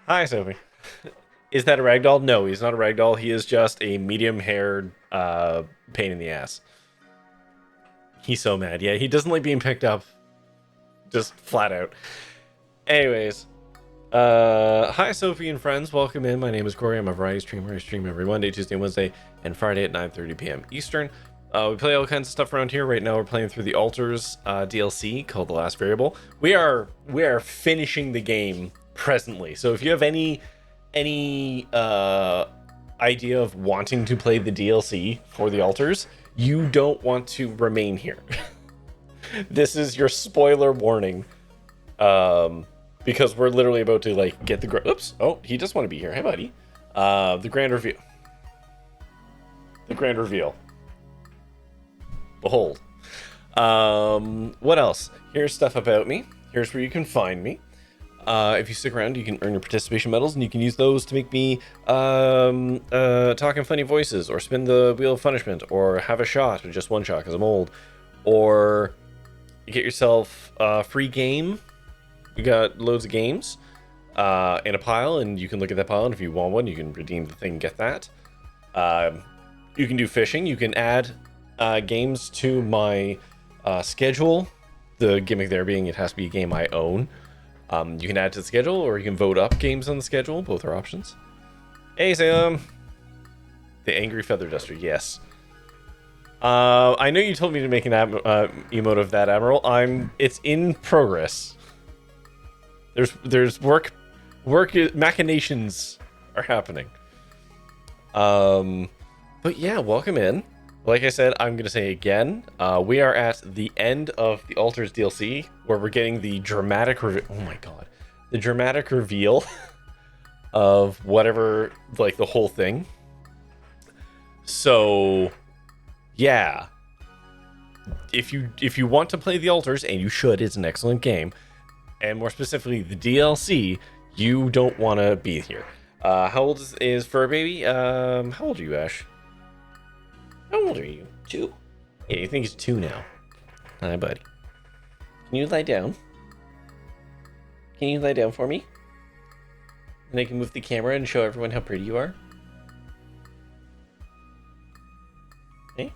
Hi, Sophie. Is that a ragdoll? No, he's not a ragdoll. He is just a medium-haired pain in the ass. He's so mad. Yeah, he doesn't like being picked up. Just flat out. Anyways. Hi, Sophie and friends. Welcome in. My name is Corey. I'm a variety streamer. I stream every Monday, Tuesday, Wednesday, and Friday at 9:30 p.m. Eastern. We play all kinds of stuff around here. Right now, we're playing through the Altars DLC called The Last Variable. We are finishing the game presently. So if you have any idea of wanting to play the DLC for the Altars, you don't want to remain here. This is your spoiler warning. Because we're literally about to like get the oops. Oh, he does want to be here. Hey, buddy. The grand reveal. The grand reveal. Behold. What else? Here's stuff about me. Here's where you can find me. If you stick around, you can earn your participation medals, and you can use those to make me talk in funny voices, or spin the wheel of punishment, or have a shot, or just one shot because I'm old, or you get yourself a free game. We got loads of games in a pile, and you can look at that pile, and if you want one, you can redeem the thing and get that. You can do fishing. You can add games to my schedule. The gimmick there being it has to be a game I own. You can add to the schedule, or you can vote up games on the schedule. Both are options. Hey, Sam. The Angry Feather Duster, yes. I know you told me to make an emote of that, Admiral. It's in progress. There's work machinations are happening. But yeah, welcome in. Like I said, I'm gonna say again, we are at the end of the Altars DLC, where we're getting the dramatic oh my god, the dramatic reveal of whatever, like the whole thing. So, yeah. If you want to play the altars, and you should, it's an excellent game, and more specifically the DLC, you don't want to be here. How old is Fur Baby? How old are you, Ash? How old are you? 2. Yeah, you think he's 2 now. Hi, buddy. Can you lie down? Can you lie down for me? And I can move the camera and show everyone how pretty you are. Hey.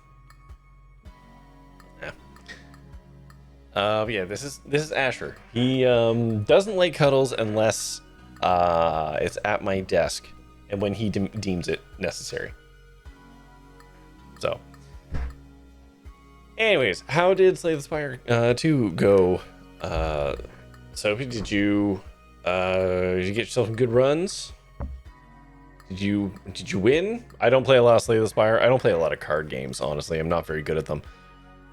Yeah, this is Asher. He doesn't like cuddles unless it's at my desk and when he deems it necessary. So, anyways, how did Slay the Spire 2 go? Sophie, did you get yourself some good runs? Did you win? I don't play a lot of Slay the Spire. I don't play a lot of card games, honestly. I'm not very good at them.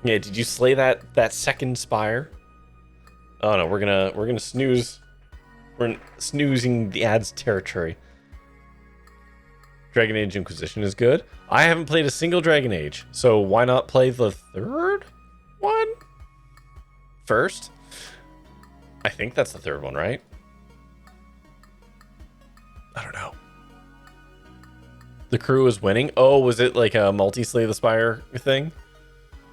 Yeah, did you slay that second spire? Oh no, we're gonna snooze. We're snoozing the ads territory. Dragon Age Inquisition is good. I haven't played a single Dragon Age, so why not play the third one first? I think that's the third one, right? I don't know. The crew is winning. Oh, was it like a multi-Slay the Spire thing?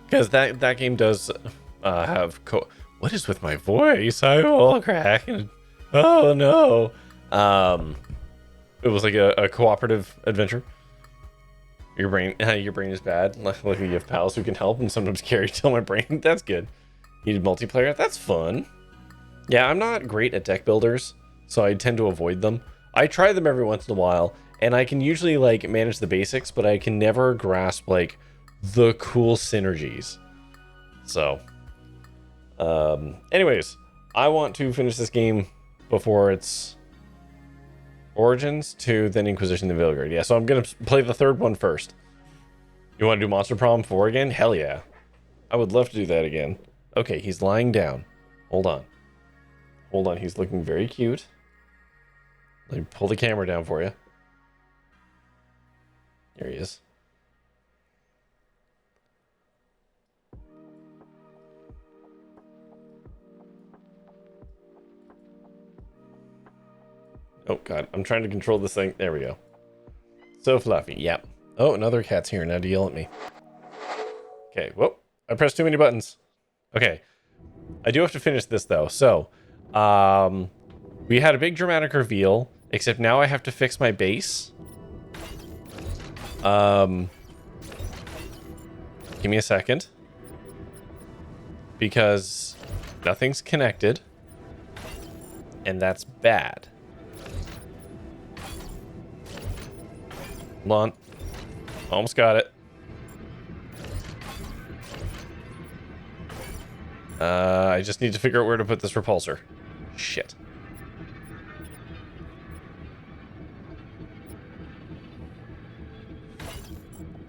Because that game does have what is with my voice? I'm all cracking. Oh no. It was like a cooperative adventure. Your brain is bad. Luckily you have pals who can help and sometimes carry till my brain. That's good. You need multiplayer. That's fun. Yeah, I'm not great at deck builders, so I tend to avoid them. I try them every once in a while, and I can usually like manage the basics, but I can never grasp like the cool synergies. So anyways, I want to finish this game before its Origins to then Inquisition of Vilgard. Yeah, so I'm gonna play the third one first. You want to do Monster Prom 4 again? Hell yeah, I would love to do that again. Okay, he's lying down. Hold on, he's looking very cute. Let me pull the camera down for you. There he is. Oh god, I'm trying to control this thing. There we go. So fluffy, yep. Oh, another cat's here now to yell at me. Okay, whoop. I pressed too many buttons. Okay. I do have to finish this though. So, we had a big dramatic reveal, except now I have to fix my base. Give me a second. Because nothing's connected. And that's bad. Hold on. Almost got it. I just need to figure out where to put this repulsor. Shit.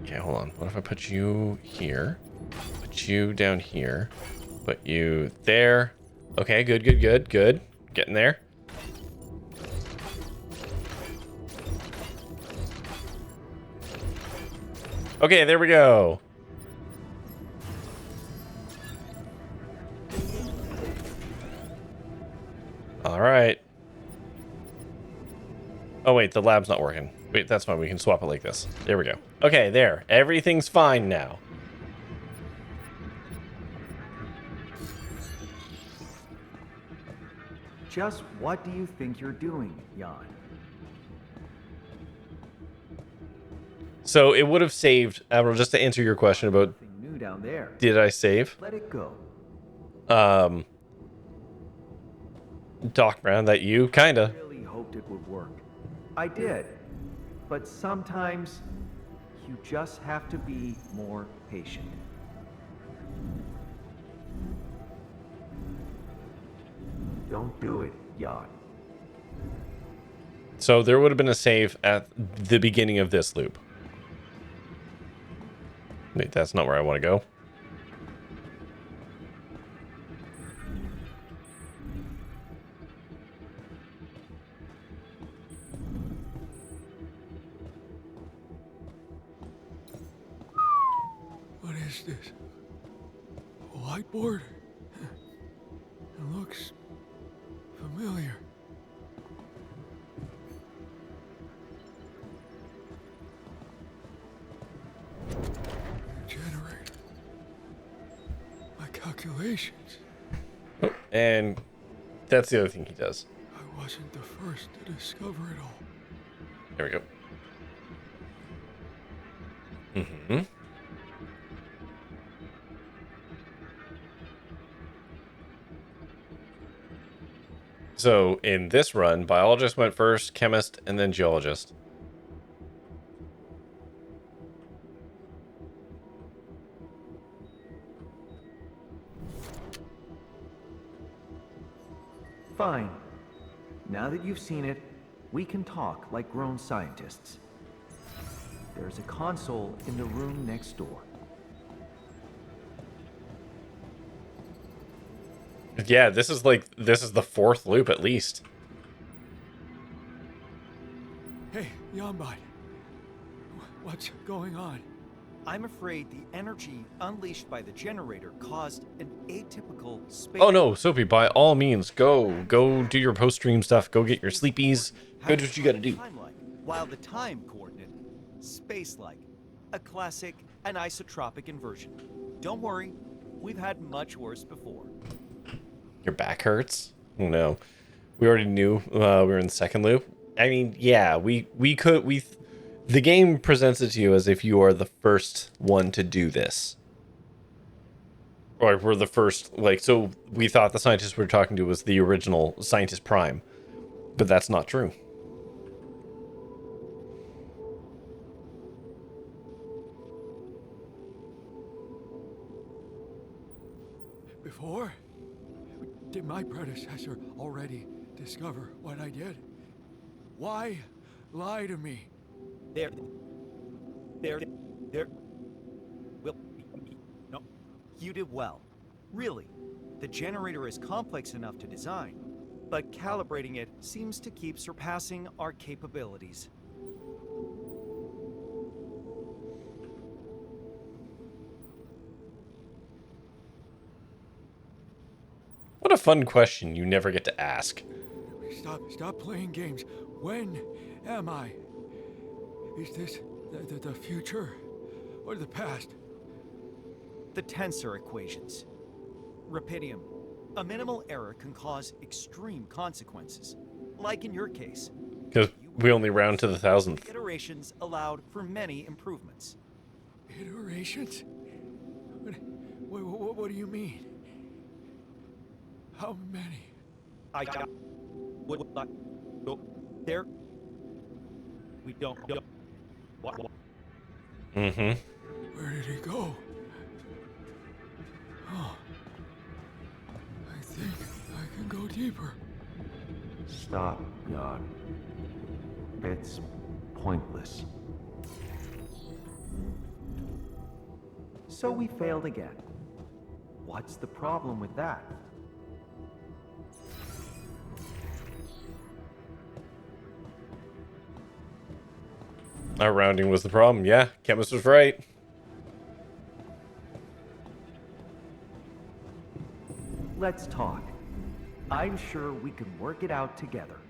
Okay, hold on. What if I put you here? Put you down here. Put you there. Okay, good. Getting there. Okay, there we go. All right. Oh, wait, the lab's not working. Wait, that's fine. We can swap it like this. There we go. Okay, there. Everything's fine now. Just what do you think you're doing, Jan? So it would have saved, Admiral, just to answer your question about New down there. did I save? Let it go. Doc Brown, that you? Kinda. I really hoped it would work. I did. But sometimes you just have to be more patient. Don't do it, Jan. So there would have been a save at the beginning of this loop. Wait, that's not where I want to go. this? A whiteboard? It looks familiar. Generate my calculations. Oh, and that's the other thing he does. I wasn't the first to discover it all. There we go. Mm-hmm. So in this run, biologist went first, chemist, and then geologist. Fine. Now that you've seen it, we can talk like grown scientists. There's a console in the room next door. Yeah, this is the fourth loop at least. Hey, Yombot. What's going on? I'm afraid the energy unleashed by the generator caused an atypical space. Oh no, Soapy, by all means, go do your post-stream stuff. Go get your sleepies. Go do what you gotta do. Time-like, while the time coordinate, space-like, a classic anisotropic inversion. Don't worry, we've had much worse before. Your back hurts? Oh no. We already knew we were in the second loop. I mean, yeah, the game presents it to you as if you are the first one to do this. Or we're the first, so we thought the scientist we were talking to was the original Scientist Prime. But that's not true. Before? Did my predecessor already discover what I did? Why lie to me? There. Well, no, you did well. Really, the generator is complex enough to design, but calibrating it seems to keep surpassing our capabilities. What a fun question you never get to ask. Stop playing games. When am I? Is this the future or the past? The tensor equations. Rapidium. A minimal error can cause extreme consequences, like in your case. Because we only round to the 1000th. Iterations allowed for many improvements. Iterations? What do you mean? How many? There. We don't. Mm-hmm. Where did he go? Oh. I think I can go deeper. Stop, Yod. It's pointless. So we failed again. What's the problem with that? Our rounding was the problem. Yeah, Chemist was right. Let's talk. I'm sure we can work it out together.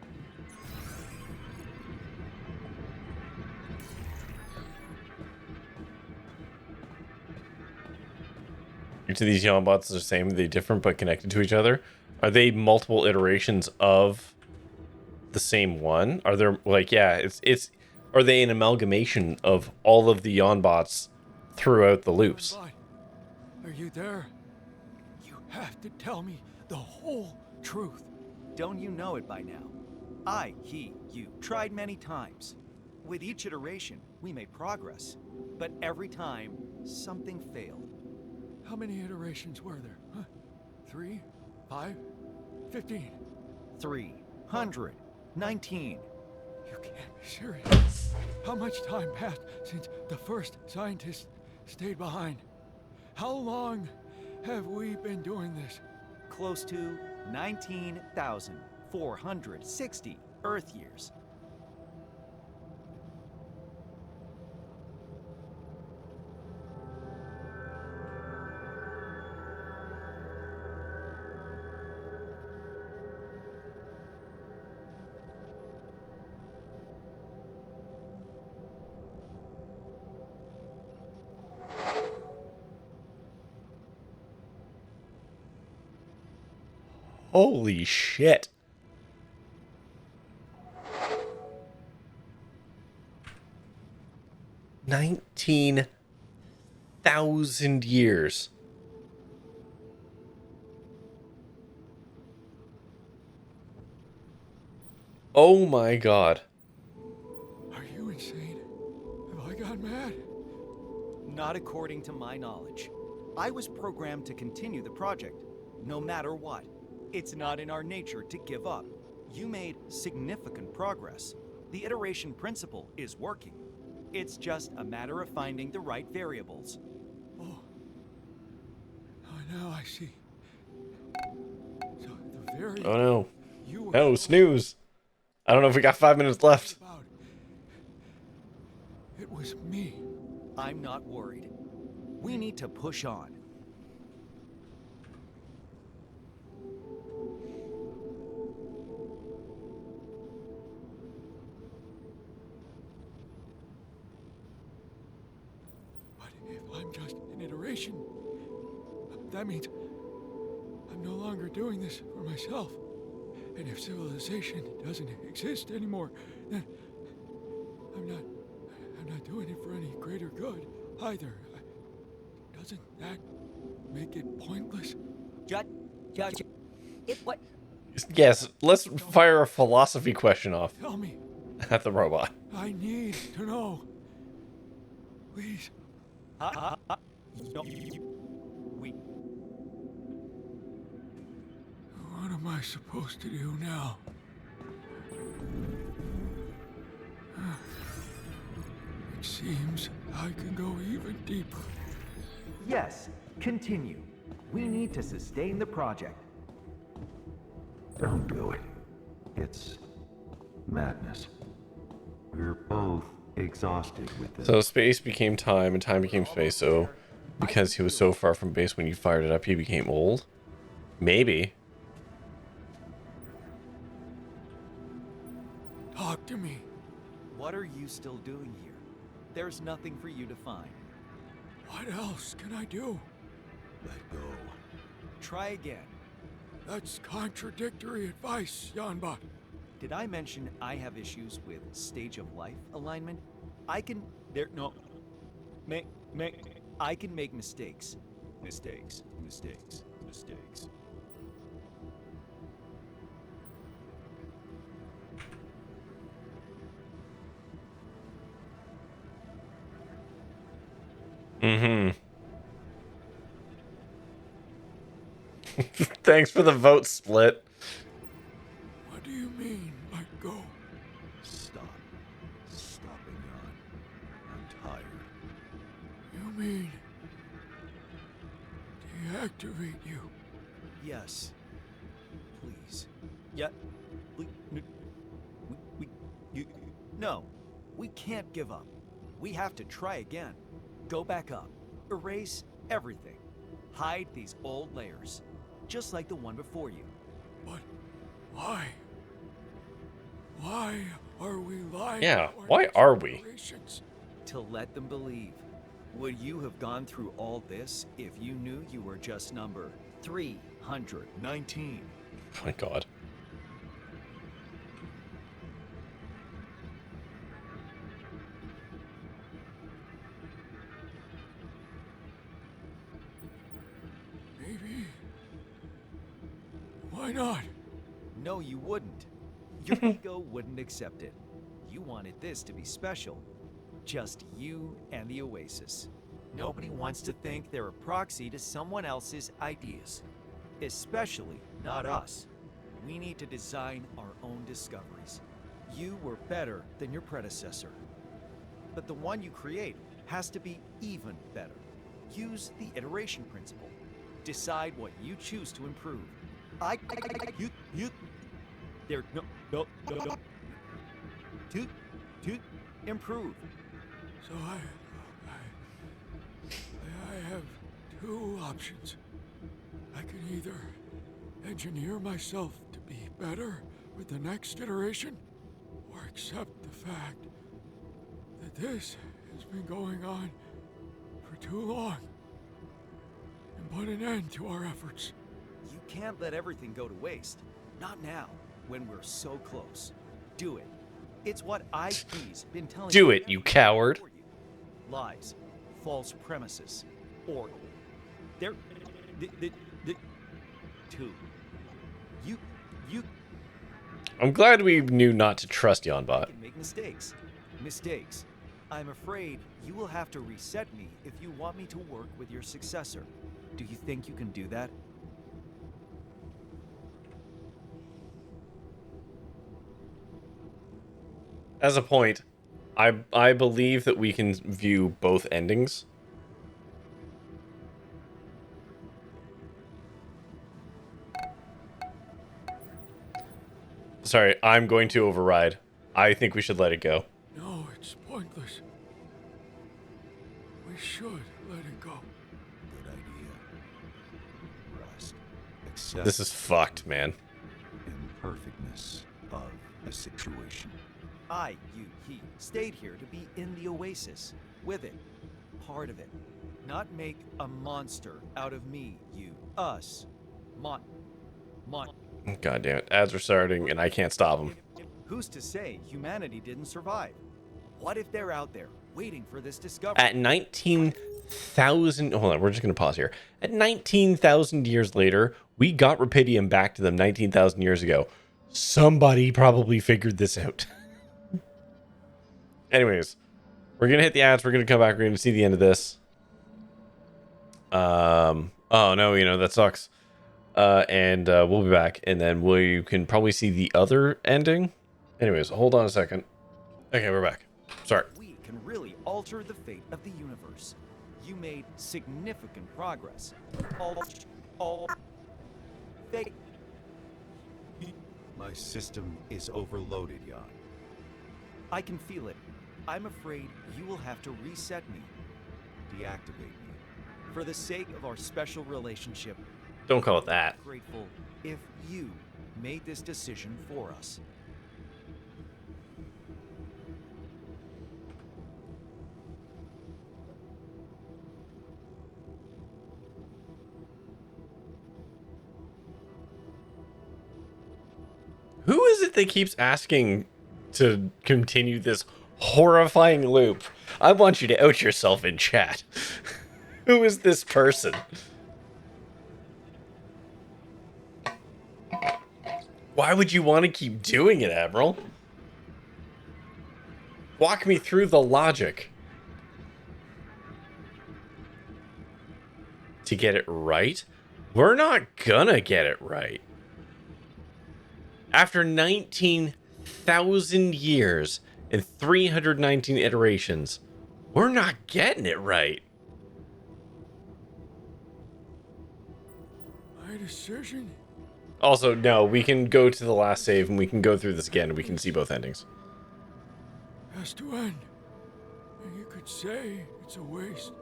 Each of these Yonbots are the same, they different but connected to each other. Are they multiple iterations of the same one? Are there are they an amalgamation of all of the Yonbots throughout the loops? Are you there? You have to tell me the whole truth. Don't you know it by now? You tried many times. With each iteration, we made progress. But every time, something failed. How many iterations were there? Huh? 3? 5? 15? 319. You can't be serious. How much time passed since the first scientist stayed behind? How long have we been doing this? Close to 19,460 Earth years. Holy shit. $19,000 years. Oh my god. Are you insane? Have I gone mad? Not according to my knowledge. I was programmed to continue the project, no matter what. It's not in our nature to give up. You made significant progress. The iteration principle is working. It's just a matter of finding the right variables. Oh, now I see. So the very Oh no. you were No, snooze. I don't know if we got 5 minutes left. about. It was me. I'm not worried. We need to push on. But if I'm just an iteration, that means I'm no longer doing this for myself. And if civilization doesn't exist anymore, then I'm not doing it for any greater good either. Doesn't that make it pointless? Judge, what? Yes, let's fire a philosophy question off Tell me. at the robot. I need to know. Please. No. We. What am I supposed to do now? It seems I can go even deeper. Yes, continue. We need to sustain the project. Don't do it. It's madness. We're both exhausted with this. So space became time and time became space, so because he was so far from base when you fired it up, he became old? Maybe. Talk to me. What are you still doing here? There's nothing for you to find. What else can I do? Let go. Try again. That's contradictory advice, Yanba. Did I mention I have issues with stage of life alignment? I can I can make mistakes. Mistakes. Mm-hmm. Thanks for the vote split. What do you mean, let go? Stop it, Jan. I'm tired. You mean deactivate you? Yes. Please. Yeah. No. We can't give up. We have to try again. Go back up. Erase everything. Hide these old layers. Just like the one before you. But why? Why are we lying? Yeah, to our why are we? generations? To let them believe. Would you have gone through all this if you knew you were just number 319? Oh my god. Maybe. Why not? No, you wouldn't. Your ego wouldn't accept it. You wanted this to be special. Just you and the Oasis. Nobody wants to think they're a proxy to someone else's ideas. Especially not us. We need to design our own discoveries. You were better than your predecessor. But the one you create has to be even better. Use the iteration principle. Decide what you choose to improve. No. To improve. So I have two options. I can either engineer myself to be better with the next iteration, or accept the fact that this has been going on for too long and put an end to our efforts. You can't let everything go to waste. Not now, when we're so close. Do it. It's what IP's been telling Do it, you coward. Lies, false premises, or they're the two. You I'm glad we knew not to trust Yonbot. can make mistakes. Mistakes. I'm afraid you will have to reset me if you want me to work with your successor. Do you think you can do that? As a point, I believe that we can view both endings. Sorry, I'm going to override. I think we should let it go. No, it's pointless. We should let it go. Good idea. Rust. Accept This is fucked, man. imperfectness of the situation. He stayed here to be in the Oasis, with it, part of it. Not make a monster out of me, us. God damn it. Ads are starting and I can't stop them. Who's to say humanity didn't survive? What if they're out there, waiting for this discovery? At 19,000... Hold on, we're just going to pause here. At 19,000 years later, we got Rapidium back to them 19,000 years ago. Somebody probably figured this out. Anyways, we're going to hit the ads. We're going to come back. We're going to see the end of this. Oh, no, that sucks. And we'll be back. And then we can probably see the other ending. Anyways, hold on a second. Okay, we're back. Sorry. We can really alter the fate of the universe. You made significant progress. All fake. My system is overloaded, Jan. I can feel it. I'm afraid you will have to reset me. Deactivate me. For the sake of our special relationship, Don't call it that. I'm grateful if you made this decision for us. Who is it that keeps asking to continue this horrifying loop? I want you to out yourself in chat. Who is this person? Why would you want to keep doing it, Admiral? Walk me through the logic. To get it right? We're not gonna get it right. After 19,000 years and 319 iterations, we're not getting it right. My decision? Also, no, we can go to the last save and we can go through this again and we can see both endings. Has to end. And you could say it's a waste.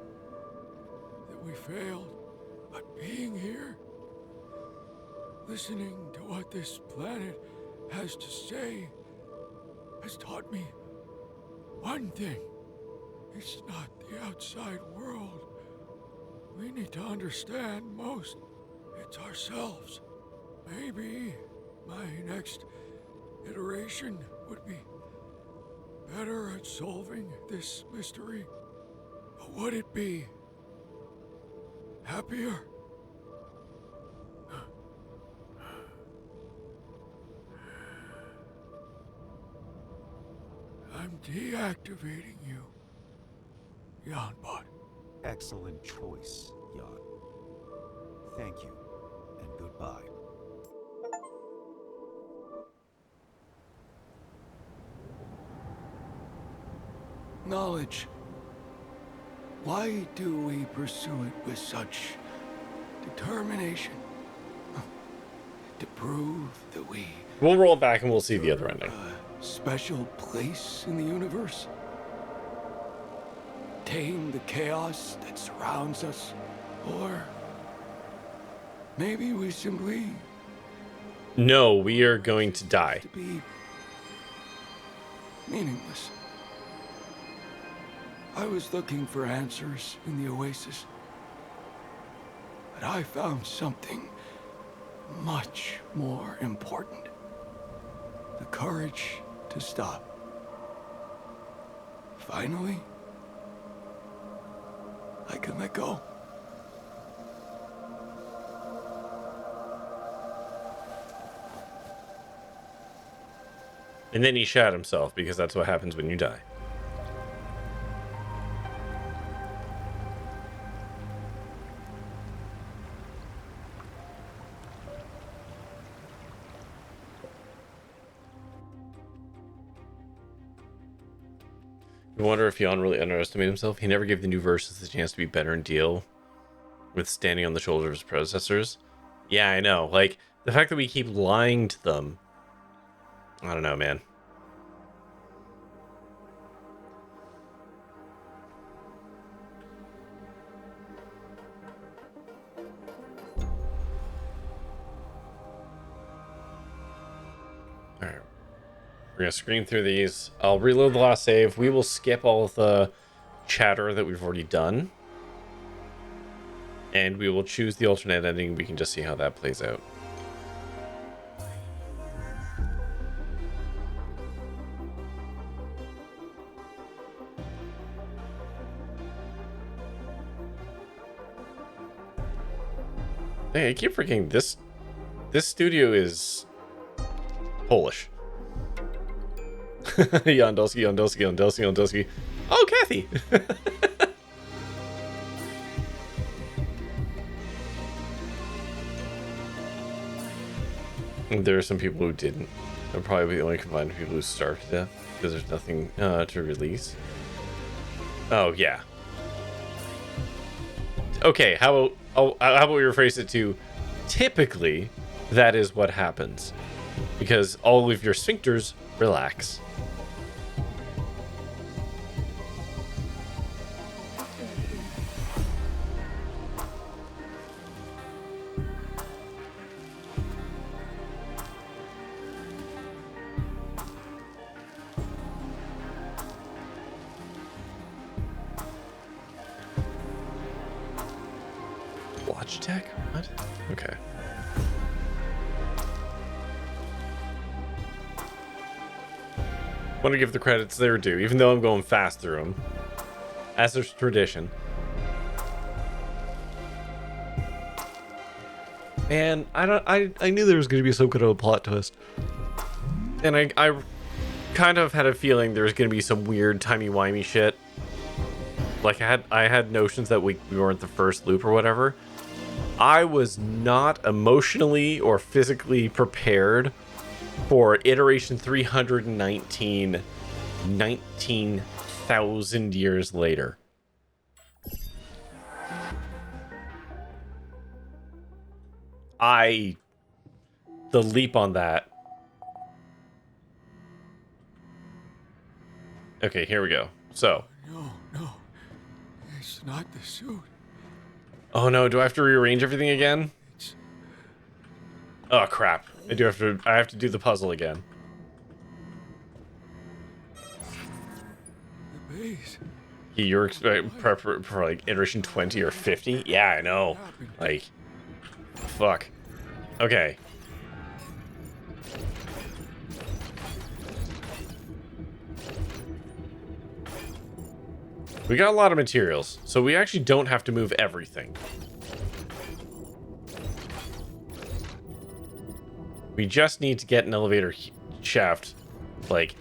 That we failed. But being here, listening to what this planet has to say, has taught me one thing. It's not the outside world we need to understand most. It's ourselves. Maybe my next iteration would be better at solving this mystery. But would it be happier? I'm deactivating you, Janbot. Excellent choice, Jan. Thank you, and goodbye. Knowledge. Why do we pursue it with such determination? To prove that we We'll roll it back and we'll see the other ending. special place in the universe? Tame the chaos that surrounds us? Or maybe we simply No, we are going to die. to be meaningless. I was looking for answers in the Oasis, but I found something much more important. The courage to stop. Finally, I can let go. And then he shot himself, because that's what happens when you die. I wonder if Jan really underestimated himself. He never gave the new versions the chance to be better and deal with standing on the shoulders of his predecessors. Yeah, I know. Like, the fact that we keep lying to them. I don't know, man. Alright. We're going to screen through these. I'll reload the last save. We will skip all of the chatter that we've already done. And we will choose the alternate ending. We can just see how that plays out. Hey, I keep forgetting this studio is Polish. Yondowski. Oh, Kathy! There are some people who didn't. I'm probably the only combined people who starved to death because there's nothing to release. Oh, yeah. Okay, how about we rephrase it to, typically, that is what happens. Because all of your sphincters relax. Logitech? What? Okay. Want to give the credits their due, even though I'm going fast through them, as is tradition. And I knew there was going to be some kind of a plot twist, and I kind of had a feeling there was going to be some weird timey-wimey shit. Like I had notions that we weren't the first loop or whatever. I was not emotionally or physically prepared for iteration 319, 19,000 years later. The leap on that. Okay, here we go. So. No, it's not the suit. Oh no, do I have to rearrange everything again? Oh crap. I have to do the puzzle again. The base. You're prep for like iteration 20 or 50? Yeah, I know. Like, fuck. Okay. We got a lot of materials, so we actually don't have to move everything. We just need to get an elevator shaft, like...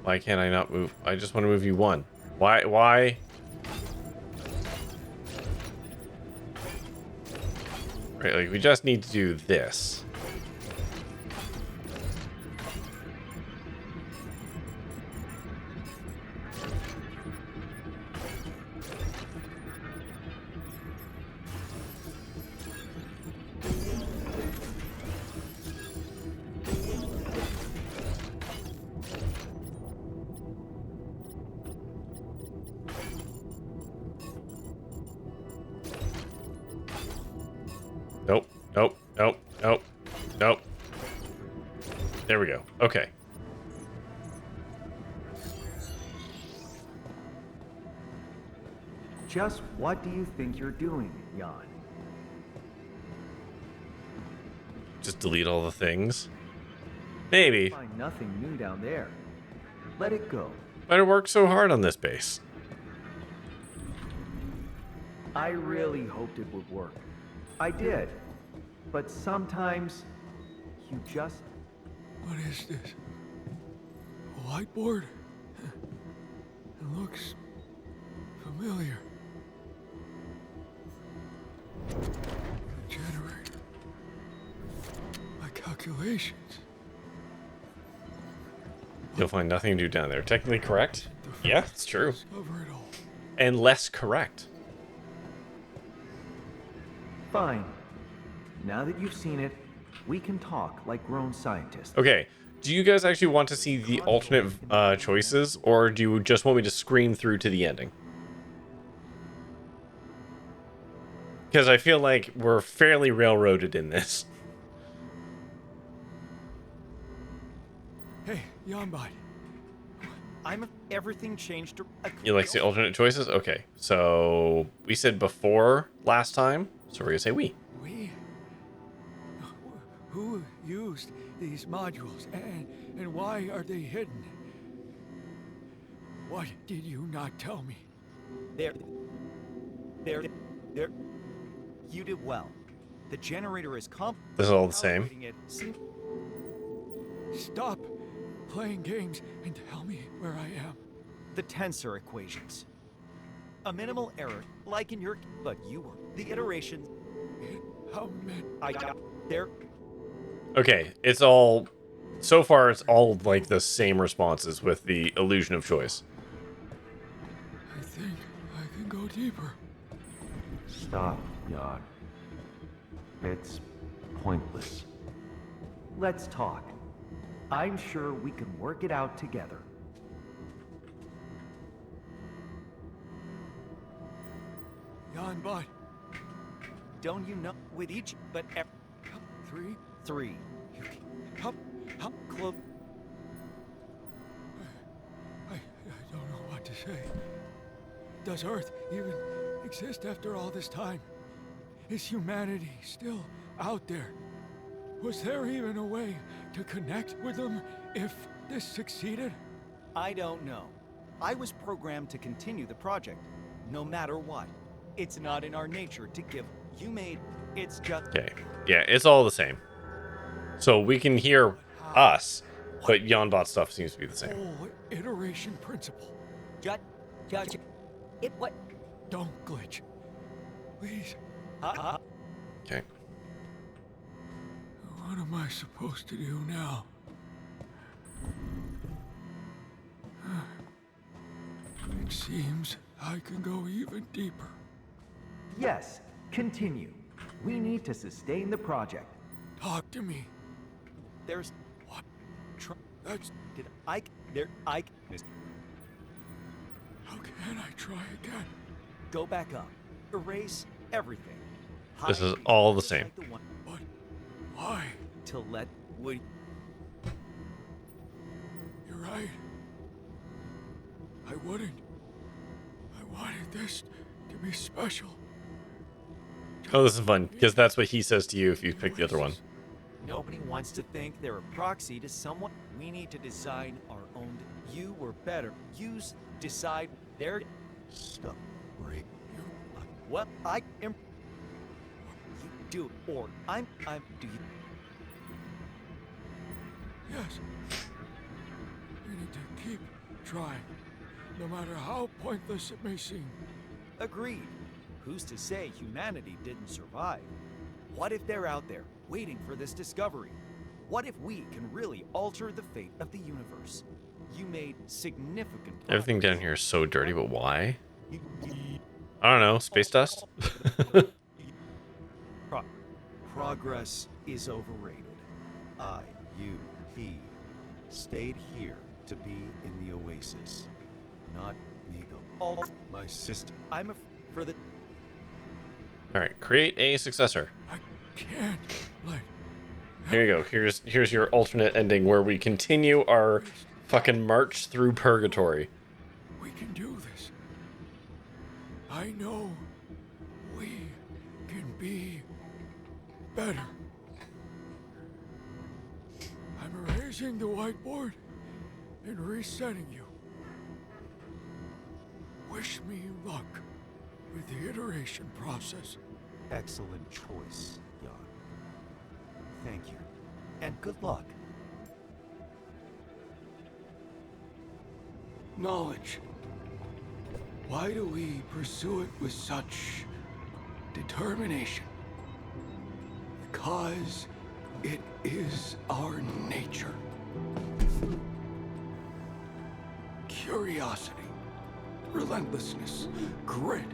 Why can't I not move? I just want to move you one. Why? Right, like, we just need to do this. Nope. There we go. Okay. Just what do you think you're doing, Jan? just delete all the things. Maybe. Find nothing new down there. Let it go. But I worked so hard on this base. I really hoped it would work. I did. But sometimes you just... What is this? A whiteboard? It looks familiar. A generator. My calculations. You'll find nothing to do down there. Technically correct? Yeah, it's true. Discover it all. And less correct. Fine. Now that you've seen it, we can talk like grown scientists. Okay. Do you guys actually want to see the alternate choices, or do you just want me to scream through to the ending? Because I feel like we're fairly railroaded in this. Hey, Yonbot. Everything changed. You like the alternate choices? Okay. So we said before last time, so we're gonna say we. We? Who used these modules, and why are they hidden? What did you not tell me? There. You did well. The generator is This is all the same. Stop playing games and tell me where I am. The tensor equations. A minimal error, like in your... But you were... The iterations... How many... I got... There... Okay, it's all... So far, it's all like the same responses with the illusion of choice. I think I can go deeper. Stop, Jan. It's pointless. Let's talk. I'm sure we can work it out together. Yonbot. Don't you know? With each... But... Three. How close... I don't know what to say. Does Earth even exist after all this time? Is humanity still out there? Was there even a way to connect with them if this succeeded? I don't know. I was programmed to continue the project, no matter what. It's not in our nature to give. You made... It's just... Okay. Yeah, it's all the same. So we can hear us, but Yonbot stuff seems to be the same. Whole iteration principle. Judge... It what? Don't glitch. Please. Okay. What am I supposed to do now? It seems I can go even deeper. Yes, continue. We need to sustain the project. Talk to me. There's... What? That's... Did I... There... I... How can I try again? Go back up. Erase everything. This is all the same. But why? To let Woody... You're right. I wouldn't. I wanted this to be special. Oh, this is fun, because that's what he says to you if you pick the other one. Nobody wants to think they're a proxy to someone. We need to design our own... You were better. Use... Decide... Their... Stop. Break. What? I am... You do. Or I'm... Do you... Yes. We need to keep trying, no matter how pointless it may seem. Agreed. Who's to say humanity didn't survive? What if they're out there, waiting for this discovery? What if we can really alter the fate of the universe? You made significant progress. Everything down here is so dirty, but why? I don't know. Space dust? Progress is overrated. He stayed here to be in the Oasis. Not me, though. All my sister. I'm for the... Alright, create a successor. I can't let... Here you go. Here's your alternate ending where we continue our fucking march through purgatory. We can do this. I know we can be better. erasing the whiteboard and resetting you. Wish me luck with the iteration process. Excellent choice, Jan. Thank you. And good luck. Knowledge. Why do we pursue it with such determination? Because it is our nature. Curiosity, relentlessness, grit.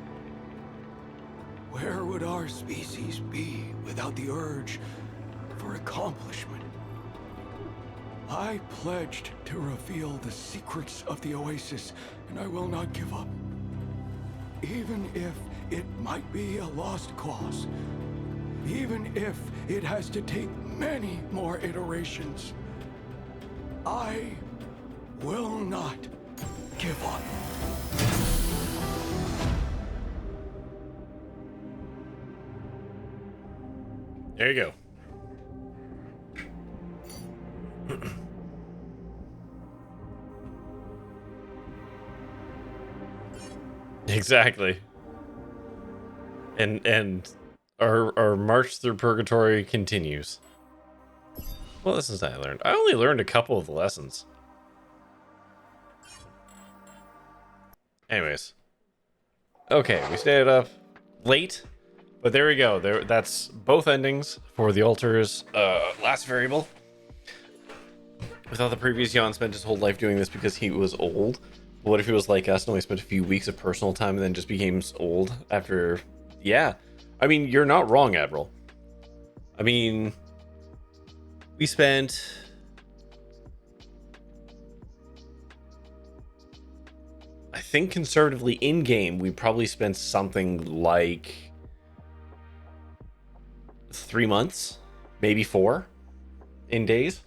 Where would our species be without the urge for accomplishment? I pledged to reveal the secrets of the Oasis, and I will not give up. Even if it might be a lost cause. Even if it has to take many more iterations. I will not give up. There you go. Exactly. And our march through purgatory continues. What lessons I learned? I only learned a couple of the lessons. Anyways. Okay, we stayed up late, but there we go. That's both endings for the Altar's last variable. Without the previous Jan spent his whole life doing this because he was old. But what if he was like us and only spent a few weeks of personal time and then just became old after... Yeah. I mean, you're not wrong, Admiral. I mean, we spent... I think conservatively in-game, we probably spent something like 3 months, maybe 4 in days.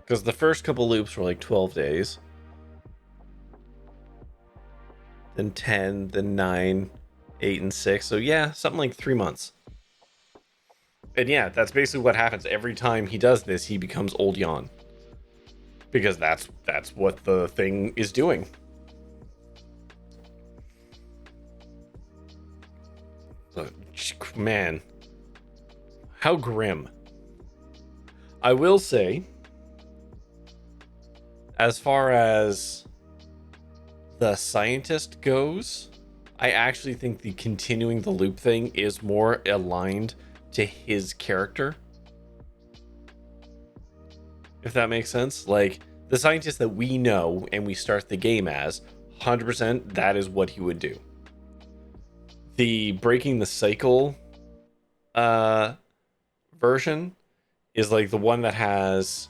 Because the first couple loops were like 12 days. Then 10, then 9, 8, and 6. So yeah, something like 3 months. And yeah, that's basically what happens. Every time he does this, he becomes old Jan. Because that's what the thing is doing. Man. How grim. I will say, as far as the scientist goes, I actually think the continuing the loop thing is more aligned to his character. If that makes sense. Like, the scientist that we know and we start the game as, 100% that is what he would do. The breaking the cycle version is like the one that has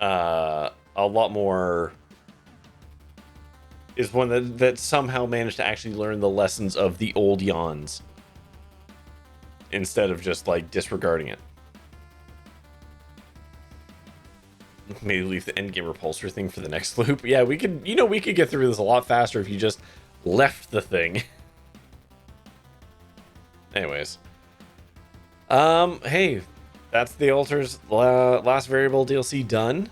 a lot more, is one that somehow managed to actually learn the lessons of the old Jans instead of just like disregarding it. Maybe leave the endgame repulsor thing for the next loop. Yeah, we could, we could get through this a lot faster if you just left the thing. Anyways. Hey, that's the Altar's last variable DLC done.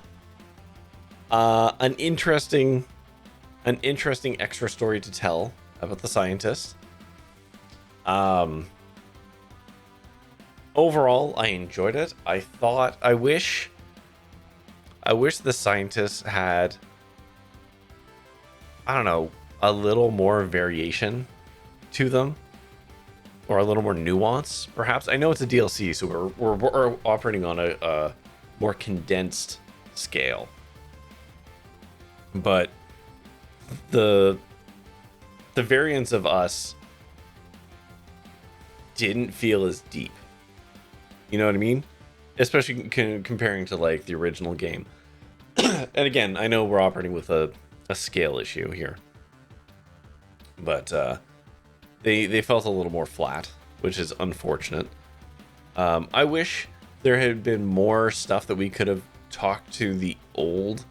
An interesting extra story to tell about the scientist. Overall, I enjoyed it. I wish the scientists had, I don't know, a little more variation to them, or a little more nuance, perhaps. I know it's a DLC, so we're operating on a more condensed scale, but the variants of us didn't feel as deep. You know what I mean? Especially comparing to like the original game. And again, I know we're operating with a scale issue here, but they felt a little more flat, which is unfortunate. I wish there had been more stuff that we could have talked to the old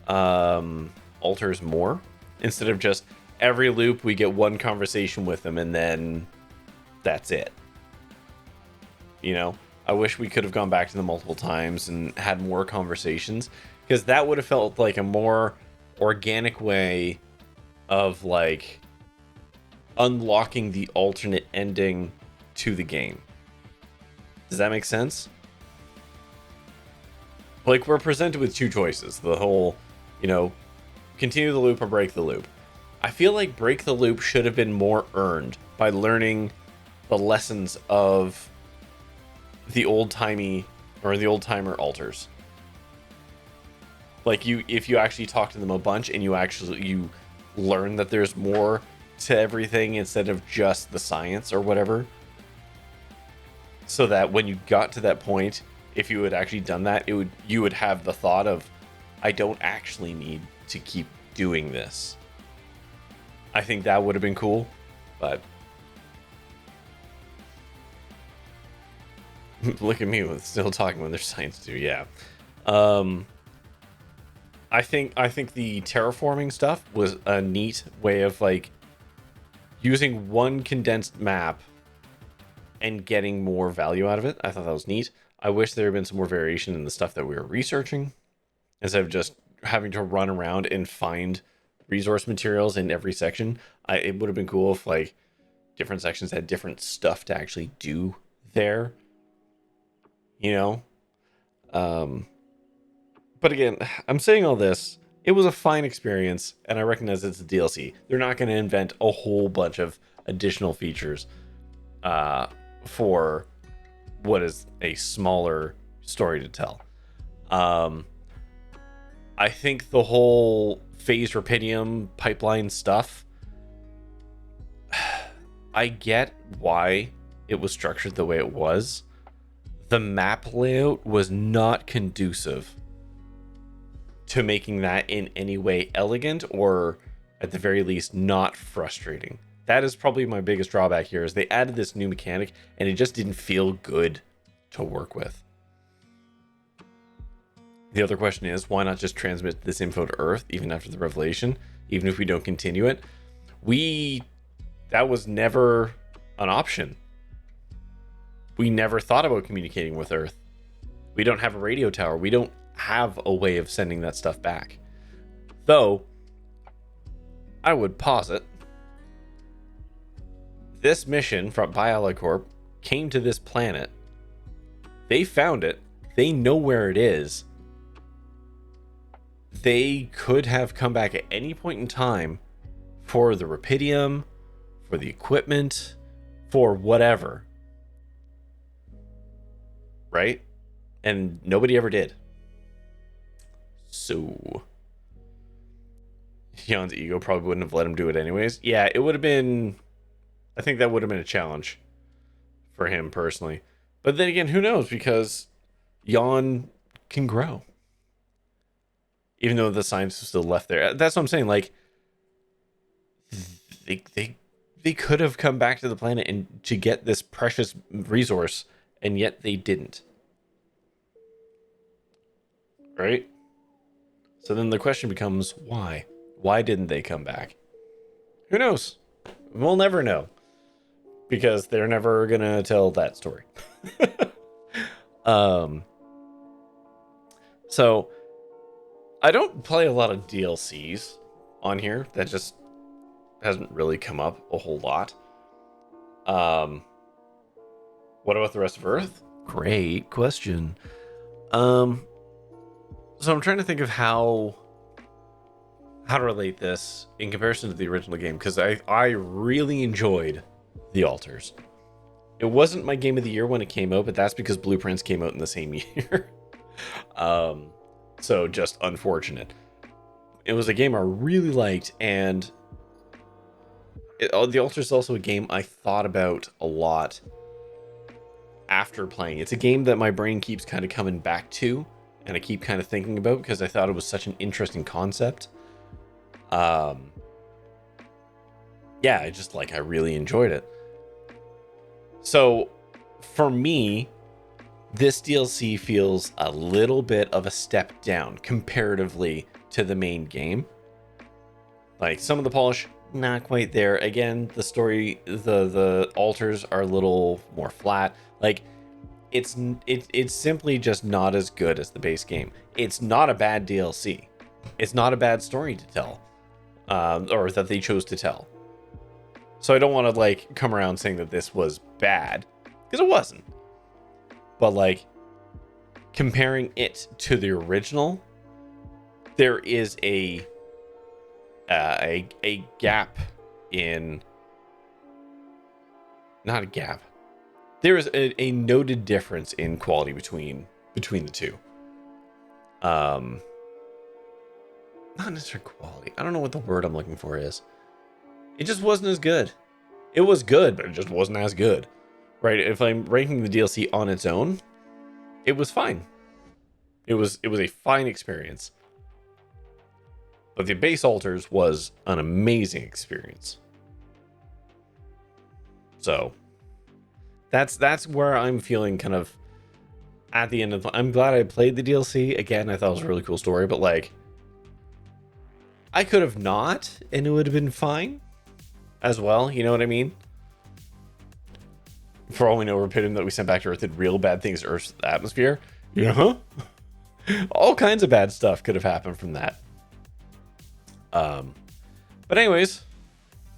Altars more, instead of just every loop we get one conversation with them and then that's it. you know? I wish we could have gone back to them multiple times and had more conversations, because that would have felt like a more organic way of like unlocking the alternate ending to the game. Does that make sense? Like, we're presented with two choices. The whole, you know, continue the loop or break the loop. I feel like break the loop should have been more earned by learning the lessons of the old-timey or the old-timer alters. Like, if you actually talk to them a bunch and you learn that there's more to everything instead of just the science or whatever, so that when you got to that point, if you had actually done that, you would have the thought of, I don't actually need to keep doing this. I think that would have been cool, but look at me with still talking when there's science to do. Yeah. I think the terraforming stuff was a neat way of like using one condensed map and getting more value out of it. I thought that was neat. I wish there had been some more variation in the stuff that we were researching, instead of just having to run around and find resource materials in every section. It would have been cool if like different sections had different stuff to actually do there, you know. But again, I'm saying all this, it was a fine experience, and I recognize it's a DLC. They're not going to invent a whole bunch of additional features for what is a smaller story to tell. I think the whole phase rapidium pipeline stuff, I get why it was structured the way it was. The map layout was not conducive to making that in any way elegant, or at the very least not frustrating. That is probably my biggest drawback here, is they added this new mechanic and it just didn't feel good to work with. The other question is, why not just transmit this info to Earth even after the revelation, even if we don't continue it? That was never an option. We never thought about communicating with Earth. We don't have a radio tower. We don't have a way of sending that stuff back. Though, I would posit, this mission from BioLicorp came to this planet. They found it. They know where it is. They could have come back at any point in time for the Rapidium, for the equipment, for whatever. Right? And nobody ever did. So Jan's ego probably wouldn't have let him do it anyways. Yeah, it would have been, I think that would have been a challenge for him personally. But then again, who knows? Because Jan can grow. Even though the science is still left there. That's what I'm saying. Like, they could have come back to the planet and to get this precious resource, and yet they didn't. Right? So then the question becomes, why? Why didn't they come back? Who knows? We'll never know. Because they're never gonna tell that story. So I don't play a lot of DLCs on here. That just hasn't really come up a whole lot. What about the rest of Earth? Great question. So I'm trying to think of how to relate this in comparison to the original game, because I really enjoyed the alters. It wasn't my game of the year when it came out, but that's because Blueprints came out in the same year. So just unfortunate. It was a game I really liked, and the alters is also a game I thought about a lot after playing. It's a game that my brain keeps kind of coming back to, and I keep kind of thinking about, because I thought it was such an interesting concept. Yeah, I really enjoyed it. So for me, this DLC feels a little bit of a step down comparatively to the main game. Like, some of the polish, not quite there. Again, the story, the alters are a little more flat. Like, it's simply just not as good as the base game. It's not a bad DLC. It's not a bad story to tell, or that they chose to tell. So I don't want to like come around saying that this was bad, because it wasn't. But like comparing it to the original, there is a gap in, not a gap. There is a noted difference in quality between the two. Not necessarily quality. I don't know what the word I'm looking for is. It just wasn't as good. It was good, but it just wasn't as good. Right? If I'm ranking the DLC on its own, it was fine. It was a fine experience. But the base altars was an amazing experience. So that's where I'm feeling kind of at the end of. I'm glad I played the DLC again. I thought it was a really cool story, but like I could have not, and it would have been fine as well. You know what I mean? For all we know, Rapidum that we sent back to Earth did real bad things to Earth's atmosphere. Yeah, all kinds of bad stuff could have happened from that. But anyways,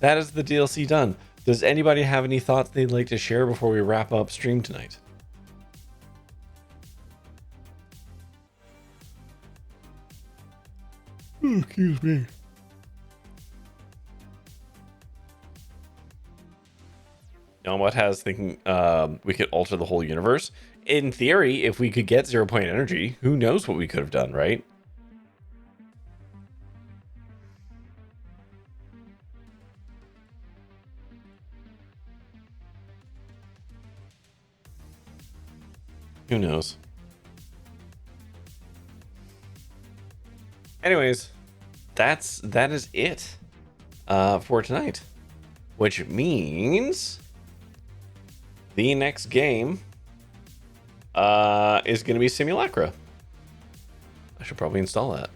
that is the DLC done. Does anybody have any thoughts they'd like to share before we wrap up stream tonight? Oh, excuse me. What has thinking we could alter the whole universe. In theory, if we could get 0 point energy, who knows what we could have done, right? Who knows? Anyways, that is it for tonight, which means the next game is going to be Simulacra. I should probably install that.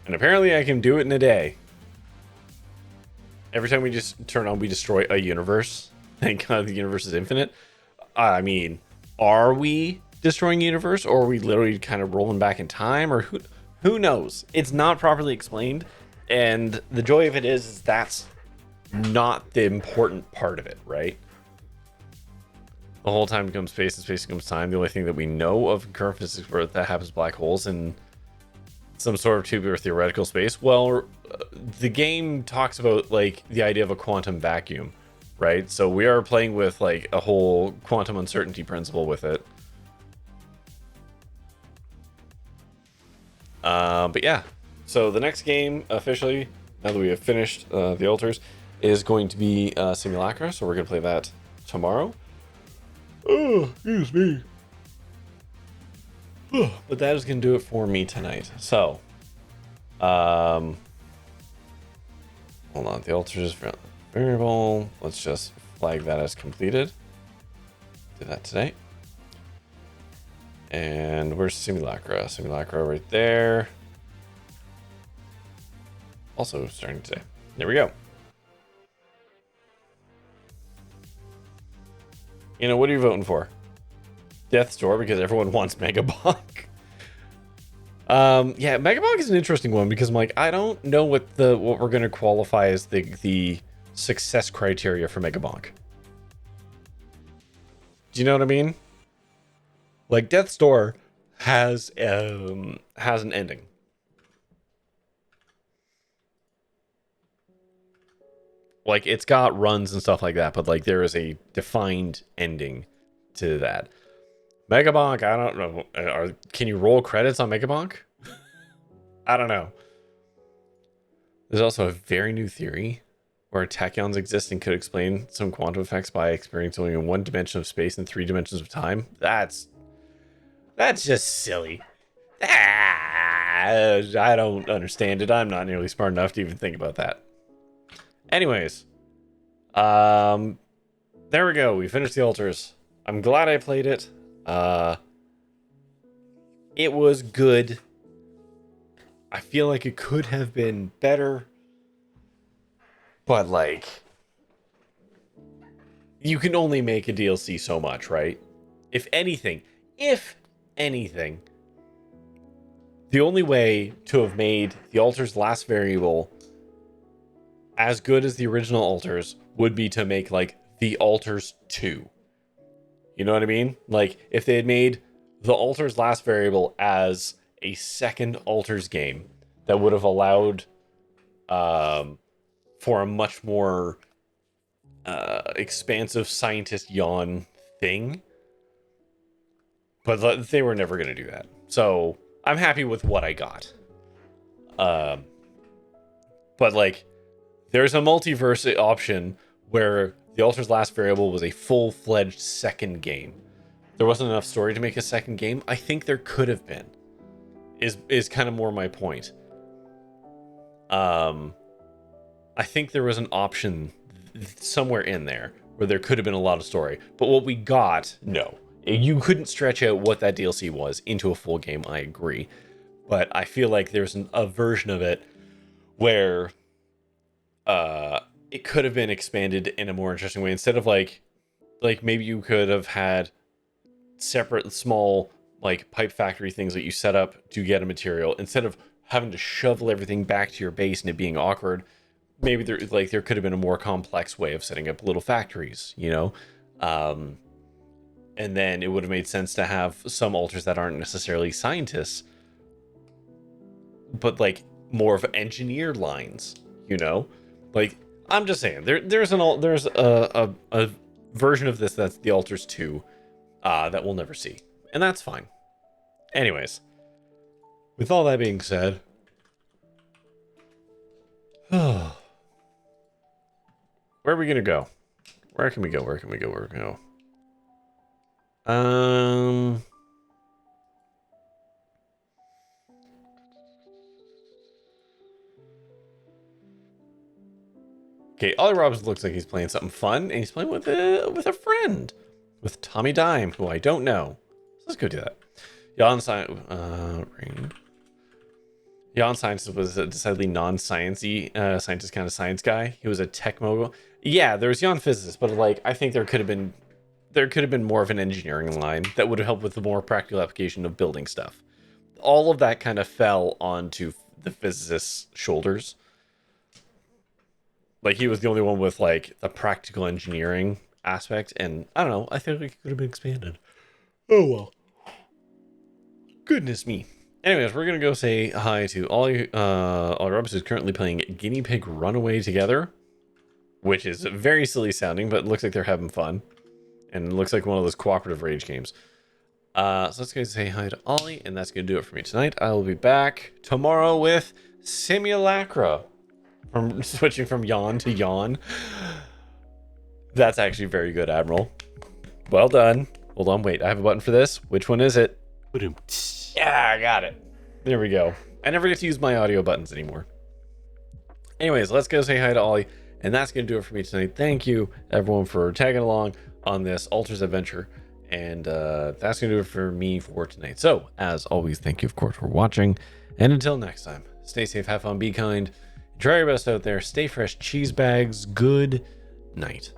And apparently I can do it in a day. Every time we just turn on, we destroy a universe. Thank God the universe is infinite. I mean, are we destroying a universe, or are we literally kind of rolling back in time, or who knows? It's not properly explained, and the joy of it is that's not the important part of it, right? The whole time becomes space, and space becomes time. The only thing that we know of current physics where that happens black holes and some sort of tubular theoretical space. Well, the game talks about like the idea of a quantum vacuum, right? So we are playing with like a whole quantum uncertainty principle with it. But yeah, so the next game officially, now that we have finished the altars, is going to be Simulacra. So we're gonna play that tomorrow. Oh, excuse me. But that is going to do it for me tonight. So, hold on. The altars variable. Let's just flag that as completed. Did that today. And where's Simulacra? Simulacra right there. Also starting today. There we go. You know, what are you voting for? Death's Door, because everyone wants Megabonk. Yeah, Megabonk is an interesting one because I'm like, I don't know what we're gonna qualify as the success criteria for Megabonk. Do you know what I mean? Like Death's Door has an ending. Like it's got runs and stuff like that, but like there is a defined ending to that. Megabonk, I don't know. Can you roll credits on Megabonk? I don't know. There's also a very new theory where tachyons exist and could explain some quantum effects by experiencing only in one dimension of space and 3 dimensions of time. That's just silly. I don't understand it. I'm not nearly smart enough to even think about that. Anyways, there we go. We finished the altars. I'm glad I played it. It was good. I feel like it could have been better. But like, you can only make a DLC so much, right? If anything, the only way to have made the Altar's last variable as good as the original Altars would be to make like the Altars 2. You know what I mean? Like if they had made the Altar's last variable as a second Altars game that would have allowed for a much more expansive scientist yawn thing. But they were never going to do that. So I'm happy with what I got. But like, there's a multiverse option where the Altar's last variable was a full-fledged second game. There wasn't enough story to make a second game. I think there could have been. Is kind of more my point. I think there was an option somewhere in there where there could have been a lot of story. But what we got, no. You couldn't stretch out what that DLC was into a full game, I agree. But I feel like there's a version of it where it could have been expanded in a more interesting way. Instead of like maybe you could have had separate small like pipe factory things that you set up to get a material. Instead of having to shovel everything back to your base and it being awkward, maybe there could have been a more complex way of setting up little factories, you know? And then it would have made sense to have some altars that aren't necessarily scientists, but like more of engineered lines, you know? Like, I'm just saying, there's a version of this that's the Altars 2 that we'll never see. And that's fine. Anyways, with all that being said, where are we gonna go? Where can we go? Okay, Ollie Robinson looks like he's playing something fun, and he's playing with a friend, with Tommy Dime, who I don't know. So let's go do that. Jan Science was a decidedly non-sciencey scientist kind of science guy. He was a tech mogul. Yeah, there was Jan Physicist, but like I think there could have been more of an engineering line that would have helped with the more practical application of building stuff. All of that kind of fell onto the physicist's shoulders. Like he was the only one with like the practical engineering aspect, and I don't know, I think it could have been expanded. Oh well. Goodness me. Anyways, we're gonna go say hi to Ollie Robinson, who's currently playing Guinea Pig Runaway together, which is very silly sounding, but it looks like they're having fun. And it looks like one of those cooperative rage games. So let's go say hi to Ollie, and that's gonna do it for me tonight. I will be back tomorrow with Simulacra. From switching from yawn to yawn. That's actually very good, Admiral. Well done. Hold on, wait. I have a button for this. Which one is it? Yeah, I got it. There we go. I never get to use my audio buttons anymore. Anyways, let's go say hi to Ollie. And that's going to do it for me tonight. Thank you, everyone, for tagging along on this Altars adventure. And that's going to do it for me for tonight. So, as always, thank you, of course, for watching. And until next time, stay safe, have fun, be kind. Try your best out there. Stay fresh, cheese bags. Good night.